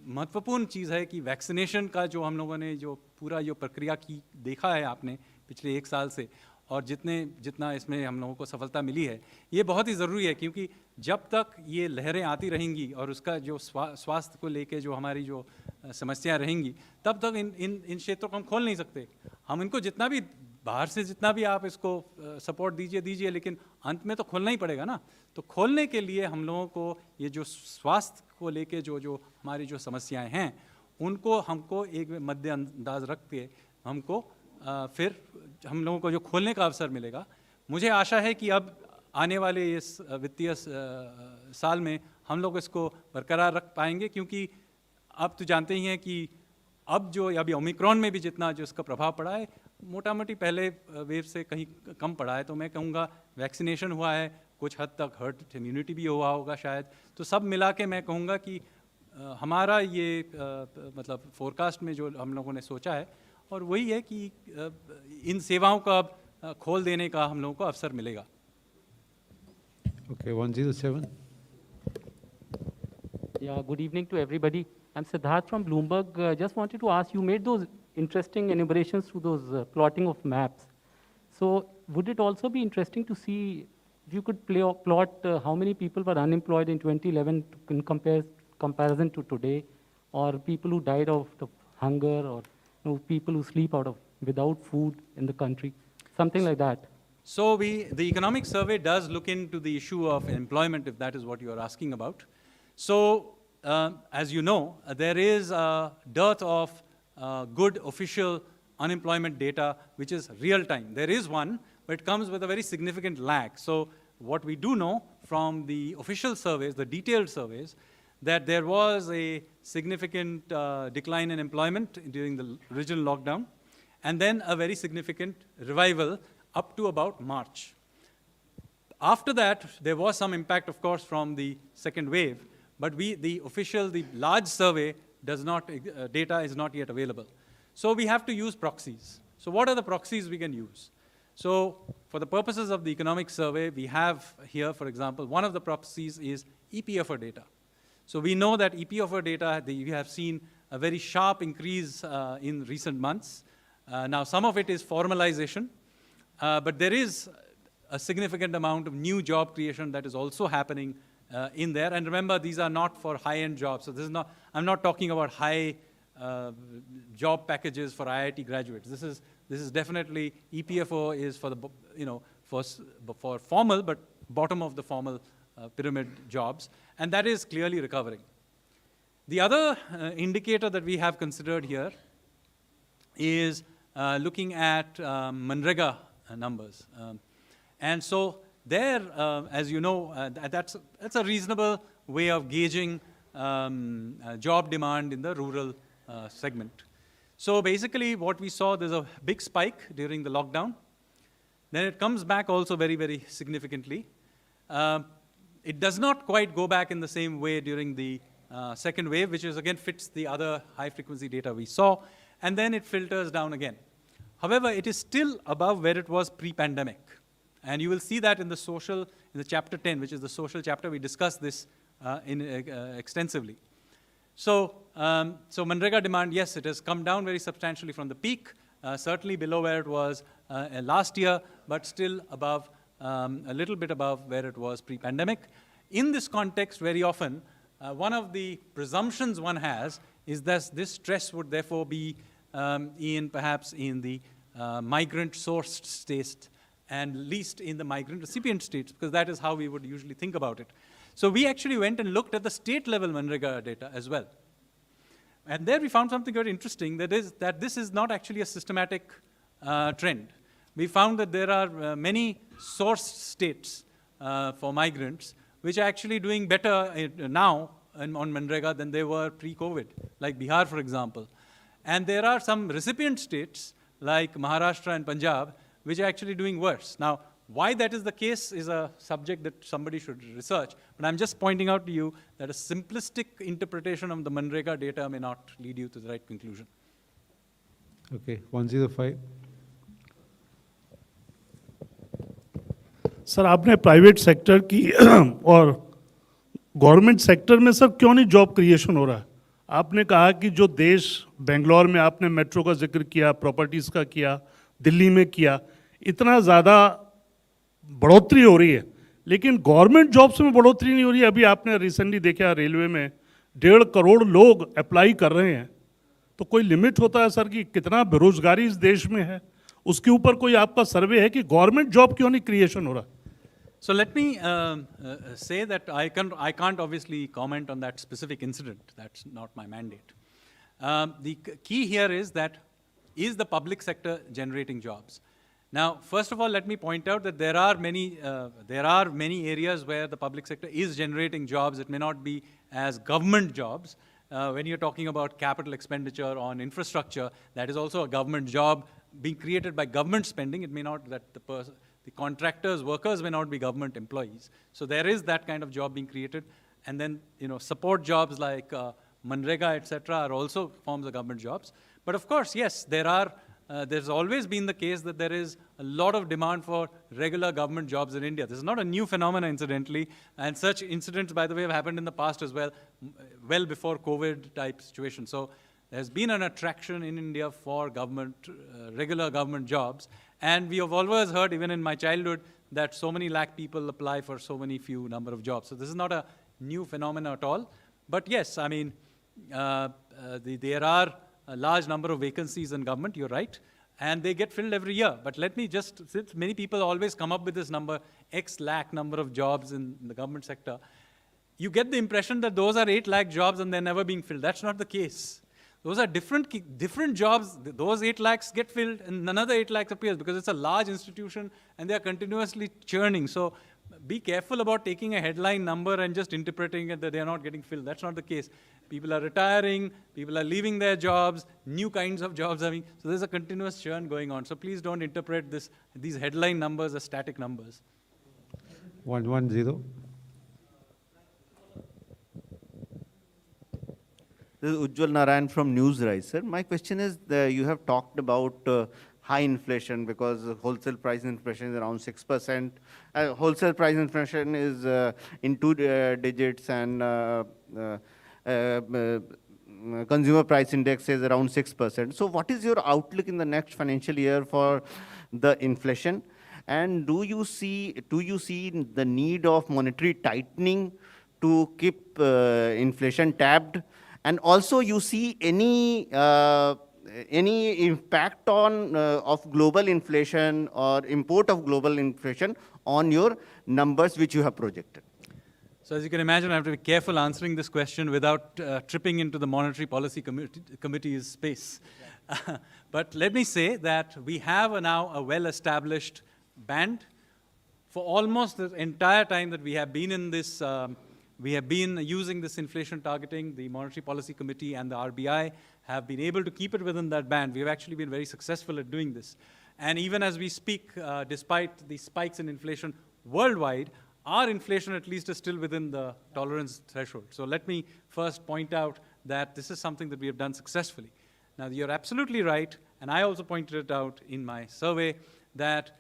महत्वपूर्ण चीज़ है कि वैक्सीनेशन का जो हम लोगों ने जो पूरा जो प्रक्रिया की देखा है आपने पिछले 1 साल से, और जितना इसमें हम लोगों को सफलता मिली है, ये बहुत ही ज़रूरी है, क्योंकि जब तक ये लहरें आती रहेंगी और उसका जो स्वास्थ्य को लेके जो हमारी जो समस्याएं रहेंगी, तब तक इन क्षेत्रों को हम खोल नहीं सकते। हम इनको जितना भी बाहर से जितना भी आप इसको सपोर्ट दीजिए, लेकिन अंत में तो खोलना ही पड़ेगा ना। तो खोलने के लिए हम लोगों को ये जो स्वास्थ्य को लेके जो हमारी जो समस्याएं हैं, उनको हमको एक मद्देनजर रख के हमको फिर हम लोगों को जो खोलने का अवसर मिलेगा। मुझे आशा है कि अब आने वाले इस वित्तीय साल में हम लोग इसको बरकरार रख पाएंगे, क्योंकि अब तो जानते ही हैं कि अब जो अभी ओमिक्रॉन में भी जितना जो इसका प्रभाव पड़ा है, मोटा मोटी पहले वेव से कहीं कम पड़ा है। तो मैं कहूँगा वैक्सीनेशन हुआ है, कुछ हद तक हर्ड इम्यूनिटी भी हुआ होगा शायद, तो सब मिला के मैं कहूँगा कि हमारा ये मतलब फोरकास्ट में जो हम लोगों ने सोचा है, और वही है कि इन सेवाओं का अब खोल देने का हम लोगों को अवसर मिलेगा। Okay, 107. Yeah, good evening to everybody. I'm Siddharth from Bloomberg. Just wanted to ask, you made those interesting enumerations to those plotting of maps. So would it also be interesting to see if you could plot how many people were unemployed in 2011 in comparison to today, or people who died of hunger, or people who sleep without food in the country, something like that? So the economic survey does look into the issue of employment, if that is what you are asking about. So as you know, there is a dearth of good official unemployment data, which is real time. There is one, but it comes with a very significant lag. So what we do know from the official surveys, the detailed surveys, that there was a significant decline in employment during the original lockdown, and then a very significant revival up to about March. After that, there was some impact, of course, from the second wave, but the large survey data is not yet available. So we have to use proxies. So what are the proxies we can use? So for the purposes of the economic survey, we have here, for example, one of the proxies is EPFR data. So we know that EPFR data, we have seen a very sharp increase in recent months. Now some of it is formalization, but there is a significant amount of new job creation that is also happening in there. And remember, these are not for high-end jobs. So this is not, I'm not talking about high job packages for IIT graduates. This is definitely, EPFO is for the, for formal, but bottom of the formal pyramid jobs, and that is clearly recovering. The other indicator that we have considered here is looking at Manrega numbers. And so there, as you know, that's a reasonable way of gauging job demand in the rural segment. So basically what we saw, there's a big spike during the lockdown. Then it comes back also very, very significantly. It does not quite go back in the same way during the second wave, which is again fits the other high frequency data we saw, and then it filters down again. However, it is still above where it was pre-pandemic. And you will see that in the chapter 10, which is the social chapter, we discussed this extensively. So Manrega demand, yes, it has come down very substantially from the peak, certainly below where it was last year, but still above, a little bit above where it was pre-pandemic. In this context, very often, one of the presumptions one has is that this stress would therefore be perhaps in the migrant-sourced states and least in the migrant recipient states, because that is how we would usually think about it. So we actually went and looked at the state-level Manrega data as well. And there we found something very interesting, that is that this is not actually a systematic trend. We found that there are many source states for migrants which are actually doing better now on Manrega than they were pre-COVID, like Bihar, for example. And there are some recipient states like Maharashtra and Punjab which are actually doing worse. Now, why that is the case is a subject that somebody should research, but I'm just pointing out to you that a simplistic interpretation of the Manrega data may not lead you to the right conclusion. Okay, 105. Sir आपने private sector की और government sector में sir क्यों नहीं job creation हो रहा है? आपने कहा कि जो देश बेंगलोर में आपने मेट्रो का जिक्र किया, प्रॉपर्टीज़ का किया, दिल्ली में किया, इतना ज़्यादा बढ़ोतरी हो रही है, लेकिन गवर्नमेंट जॉब्स में बढ़ोतरी नहीं हो रही है। अभी आपने रिसेंटली देखा रेलवे में 1.5 करोड़ लोग अप्लाई कर रहे हैं, तो कोई लिमिट होता है सर कि कितना बेरोजगारी इस देश में है? उसके ऊपर कोई आपका सर्वे है कि गवर्नमेंट जॉब क्यों नहीं क्रिएशन हो रहा? So let me say that I can't obviously comment on that specific incident. That's not my mandate. The key here is that is the public sector generating jobs? Now, first of all, let me point out that there are many areas where the public sector is generating jobs. It may not be as government jobs. When you're talking about capital expenditure on infrastructure, that is also a government job being created by government spending. It may not that the contractors, workers may not be government employees. So there is that kind of job being created. And then, support jobs like Manrega, etc., are also forms of government jobs. But of course, yes, there's always been the case that there is a lot of demand for regular government jobs in India. This is not a new phenomenon, incidentally, and such incidents, by the way, have happened in the past as well, well before COVID-type situation. So there's been an attraction in India for regular government jobs, and we have always heard, even in my childhood, that so many lakh people apply for so many few number of jobs. So this is not a new phenomenon at all. But yes, I mean, there are a large number of vacancies in government, you're right, and they get filled every year. But let me just, since many people always come up with this number, X lakh number of jobs in the government sector, you get the impression that those are 8 lakh jobs and they're never being filled. That's not the case. Those are different jobs. Those 8 lakhs get filled and another 8 lakhs appears because it's a large institution and they are continuously churning. So be careful about taking a headline number and just interpreting it that they are not getting filled. That's not the case. People are retiring, people are leaving their jobs, new kinds of jobs are being, so there's a continuous churn going on. So please don't interpret these headline numbers as static numbers. 110. This is Ujjwal Narayan from Newsrise, sir. My question is, you have talked about high inflation because wholesale price inflation is around 6%. Wholesale price inflation is in 2 digits and consumer price index is around 6%. So what is your outlook in the next financial year for the inflation? And do you see the need of monetary tightening to keep inflation tapped? And also you see any impact on of global inflation or import of global inflation on your numbers which you have projected? So as you can imagine, I have to be careful answering this question without tripping into the Monetary Policy Committee's space. But let me say that we have now a well-established band for almost the entire time that we have been in this, we have been using this inflation targeting. The Monetary Policy Committee and the RBI have been able to keep it within that band. We have actually been very successful at doing this. And even as we speak, despite the spikes in inflation worldwide, our inflation at least is still within the tolerance threshold. So let me first point out that this is something that we have done successfully. Now, you're absolutely right, and I also pointed it out in my survey, that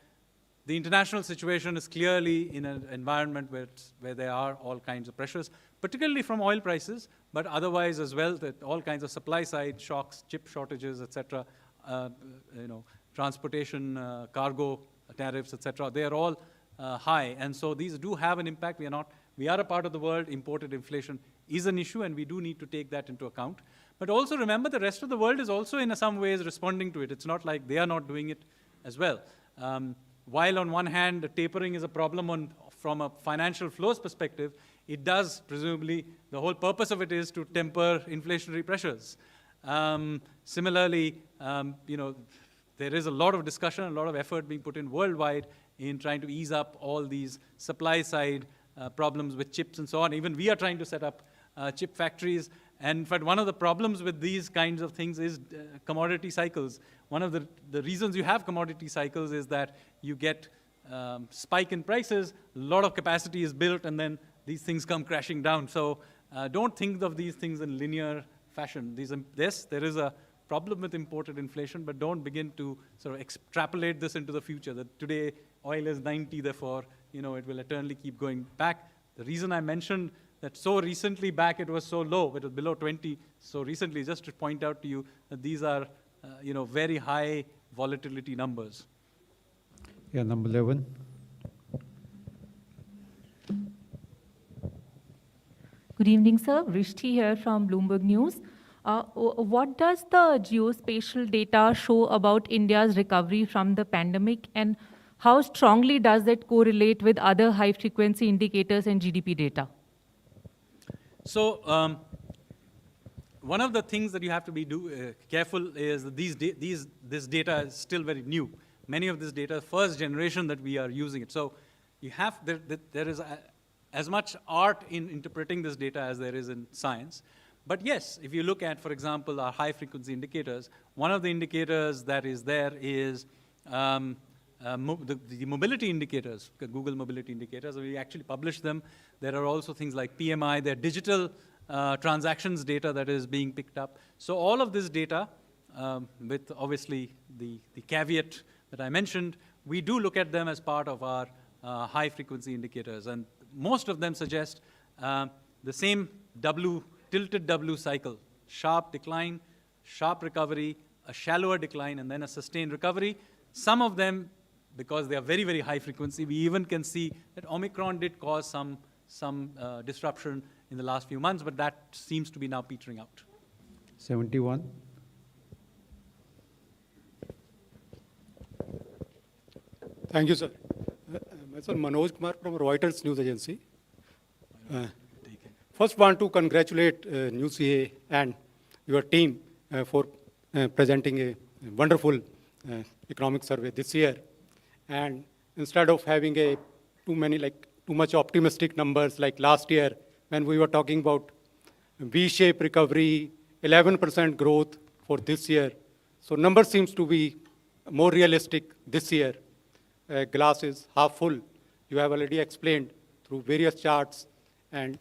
the international situation is clearly in an environment where there are all kinds of pressures, particularly from oil prices, but otherwise as well, that all kinds of supply side shocks, chip shortages, etc., transportation, cargo tariffs, etc., they are all high. And so these do have an impact. We are a part of the world. Imported inflation is an issue, and we do need to take that into account. But also remember, the rest of the world is also in some ways responding to it. It's not like they are not doing it as well. While on one hand, tapering is a problem from a financial flows perspective, it does, presumably, the whole purpose of it is to temper inflationary pressures. Similarly, there is a lot of discussion, a lot of effort being put in worldwide in trying to ease up all these supply side problems with chips and so on. Even we are trying to set up chip factories. And in fact, one of the problems with these kinds of things is commodity cycles. One of the reasons you have commodity cycles is that you get spike in prices, a lot of capacity is built, and then these things come crashing down. So don't think of these things in linear fashion. Yes, there is a problem with imported inflation, but don't begin to sort of extrapolate this into the future, that today oil is 90, therefore, it will eternally keep going back. The reason I mentioned that so recently back it was so low, it was below 20 so recently, just to point out to you that these are, very high volatility numbers. Yeah, number 11. Good evening, sir. Vrishti here from Bloomberg News. What does the geospatial data show about India's recovery from the pandemic, and how strongly does that correlate with other high-frequency indicators and GDP data? So one of the things that you have to be careful is that this data is still very new. Many of this data, first generation that we are using it. So there is as much art in interpreting this data as there is in science. But yes, if you look at, for example, our high-frequency indicators, one of the indicators that is there is the mobility indicators, Google mobility indicators. We actually publish them. There are also things like PMI, there are digital transactions data that is being picked up. So all of this data, with obviously the caveat that I mentioned, we do look at them as part of our high-frequency indicators. And most of them suggest the same tilted W cycle, sharp decline, sharp recovery, a shallower decline, and then a sustained recovery. Some of them, because they are very, very high frequency, we even can see that Omicron did cause some disruption in the last few months, but that seems to be now petering out. 71. Thank you, sir. Myself, Manoj Kumar from Reuters News Agency. First, want to congratulate NewsCA and your team for presenting a wonderful economic survey this year. And instead of having too much optimistic numbers like last year, when we were talking about V-shaped recovery, 11% growth for this year. So number seems to be more realistic this year. Glass is half full. You have already explained through various charts and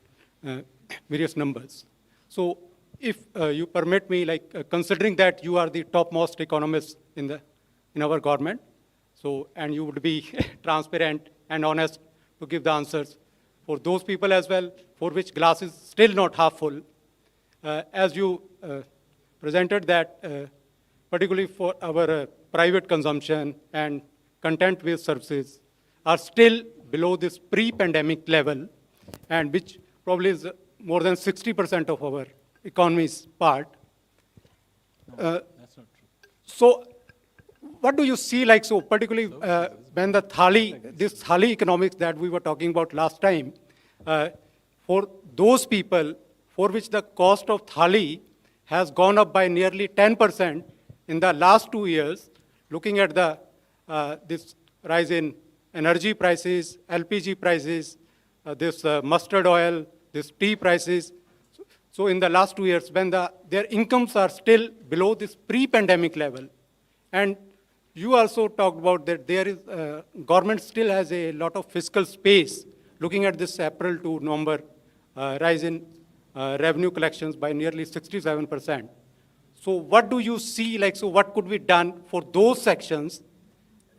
various numbers. So if you permit me, considering that you are the topmost economist in our government, and you would be transparent and honest to give the answers for those people as well, for which glass is still not half full. As you presented that, particularly for our private consumption and content-based services are still below this pre-pandemic level, and which probably is more than 60% of our economy's part. That's not true. So what do you see particularly when this thali economics that we were talking about last time, for those people for which the cost of thali has gone up by nearly 10% in the last 2 years, looking at this rise in energy prices, LPG prices, this mustard oil, this tea prices. So in the last 2 years, when their incomes are still below this pre-pandemic level, and you also talked about that there is, government still has a lot of fiscal space, looking at this April to November rise in revenue collections by nearly 67%. So what do you see, like, so what could be done for those sections?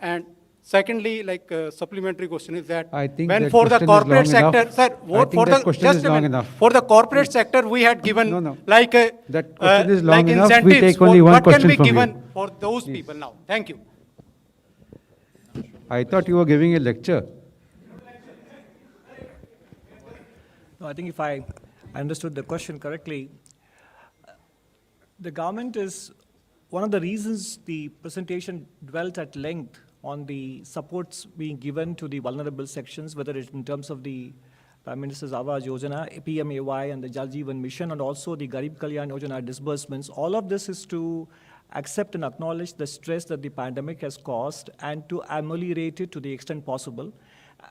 And secondly, like, supplementary question is that I think when that for the question is corporate long sector, enough. sir, I think for that the, question just is a long minute. enough. For the corporate sector, we had given like that question is long like enough. We incentives. take only one What can question be from you. given for those people now? Thank you. I thought you were giving a lecture. No, I think if I understood the question correctly, the government is, one of the reasons the presentation dwelt at length on the supports being given to the vulnerable sections, whether it's in terms of the Prime Minister's Awas Yojana, PMAY, and the Jal Jeevan Mission, and also the Garib Kalyan Yojana disbursements. All of this is to accept and acknowledge the stress that the pandemic has caused and to ameliorate it to the extent possible,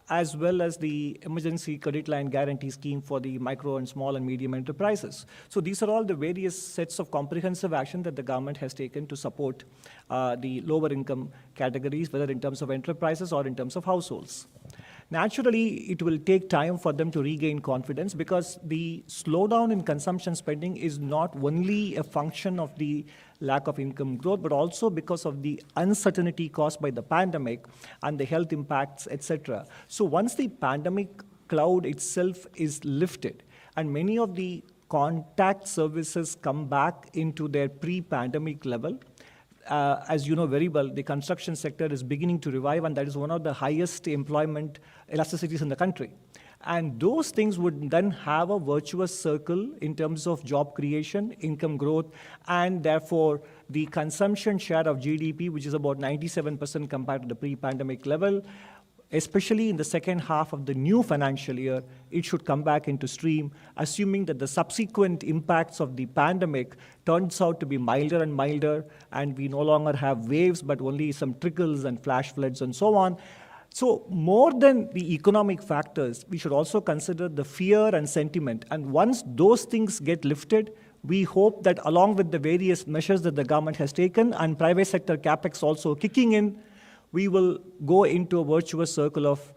as well as the emergency credit line guarantee scheme for the micro and small and medium enterprises. So these are all the various sets of comprehensive action that the government has taken to support the lower income categories, whether in terms of enterprises or in terms of households. Naturally, it will take time for them to regain confidence because the slowdown in consumption spending is not only a function of the lack of income growth, but also because of the uncertainty caused by the pandemic and the health impacts, etc. So once the pandemic cloud itself is lifted and many of the contact services come back into their pre-pandemic level, as you know very well, the construction sector is beginning to revive, and that is one of the highest employment elasticities in the country. And those things would then have a virtuous circle in terms of job creation, income growth, and therefore the consumption share of GDP, which is about 97% compared to the pre-pandemic level, especially in the second half of the new financial year, it should come back into stream, assuming that the subsequent impacts of the pandemic turns out to be milder and milder, and we no longer have waves, but only some trickles and flash floods and so on. So more than the economic factors, we should also consider the fear and sentiment. And once those things get lifted, we hope that along with the various measures that the government has taken and private sector capex also kicking in, we will go into a virtuous circle of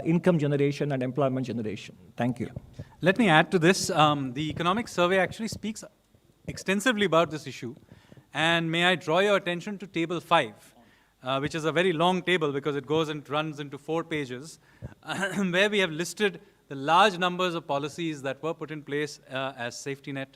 income generation and employment generation. Thank you. Let me add to this. The economic survey actually speaks extensively about this issue. And may I draw your attention to table 5, which is a very long table because it goes and runs into 4 pages, where we have listed the large numbers of policies that were put in place as safety net